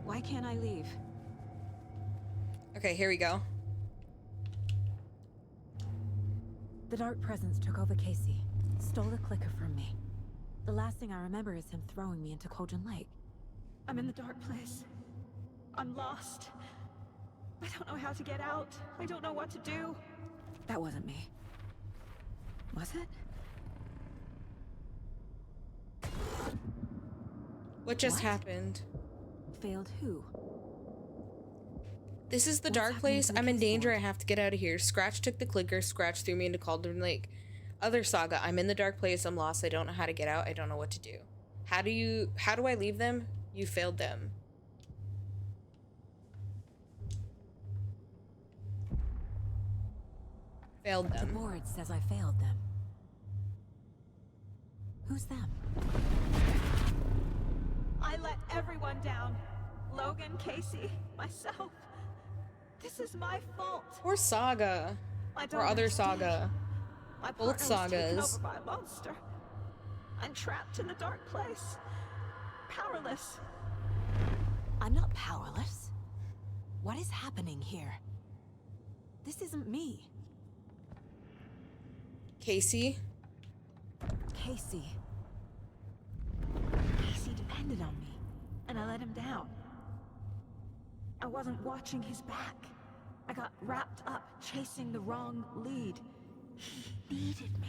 Why can't I leave? Okay, here we go. The Dark Presence took over Casey. Stole the clicker from me. The last thing I remember is him throwing me into Cauldron Lake. I'm in the dark place. I'm lost. I don't know how to get out. I don't know what to do. That wasn't me. Was it? What just happened? Failed who? This is the dark place. I'm in danger. I have to get out of here. Scratch took the clicker. Scratch threw me into Cauldron Lake. Other saga. I'm in the dark place. I'm lost. I don't know how to get out. I don't know what to do. How do I leave them? You failed them. Failed them. The board says I failed them. Who's them? I let everyone down. Logan, Casey, myself. This is my fault. Poor Saga. Or other Saga. Both sagas. Was taken over by a monster. I'm trapped in a dark place. Powerless. I'm not powerless. What is happening here? This isn't me. Casey? Casey depended on me, and I let him down. I wasn't watching his back. I got wrapped up chasing the wrong lead. He needed me.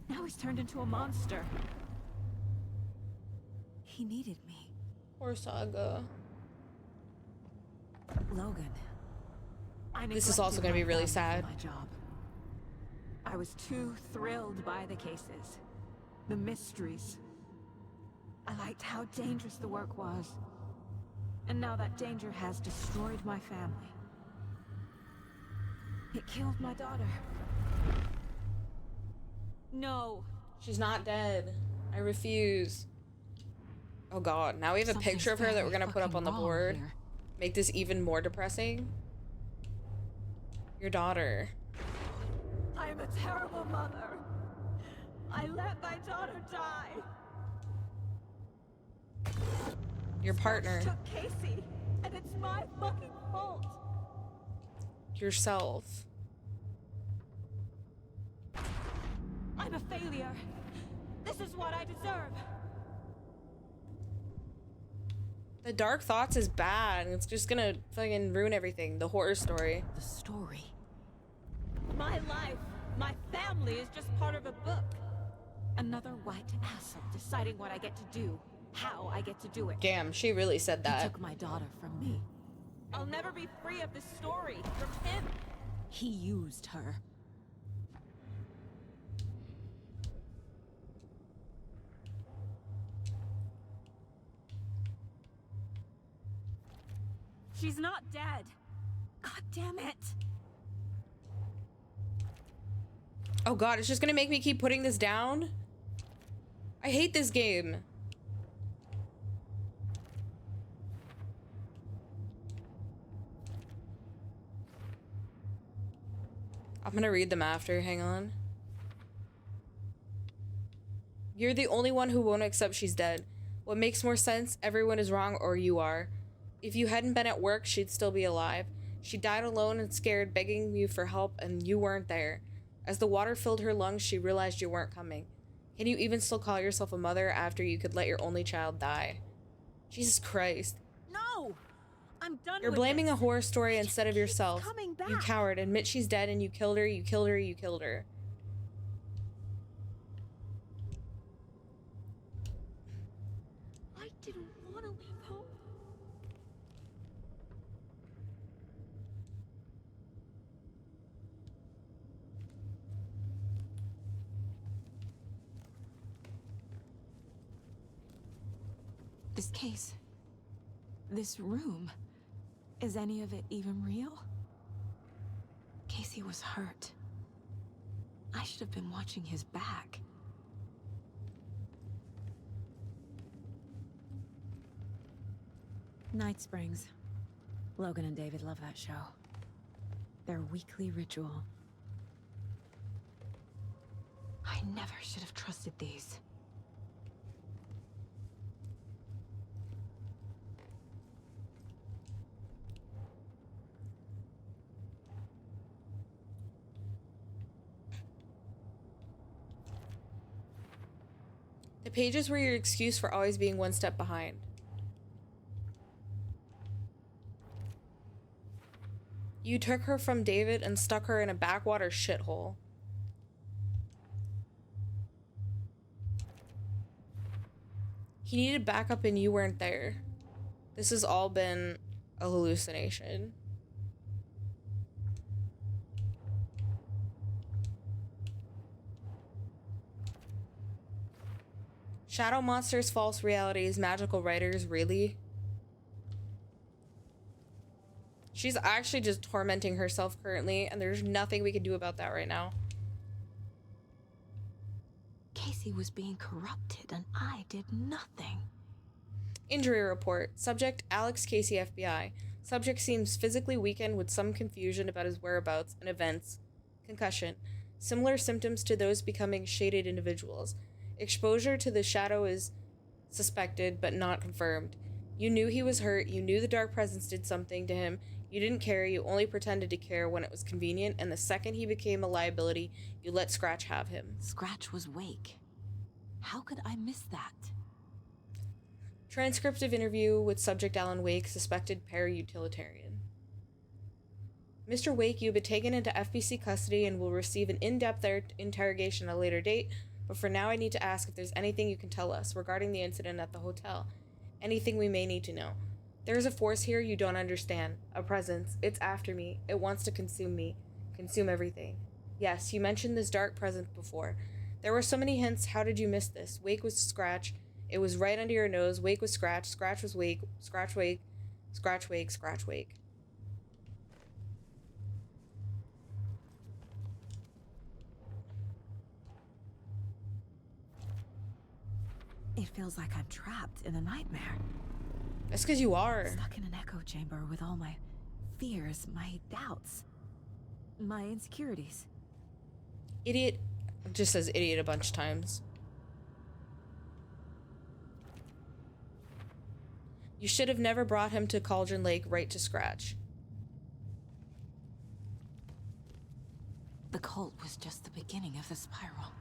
Now he's turned into a monster. He needed me. Poor Saga. Logan. This is also going to be really sad. My job. I was too thrilled by the cases. The mysteries. I liked how dangerous the work was. And now that danger has destroyed my family. It killed my daughter. No. She's not dead. I refuse. Oh god, now we have a picture of her that we're gonna put up on the board. Make this even more depressing. Your daughter. I'm a terrible mother. I let my daughter die. Your partner. Took Casey, and it's my fucking fault. Yourself. I'm a failure. This is what I deserve. The Dark Thoughts is bad. It's just gonna fucking ruin everything. The horror story. The story. My life, my family is just part of a book. Another white asshole deciding what I get to do, how I get to do it. Damn, she really said that. He took my daughter from me. I'll never be free of this story from him. He used her. She's not dead. God damn it. Oh god, it's just gonna make me keep putting this down? I hate this game. I'm gonna read them after, hang on. You're the only one who won't accept she's dead. What makes more sense, everyone is wrong or you are. If you hadn't been at work, she'd still be alive. She died alone and scared, begging you for help, and you weren't there. As the water filled her lungs, she realized you weren't coming. Can you even still call yourself a mother after you could let your only child die? Jesus Christ. No! I'm done You're with blaming this. a horror story instead of Keep yourself. coming back. You coward. Admit she's dead and you killed her, you killed her, you killed her. I didn't want to leave home. This case, this room, is any of it even real? Casey was hurt. I should have been watching his back. Night Springs. Logan and David love that show. Their weekly ritual. I never should have trusted these. The pages were your excuse for always being one step behind. You took her from David and stuck her in a backwater shithole. He needed backup and you weren't there. This has all been a hallucination. Shadow monsters, false realities, magical writers, really? She's actually just tormenting herself currently, and there's nothing we can do about that right now. Casey was being corrupted, and I did nothing. Injury report. Subject, Alex Casey, FBI. Subject seems physically weakened with some confusion about his whereabouts and events. Concussion. Similar symptoms to those becoming shaded individuals. Exposure to the shadow is suspected, but not confirmed. You knew he was hurt, you knew the dark presence did something to him, you didn't care, you only pretended to care when it was convenient, and the second he became a liability, you let Scratch have him. Scratch was Wake. How could I miss that? Transcript of interview with subject Alan Wake, suspected para-utilitarian. Mr. Wake, you have been taken into FBC custody and will receive an in-depth interrogation at a later date, but for now I need to ask if there's anything you can tell us regarding the incident at the hotel. Anything we may need to know. There is a force here you don't understand. A presence. It's after me. It wants to consume me. Consume everything. Yes, you mentioned this dark presence before. There were so many hints. How did you miss this? Wake was Scratch. It was right under your nose. Wake was Scratch. Scratch was Wake. Scratch Wake. Scratch Wake. Scratch Wake. It feels like I'm trapped in a nightmare. That's because you are. Stuck in an echo chamber with all my fears, my doubts, my insecurities. Idiot. It just says idiot a bunch of times. You should have never brought him to Cauldron Lake right to Scratch. The cult was just the beginning of the spiral.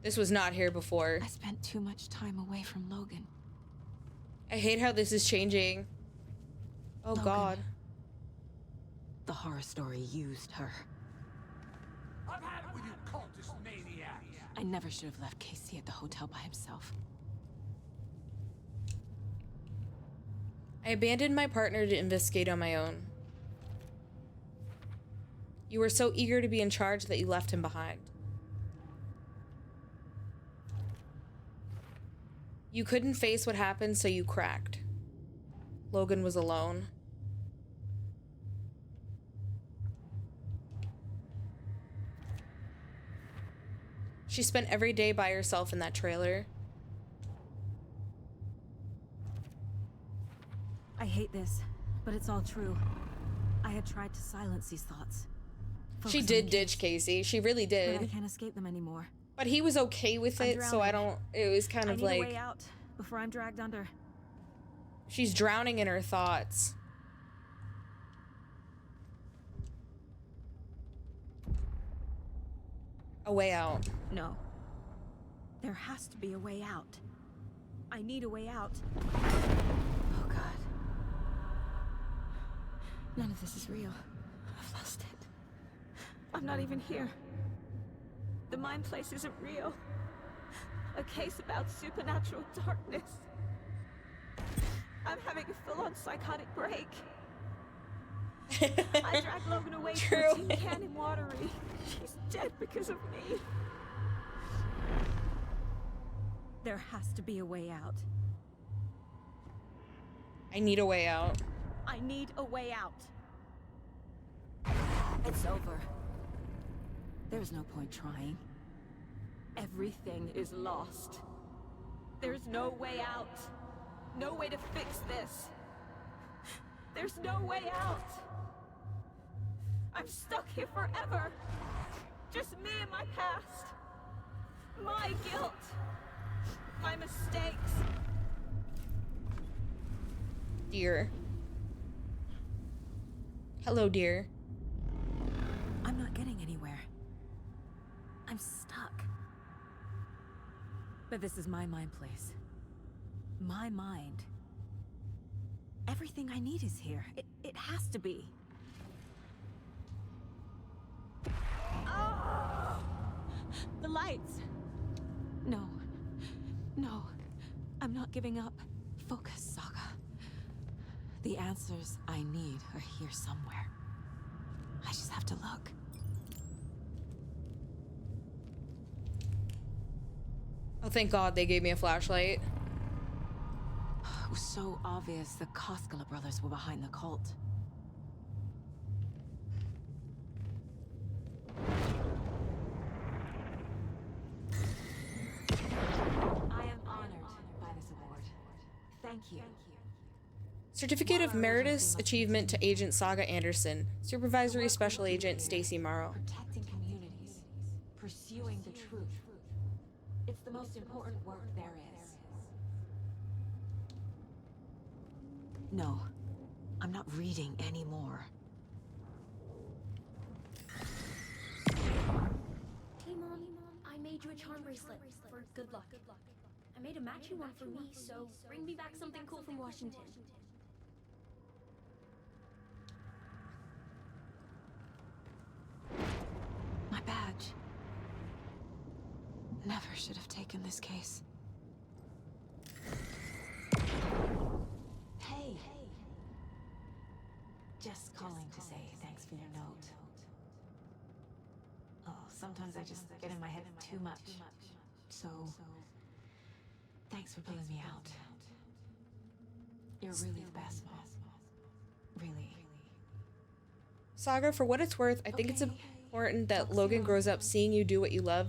This was not here before. I spent too much time away from Logan. I hate how this is changing. Oh, Logan. God. The horror story used her. I've had it with you cultist maniacs. I never should have left Casey at the hotel by himself. I abandoned my partner to investigate on my own. You were so eager to be in charge that you left him behind. You couldn't face what happened, so you cracked. Logan was alone. She spent every day by herself in that trailer. I hate this, but it's all true. I had tried to silence these thoughts. She did ditch Casey. She really did. But I can't escape them anymore. But he was okay with it, so I don't. It was kind of I need like. a way out before I'm dragged under. She's drowning in her thoughts. A way out. No. There has to be a way out. I need a way out. Oh, God. None of this is real. I've lost it. I'm not even here. The mind place isn't real. A case about supernatural darkness. I'm having a full-on psychotic break. I dragged Logan away from a tin can in Watery. She's dead because of me. There has to be a way out. I need a way out. I need a way out. It's over. There's no point trying. Everything is lost. There's no way out. No way to fix this. There's no way out. I'm stuck here forever. Just me and my past. My guilt. My mistakes. Dear. Hello, dear. I'm not getting anywhere. I'm stuck. But this is my mind place. My mind. Everything I need is here. It has to be. Oh! The lights. No. No. I'm not giving up. Focus, Saga. The answers I need are here somewhere. I just have to look. Oh, thank God they gave me a flashlight. It was so obvious the Koskela brothers were behind the cult. I am honored by this award. Thank you. Certificate of Meritorious Achievement to Agent Saga Anderson. Supervisory Special Agent Stacy Morrow. Protecting communities. Pursuing the truth. It's the most important work there is. No, I'm not reading anymore. Hey Mom, I made you a charm bracelet for good luck. I made a matching one for me, so bring me back something cool from Washington. My badge. Never should have taken this case. Hey. Just calling to say thanks for your note. Oh, sometimes I just get in my head too much. So, thanks for pulling me out. You're really the best, Mom. Really. Saga, for what it's worth, I think it's important that Logan grows up seeing you do what you love,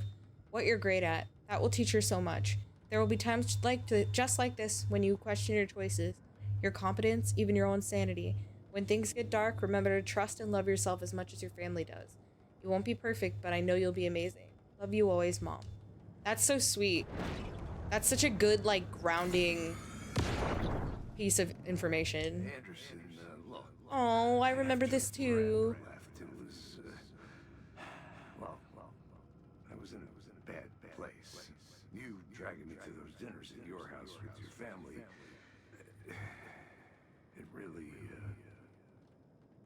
what you're great at. That will teach her so much. There will be times just like this when you question your choices, your competence, even your own sanity. When things get dark, remember to trust and love yourself as much as your family does. You won't be perfect, but I know you'll be amazing. Love you always, Mom. That's so sweet. That's such a good, like, grounding piece of information. Anderson, look. Oh, I remember this too. It was, well, I was in a bad place. You dragging me to those dinners at your house with your family, it really,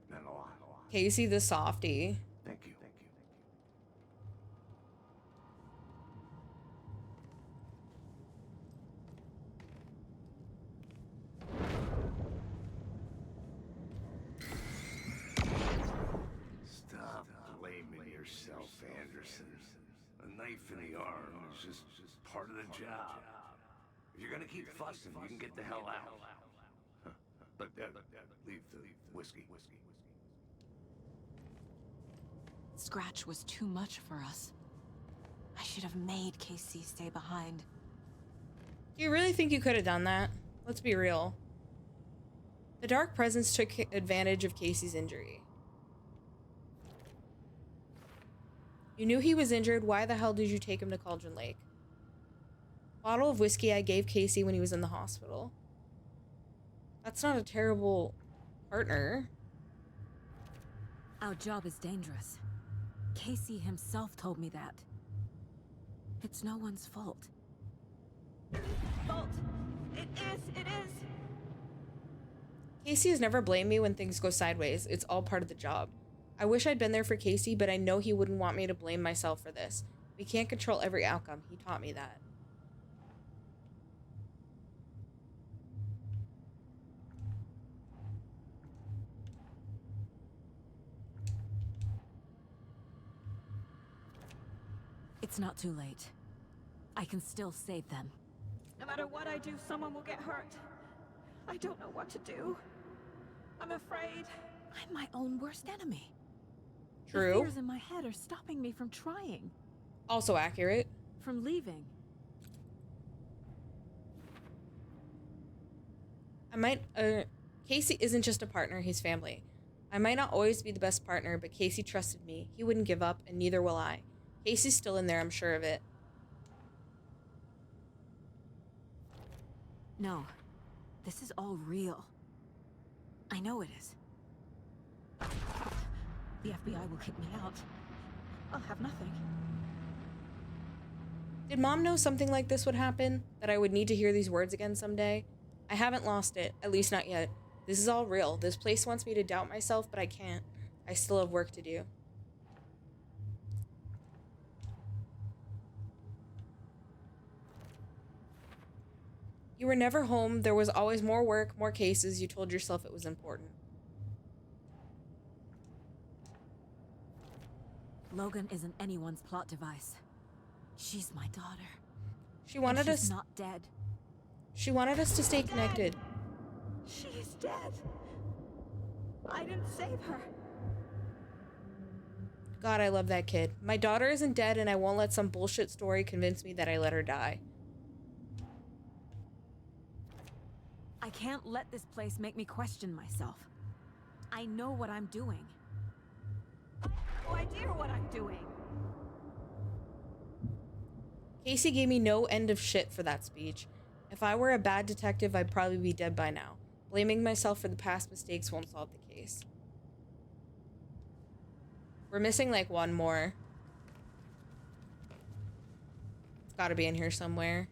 meant a lot. Casey the softie. Thank you. Stop blaming yourself, Anderson. A knife in the arm is just part of the job. If you're gonna keep fussing, you can get the hell out. But leave the whiskey. Scratch was too much for us. I should have made Casey stay behind. Do you really think you could have done that? Let's be real. The Dark Presence took advantage of Casey's injury. You knew he was injured. Why the hell did you take him to Cauldron Lake? Bottle of whiskey I gave Casey when he was in the hospital. That's not a terrible partner. Our job is dangerous. Casey himself told me that. It's no one's fault. Fault. It is. Casey has never blamed me when things go sideways. It's all part of the job. I wish I'd been there for Casey, but I know he wouldn't want me to blame myself for this. We can't control every outcome. He taught me that. It's not too late. I can still save them. No matter what I do, someone will get hurt. I don't know what to do. I'm afraid. I'm my own worst enemy. True. The fears in my head are stopping me from trying. Also accurate. From leaving. Casey isn't just a partner, he's family. I might not always be the best partner, but Casey trusted me. He wouldn't give up, and neither will I. Casey's still in there, I'm sure of it. No. This is all real. I know it is. The FBI will kick me out. I'll have nothing. Did Mom know something like this would happen? That I would need to hear these words again someday? I haven't lost it, at least not yet. This is all real. This place wants me to doubt myself, but I can't. I still have work to do. You were never home. There was always more work, more cases. You told yourself it was important. Logan isn't anyone's plot device. She's my daughter. She wanted us... She's not dead. She wanted us to stay connected. She's dead. I didn't save her. God, I love that kid. My daughter isn't dead, and I won't let some bullshit story convince me that I let her die. I can't let this place make me question myself. I know what I'm doing. I have no idea what I'm doing. Casey gave me no end of shit for that speech. If I were a bad detective, I'd probably be dead by now. Blaming myself for the past mistakes won't solve the case. We're missing like one more. It's gotta be in here somewhere.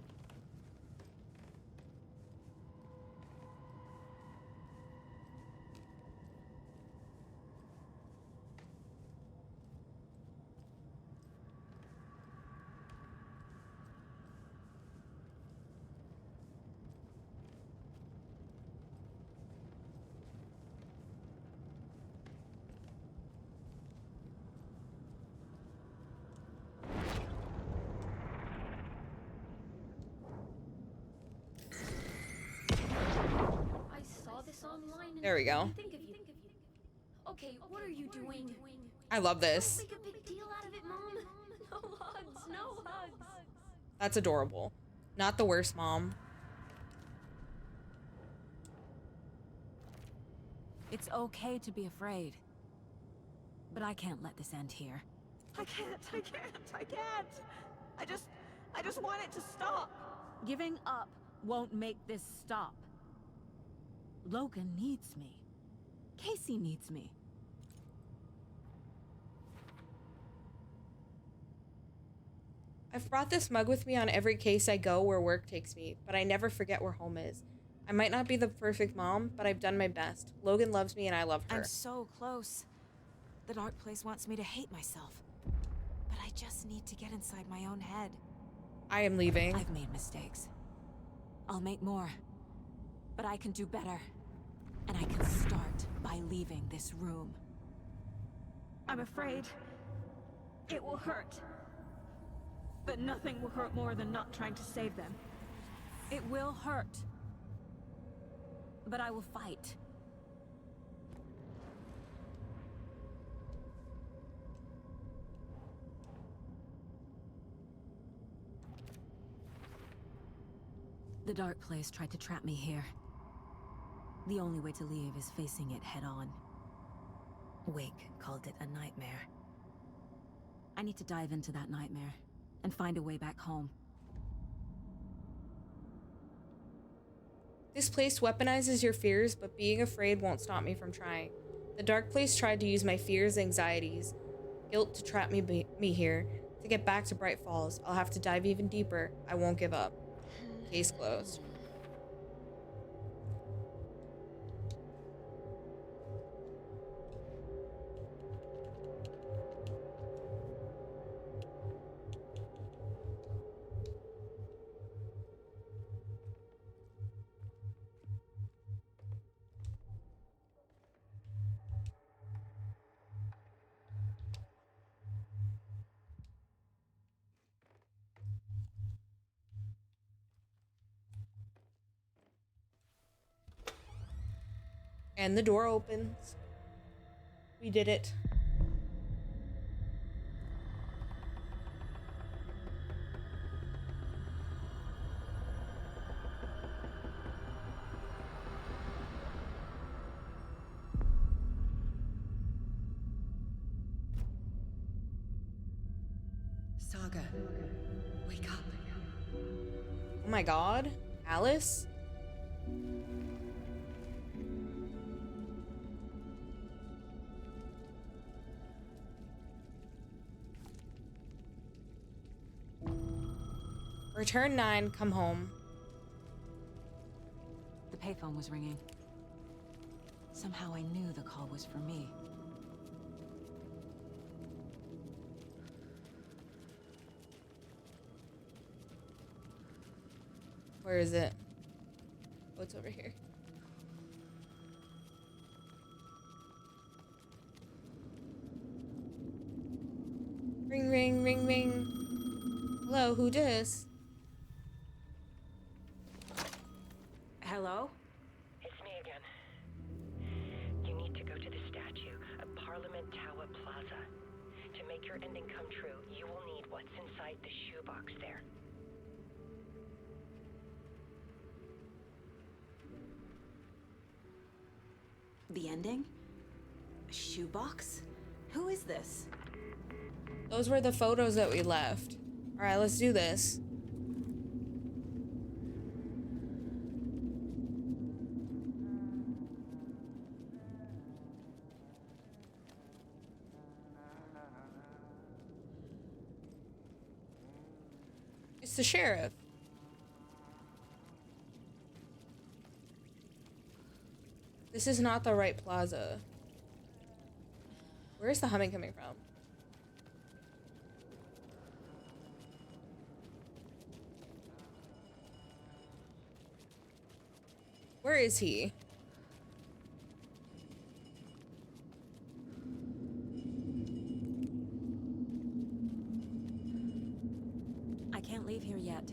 There we go. Okay, what are you doing? I love this. Make a big deal out of it, Mom. No hugs, no hugs. That's adorable. Not the worst mom. It's okay to be afraid. But I can't let this end here. I can't. I just want it to stop. Giving up won't make this stop. Logan needs me. Casey needs me. I've brought this mug with me on every case I go where work takes me, but I never forget where home is. I might not be the perfect mom, but I've done my best. Logan loves me and I love her. I'm so close. The dark place wants me to hate myself. But I just need to get inside my own head. I am leaving. I've made mistakes. I'll make more. But I can do better. And I can start by leaving this room. I'm afraid it will hurt. But nothing will hurt more than not trying to save them. It will hurt. But I will fight. The dark place tried to trap me here. The only way to leave is facing it head-on. Wake called it a nightmare. I need to dive into that nightmare and find a way back home. This place weaponizes your fears, but being afraid won't stop me from trying. The dark place tried to use my fears, anxieties, guilt to trap me here. To get back to Bright Falls, I'll have to dive even deeper. I won't give up. Case closed. And the door opens. We did it. Saga, wake up. Oh my god. Alice? Return 9, come home. The payphone was ringing. Somehow I knew the call was for me. Where is it? Oh, it's over here. Ring, ring, ring, ring. Hello, who dis? Hello? It's me again. You need to go to the statue at Parliament Tower Plaza. To make your ending come true, you will need what's inside the shoebox there. The ending? A shoebox? Who is this? Those were the photos that we left. Alright, let's do this. It's the sheriff. This is not the right plaza. Where's the humming coming from? Where is he? I can't leave here yet.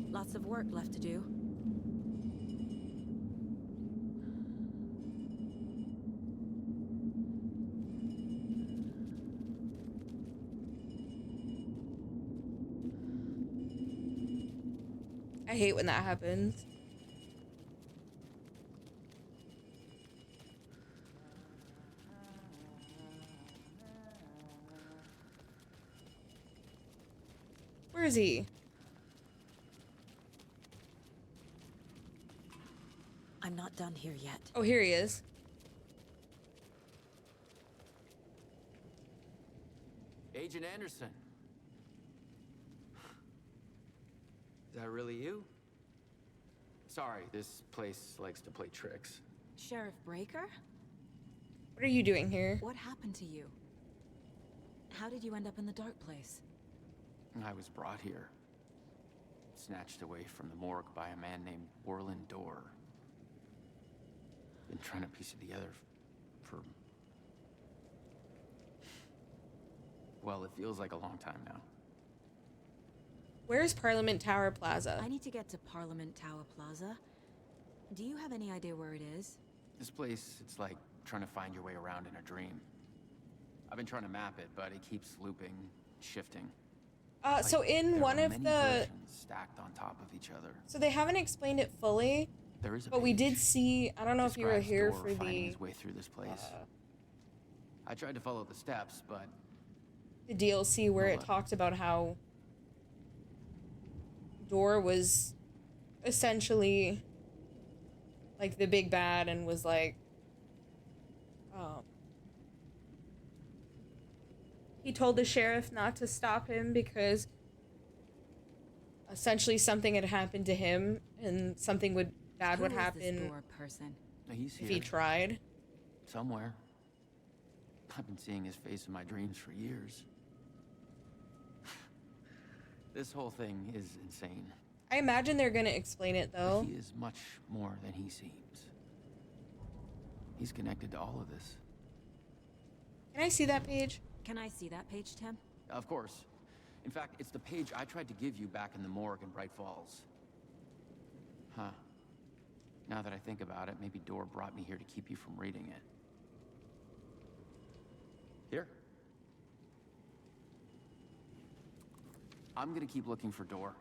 Lots of work left to do. I hate when that happens. Where is he? I'm not done here yet. Oh, here he is. Agent Anderson. Is that really you? Sorry, this place likes to play tricks. Sheriff Breaker? What are you doing here? What happened to you? How did you end up in the dark place? I was brought here. Snatched away from the morgue by a man named Orland Dorr. Been trying to piece it together for... well, it feels like a long time now. Where's Parliament Tower Plaza? I need to get to Parliament Tower Plaza. Do you have any idea where it is? This place, it's like trying to find your way around in a dream. I've been trying to map it, but it keeps looping, shifting. So in one of many the... versions stacked on top of each other. So they haven't explained it fully, There is a but we page. did see... I don't know if you were Describes here Dorr for finding the... his way through this place. I tried to follow the steps, but the DLC where No it luck. talked about how Dorr was essentially like the big bad and was like, he told the sheriff not to stop him because essentially something had happened to him and something bad would happen This door person? He's if here. he tried. Somewhere. I've been seeing his face in my dreams for years. This whole thing is insane. I imagine they're gonna explain it though. But he is much more than he seems. He's connected to all of this. Can I see that page? Can I see that page, Tim? Of course. In fact, it's the page I tried to give you back in the morgue in Bright Falls. Huh. Now that I think about it, maybe Door brought me here to keep you from reading it. Here. I'm gonna keep looking for Door.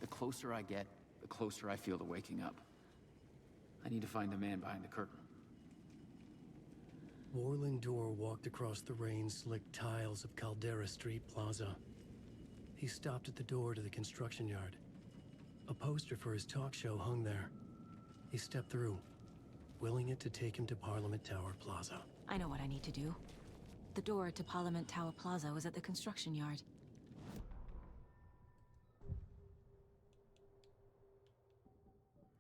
The closer I get, the closer I feel to waking up. I need to find the man behind the curtain. Warling Door walked across the rain-slicked tiles of Caldera Street Plaza. He stopped at the door to the construction yard. A poster for his talk show hung there. He stepped through, willing it to take him to Parliament Tower Plaza. I know what I need to do. The door to Parliament Tower Plaza was at the construction yard.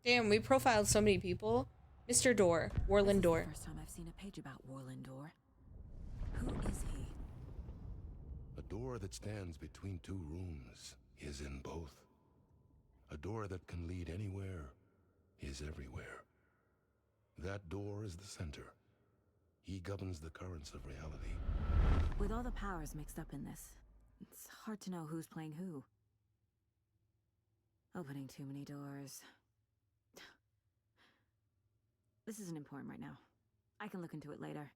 Damn, we profiled so many people. Mr. Door, Warland Door. First time I've seen a page about Warland Door. Who is he? A door that stands between two rooms is in both. A door that can lead anywhere is everywhere. That door is the center. He governs the currents of reality. With all the powers mixed up in this, it's hard to know who's playing who. Opening too many doors. This isn't important right now. I can look into it later.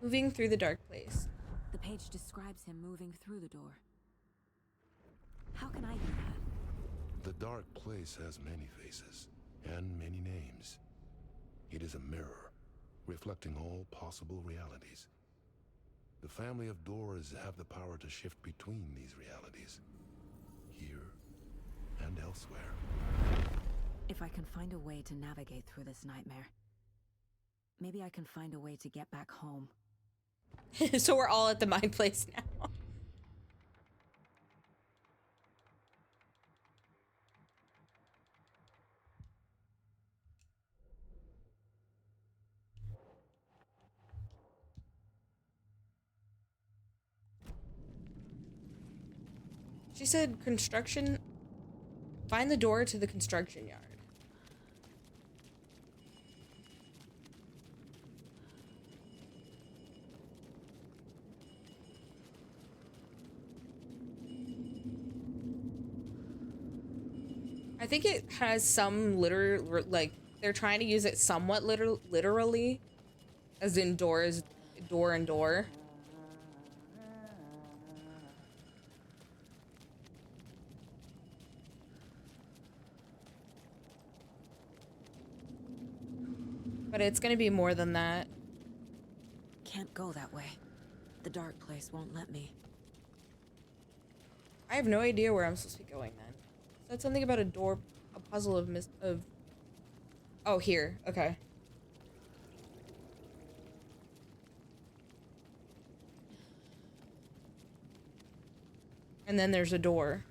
Moving through the dark place. The page describes him moving through the door. How can I do that? The dark place has many faces and many names. It is a mirror, reflecting all possible realities. The family of Doors have the power to shift between these realities, here and elsewhere. If I can find a way to navigate through this nightmare, maybe I can find a way to get back home. So we're all at the mind place now. She said construction. Find the door to the construction yard. I think it has some like they're trying to use it somewhat literally, as in doors, door and door. But it's gonna be more than that. Can't go that way. The dark place won't let me. I have no idea where I'm supposed to be going then. Said something about a door, a puzzle of Oh, here. Okay. And then there's a door.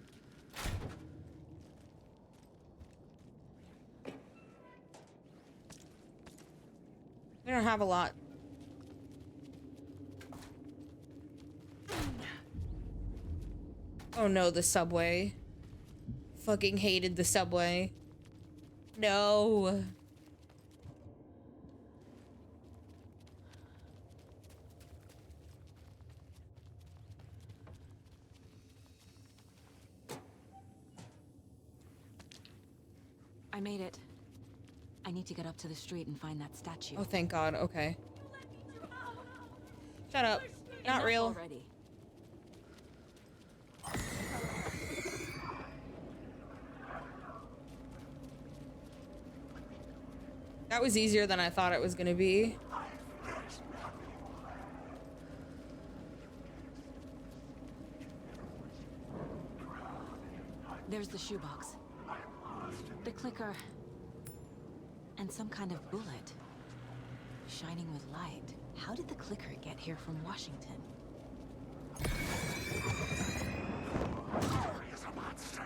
We don't have a lot. Oh no, the subway. Fucking hated the subway. No. I made it. I need to get up to the street and find that statue. Oh, thank God. Okay. Shut up. Not Enough real. already. That was easier than I thought it was gonna be. There's the shoebox. The clicker. And some kind of bullet. Shining with light. How did the clicker get here from Washington? Is a monster.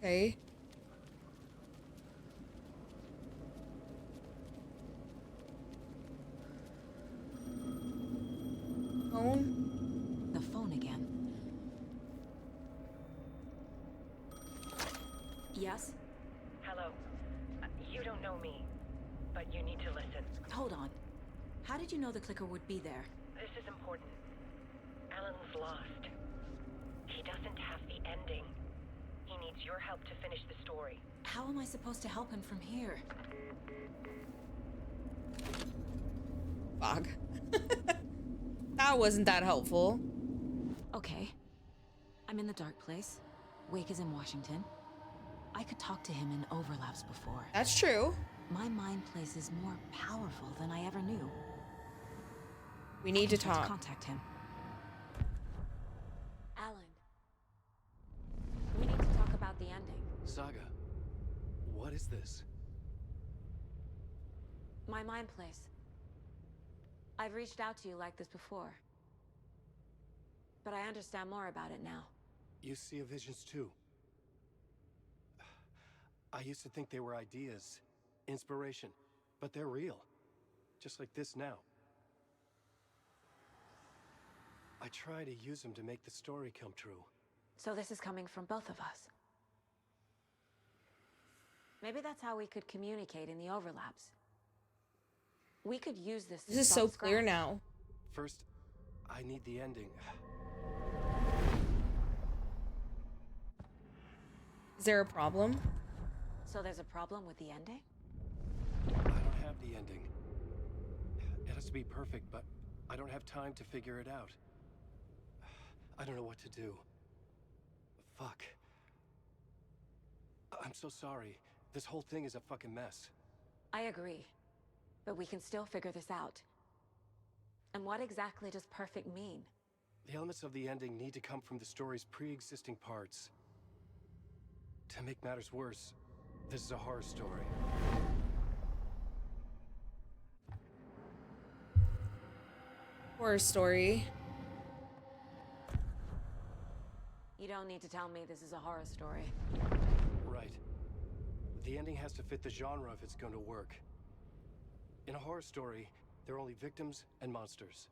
Okay. Phone? The phone again. Yes? Hello. You don't know me, but you need to listen. Hold on. How did you know the clicker would be there? This is important. Alan's lost. He doesn't have the ending. He needs your help to finish the story. How am I supposed to help him from here? Fuck. That wasn't that helpful. Okay. I'm in the dark place. Wake is in Washington. I could talk to him in overlaps before. That's true. My mind place is more powerful than I ever knew. We need to try talk. Contact him. Alan. We need to talk about the ending. Saga, what is this? My mind place. I've reached out to you like this before. But I understand more about it now. You see visions too. I used to think they were ideas, inspiration, but they're real. Just like this now. I try to use them to make the story come true. So this is coming from both of us. Maybe that's how we could communicate in the overlaps. We could use this. This is so clear now. First, I need the ending. Is there a problem? So there's a problem with the ending? I don't have the ending. It has to be perfect, but I don't have time to figure it out. I don't know what to do. Fuck. I'm so sorry. This whole thing is a fucking mess. I agree. But we can still figure this out. And what exactly does perfect mean? The elements of the ending need to come from the story's pre-existing parts. To make matters worse, this is a horror story. Horror story. You don't need to tell me this is a horror story. Right. The ending has to fit the genre if it's going to work. In a horror story, there are only victims and monsters.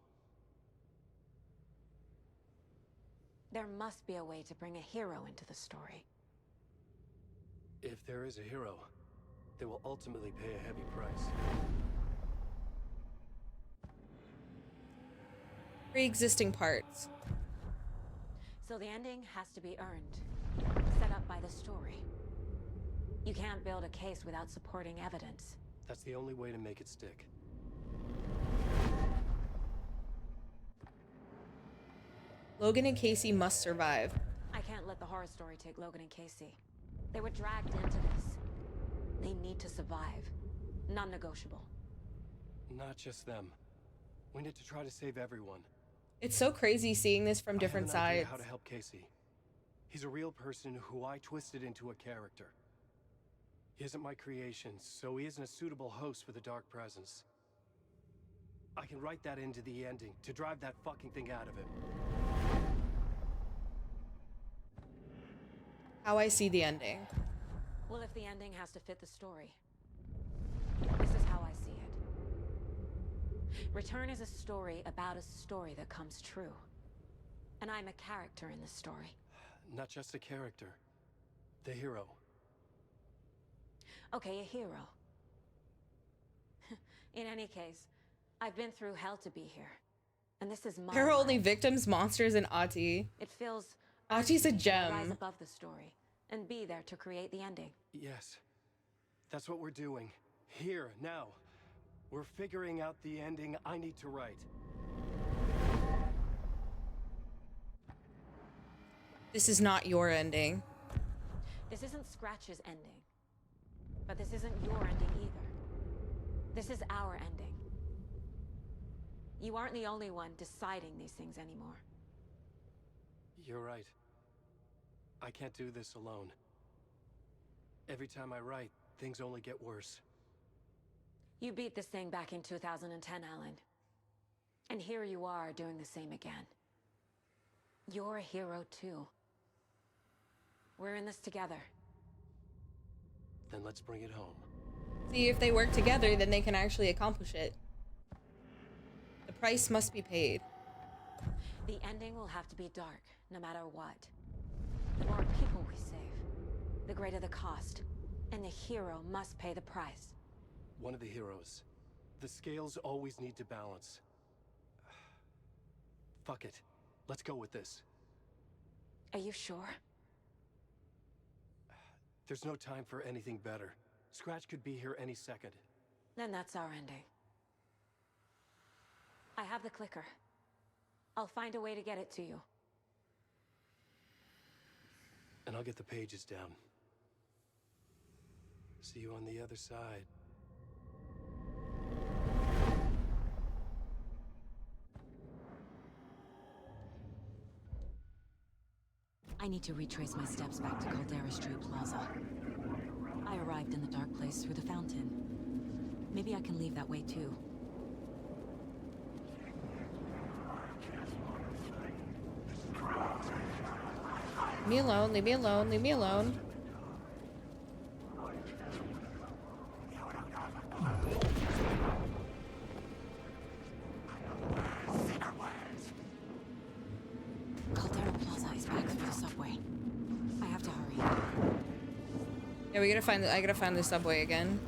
There must be a way to bring a hero into the story. If there is a hero, they will ultimately pay a heavy price. Pre-existing parts. So the ending has to be earned, set up by the story. You can't build a case without supporting evidence. That's the only way to make it stick. Logan and Casey must survive. I can't let the horror story take Logan and Casey. They were dragged into this. They need to survive. Non-negotiable. Not just them. We need to try to save everyone. It's so crazy seeing this from different I have an idea sides. how to help Casey. He's a real person who I twisted into a character. He isn't my creation, so he isn't a suitable host for the Dark Presence. I can write that into the ending to drive that fucking thing out of him. How I see the ending. Well, if the ending has to fit the story, this is how I see it. Return is a story about a story that comes true. And I'm a character in the story. not just a character. The hero. Okay, a hero. In any case, I've been through hell to be here. And this is my There are only life. victims, monsters, and Ahti. It feels Ahti's a urgent to rise gem. above the story and be there to create the ending. Yes. That's what we're doing. Here, now. We're figuring out the ending I need to write. This is not your ending. This isn't Scratch's ending. But this isn't your ending either. This is our ending. You aren't the only one deciding these things anymore. You're right. I can't do this alone. Every time I write, things only get worse. You beat this thing back in 2010, Alan. And here you are doing the same again. You're a hero too. We're in this together. Then let's bring it home. See, if they work together, then they can actually accomplish it. The price must be paid. The ending will have to be dark, no matter what. The more people we save, the greater the cost. And the hero must pay the price. One of the heroes. The scales always need to balance. Fuck it. Let's go with this. Are you sure? There's no time for anything better. Scratch could be here any second. Then that's our ending. I have the clicker. I'll find a way to get it to you. And I'll get the pages down. See you on the other side. I need to retrace my steps back to Caldera Street Plaza. I arrived in the dark place through the fountain. Maybe I can leave that way too. Leave me alone, leave me alone, leave me alone. Caldera Plaza is back through the subway. I have to hurry. Yeah, I gotta find the subway again.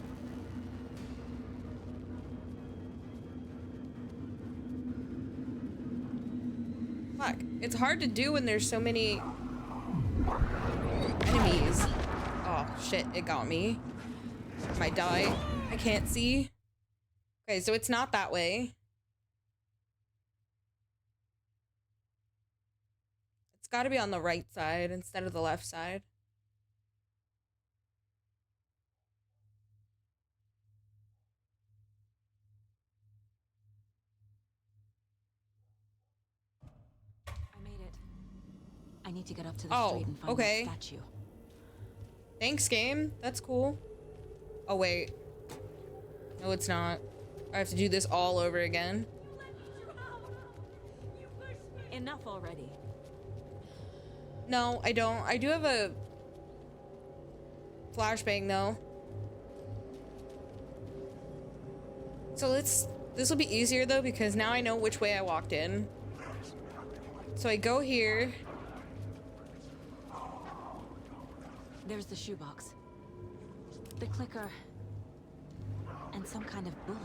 Fuck. It's hard to do when there's so many enemies. Oh shit, it got me. I might die. I can't see. Okay, so it's not that way. It's gotta be on the right side instead of the left side. I need to get up to the street and find that statue. Thanks, game. That's cool. Oh, wait. No, it's not. I have to do this all over again. Enough already. No, I don't. I do have a flashbang, though. So this will be easier, though, because now I know which way I walked in. So I go here. There's the shoebox. The clicker. And some kind of bullet.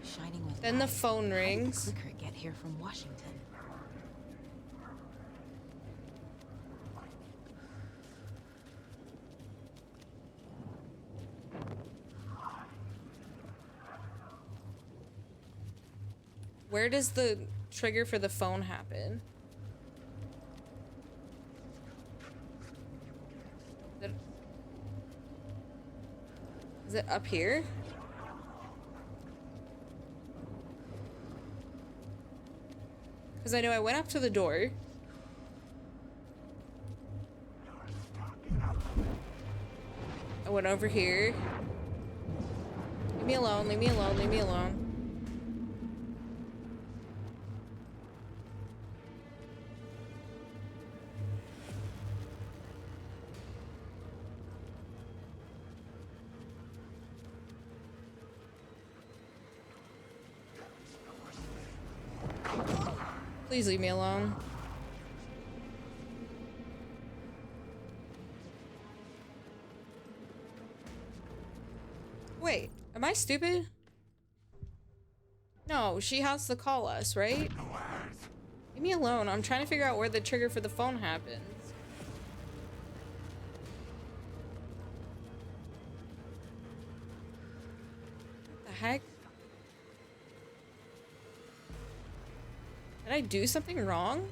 Shining with Then the light. phone rings. How did the clicker get here from Washington? Where does the trigger for the phone happen? Is it up here? Because I know I went up to the door. I went over here. Leave me alone, leave me alone, leave me alone. Please leave me alone. Wait, am I stupid? No, she has to call us, right? Leave me alone. I'm trying to figure out where the trigger for the phone happens. What the heck? Did I do something wrong?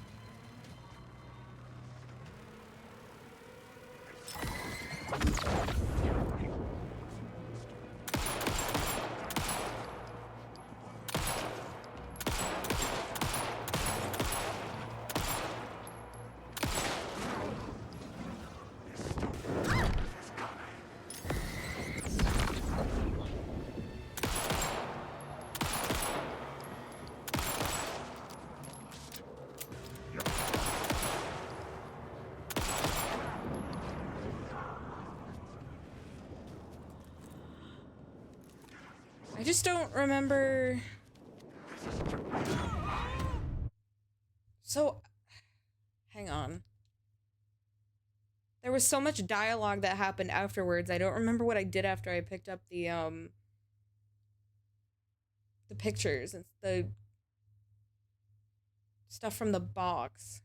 I just don't remember. So, hang on. There was so much dialogue that happened afterwards. I don't remember what I did after I picked up the pictures and the stuff from the box.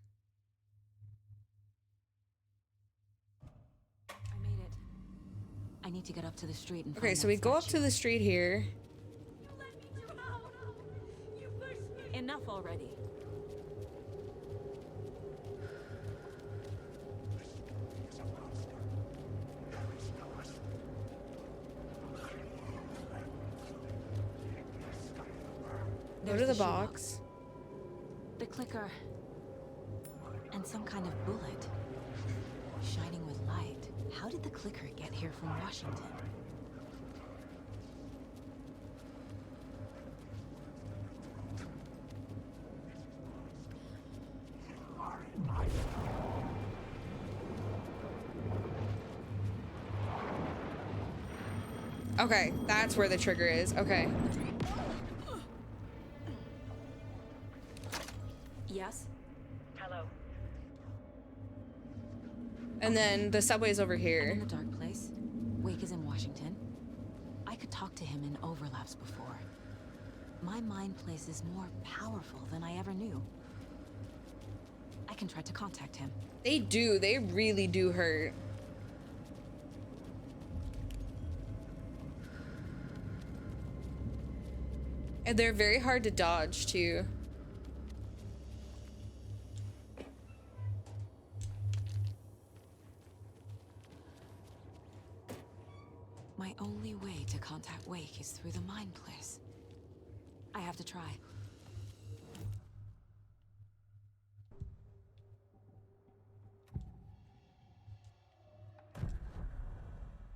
I made it. I need to get up to the street and Okay, find so that we go up statue. to the street here. Enough already. Go to There's the shoebox. box. The clicker. And some kind of bullet. Shining with light. How did the clicker get here from Washington? Okay, that's where the trigger is. Okay. Yes? Hello. And then the subway's over I'm here. in the dark place. Wake is in Washington. I could talk to him in overlaps before. My mind place is more powerful than I ever knew. I can try to contact him. They do. They really do hurt. And they're very hard to dodge, too. My only way to contact Wake is through the mind place. I have to try.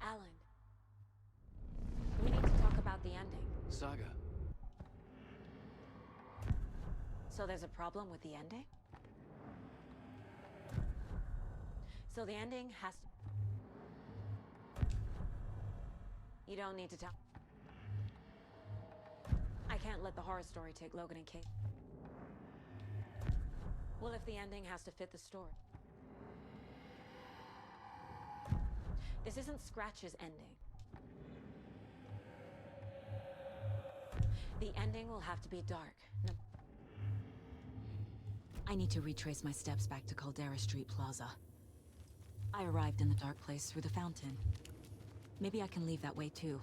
Alan. We need to talk about the ending. Saga. So there's a problem with the ending? So the ending has to... You don't need to tell. I can't let the horror story take Logan and Kate. Well, if the ending has to fit the story. This isn't Scratch's ending. The ending will have to be dark. No. I need to retrace my steps back to Caldera Street Plaza. I arrived in the dark place through the fountain. Maybe I can leave that way too.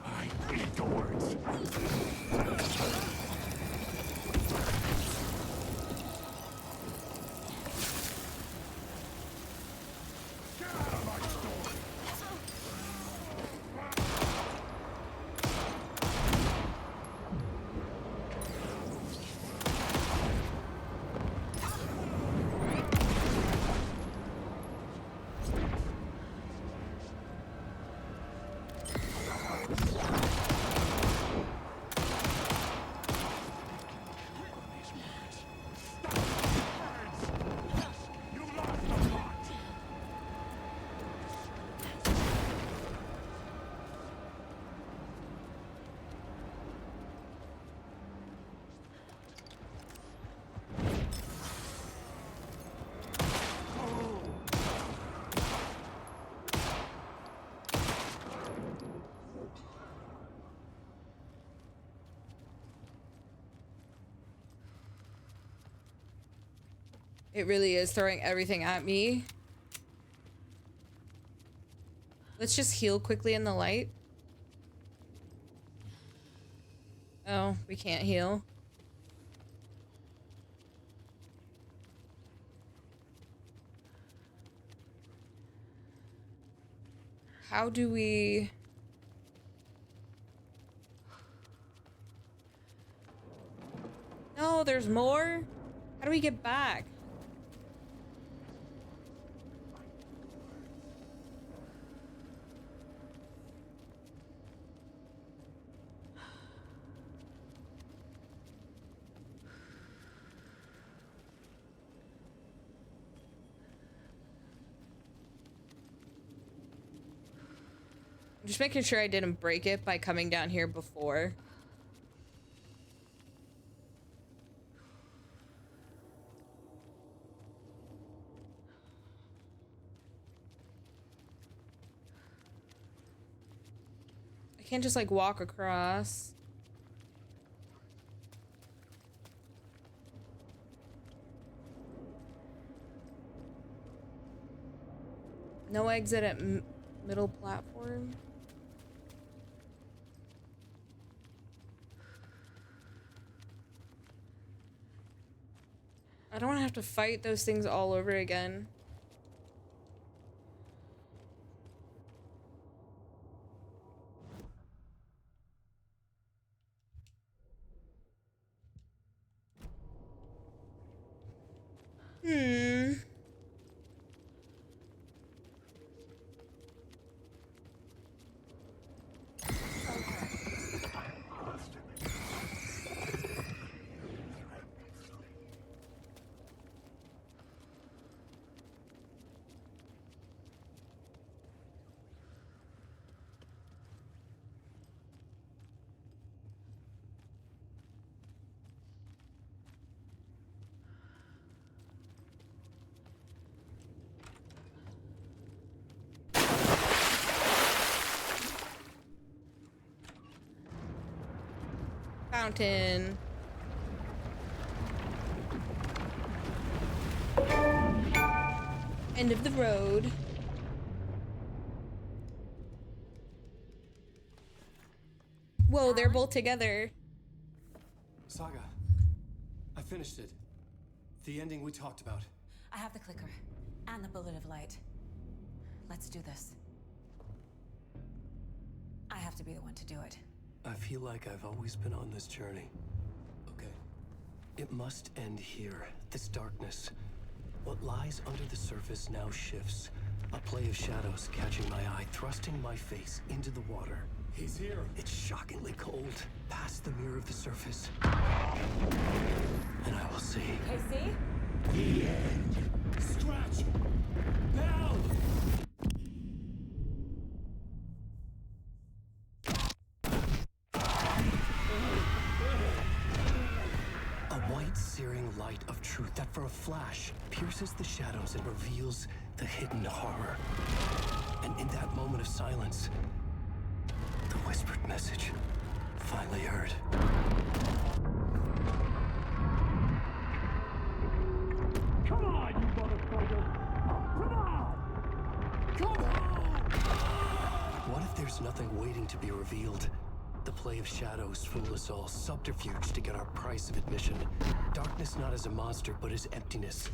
I read the words. It really is throwing everything at me. Let's just heal quickly in the light. Oh, we can't heal. How do we... No, there's more? How do we get back? I'm just making sure I didn't break it by coming down here before. I can't just like walk across. No exit at middle platform. I don't want to have to fight those things all over again. Fountain. End of the road. Whoa, they're both together. Saga, I finished it. The ending we talked about. I have the clicker and the bullet of light. Let's do this. I have to be the one to do it. I feel like I've always been on this journey. Okay. It must end here. This darkness. What lies under the surface now shifts. A play of shadows catching my eye, thrusting my face into the water. He's here. It's shockingly cold, past the mirror of the surface. And I will see. Casey? The end. Scratch! Bell! A white, searing light of truth that for a flash pierces the shadows and reveals the hidden horror. And in that moment of silence, the whispered message finally heard. Come on, you motherfucker! Come on! Come on! What if there's nothing waiting to be revealed? The play of shadows fool us all, subterfuge to get our price of admission. Darkness not as a monster, but as emptiness.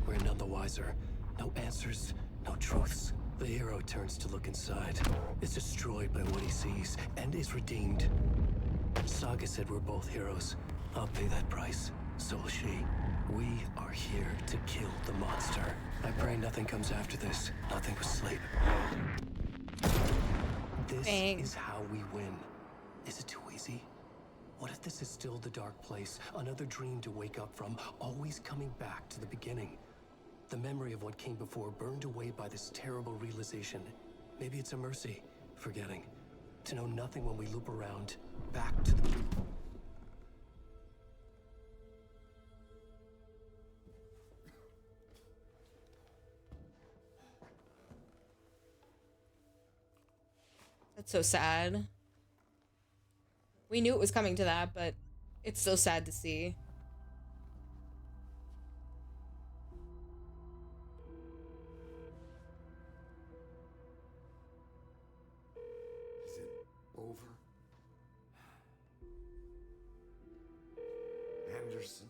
We're none the wiser. No answers, no truths. The hero turns to look inside, is destroyed by what he sees, and is redeemed. Saga said we're both heroes. I'll pay that price. So will she. We are here to kill the monster. I pray nothing comes after this. Nothing but sleep. This is how we win. Is it too easy? What if this is still the dark place? Another dream to wake up from, always coming back to the beginning. The memory of what came before burned away by this terrible realization. Maybe it's a mercy, forgetting. To know nothing when we loop around, back to the... That's so sad. We knew it was coming to that, but it's so sad to see. Anderson.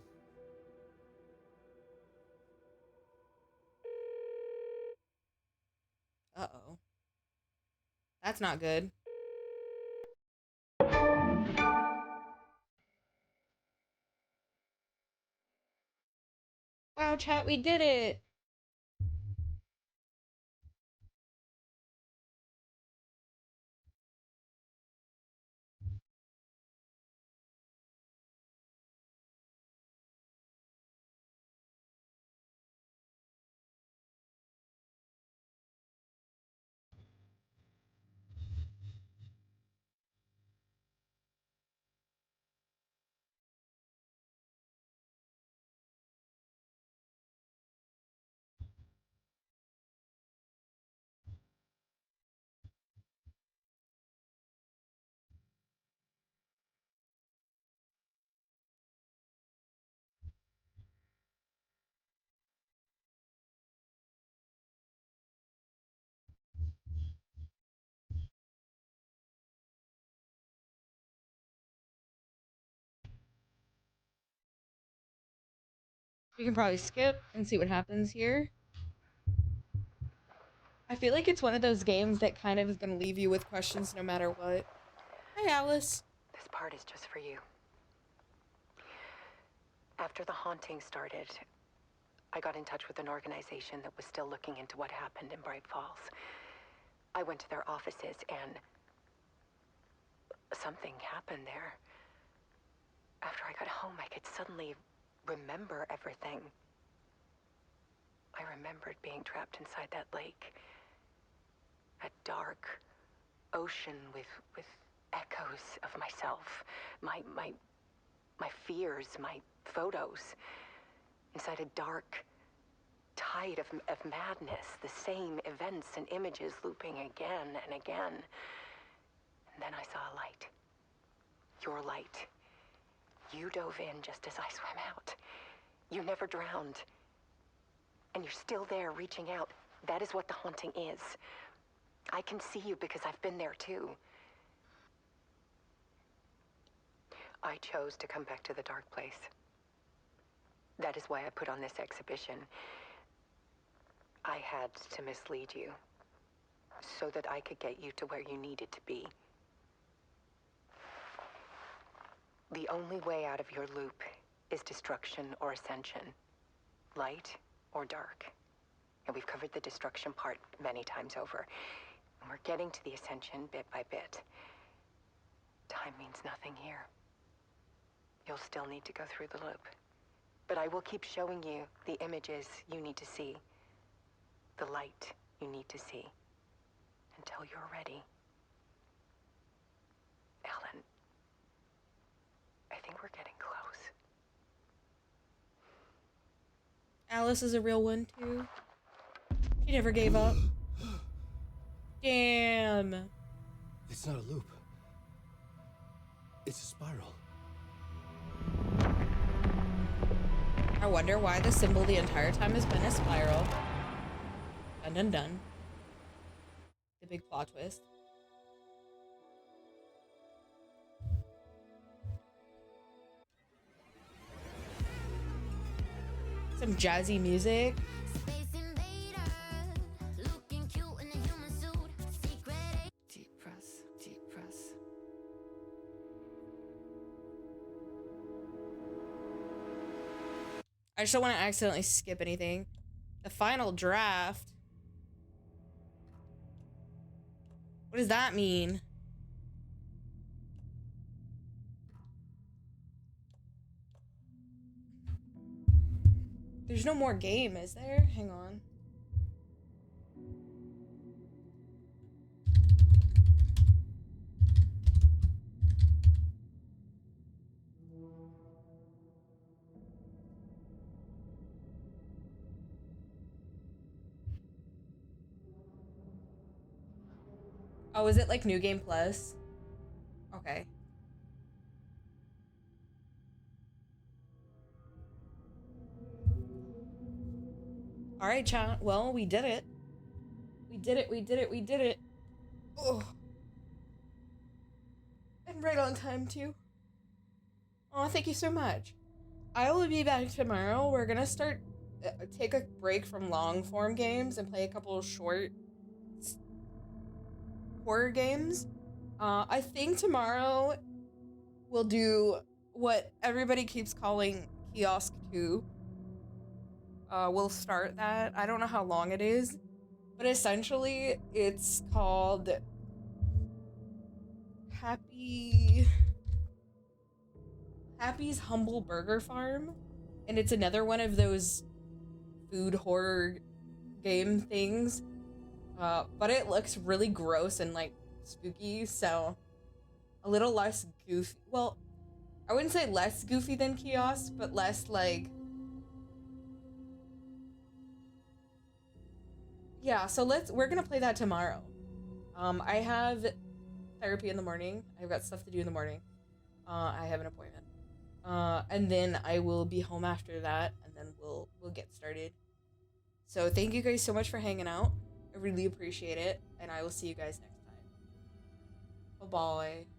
Uh-oh. That's not good. Wow, chat, we did it! We can probably skip and see what happens here. I feel like it's one of those games that kind of is going to leave you with questions no matter what. Hi, Alice. This part is just for you. After the haunting started, I got in touch with an organization that was still looking into what happened in Bright Falls. I went to their offices and something happened there. After I got home, I could suddenly remember everything. I remembered being trapped inside that lake. A dark ocean with echoes of myself. My fears, my photos. Inside a dark tide of madness. The same events and images looping again and again. And then I saw a light. Your light. You dove in just as I swam out. You never drowned. And you're still there reaching out. That is what the haunting is. I can see you because I've been there too. I chose to come back to the dark place. That is why I put on this exhibition. I had to mislead you so that I could get you to where you needed to be. The only way out of your loop is destruction or ascension. Light or dark. And we've covered the destruction part many times over. And we're getting to the ascension bit by bit. Time means nothing here. You'll still need to go through the loop. But I will keep showing you the images you need to see. The light you need to see. Until you're ready. Alan, I think we're getting close. Alice is a real one, too. She never gave up. Damn. It's not a loop. It's a spiral. I wonder why the symbol the entire time has been a spiral. Dun dun dun. The big plot twist. Some jazzy music. Deep press, deep press. I just don't want to accidentally skip anything. The final draft. What does that mean? There's no more game, is there? Hang on. Oh, is it like New Game Plus? Okay. All right, chat. Well, we did it. We did it. We did it. We did it. Oh. And right on time, too. Oh, thank you so much. I will be back tomorrow. We're gonna start take a break from long form games and play a couple of short horror games. I think tomorrow we'll do what everybody keeps calling Kiosk 2. We'll start that. I don't know how long it is, but essentially it's called Happy's Humble Burger Farm, and it's another one of those food horror game things, but it looks really gross and like spooky, so a little less goofy. Well, I wouldn't say less goofy than Kiosk, but less like, yeah. So we're gonna play that tomorrow. I have therapy in the morning. I've got stuff to do in the morning. I have an appointment. And then I will be home after that, and then we'll get started. So thank you guys so much for hanging out. I really appreciate it, and I will see you guys next time. Bye-bye.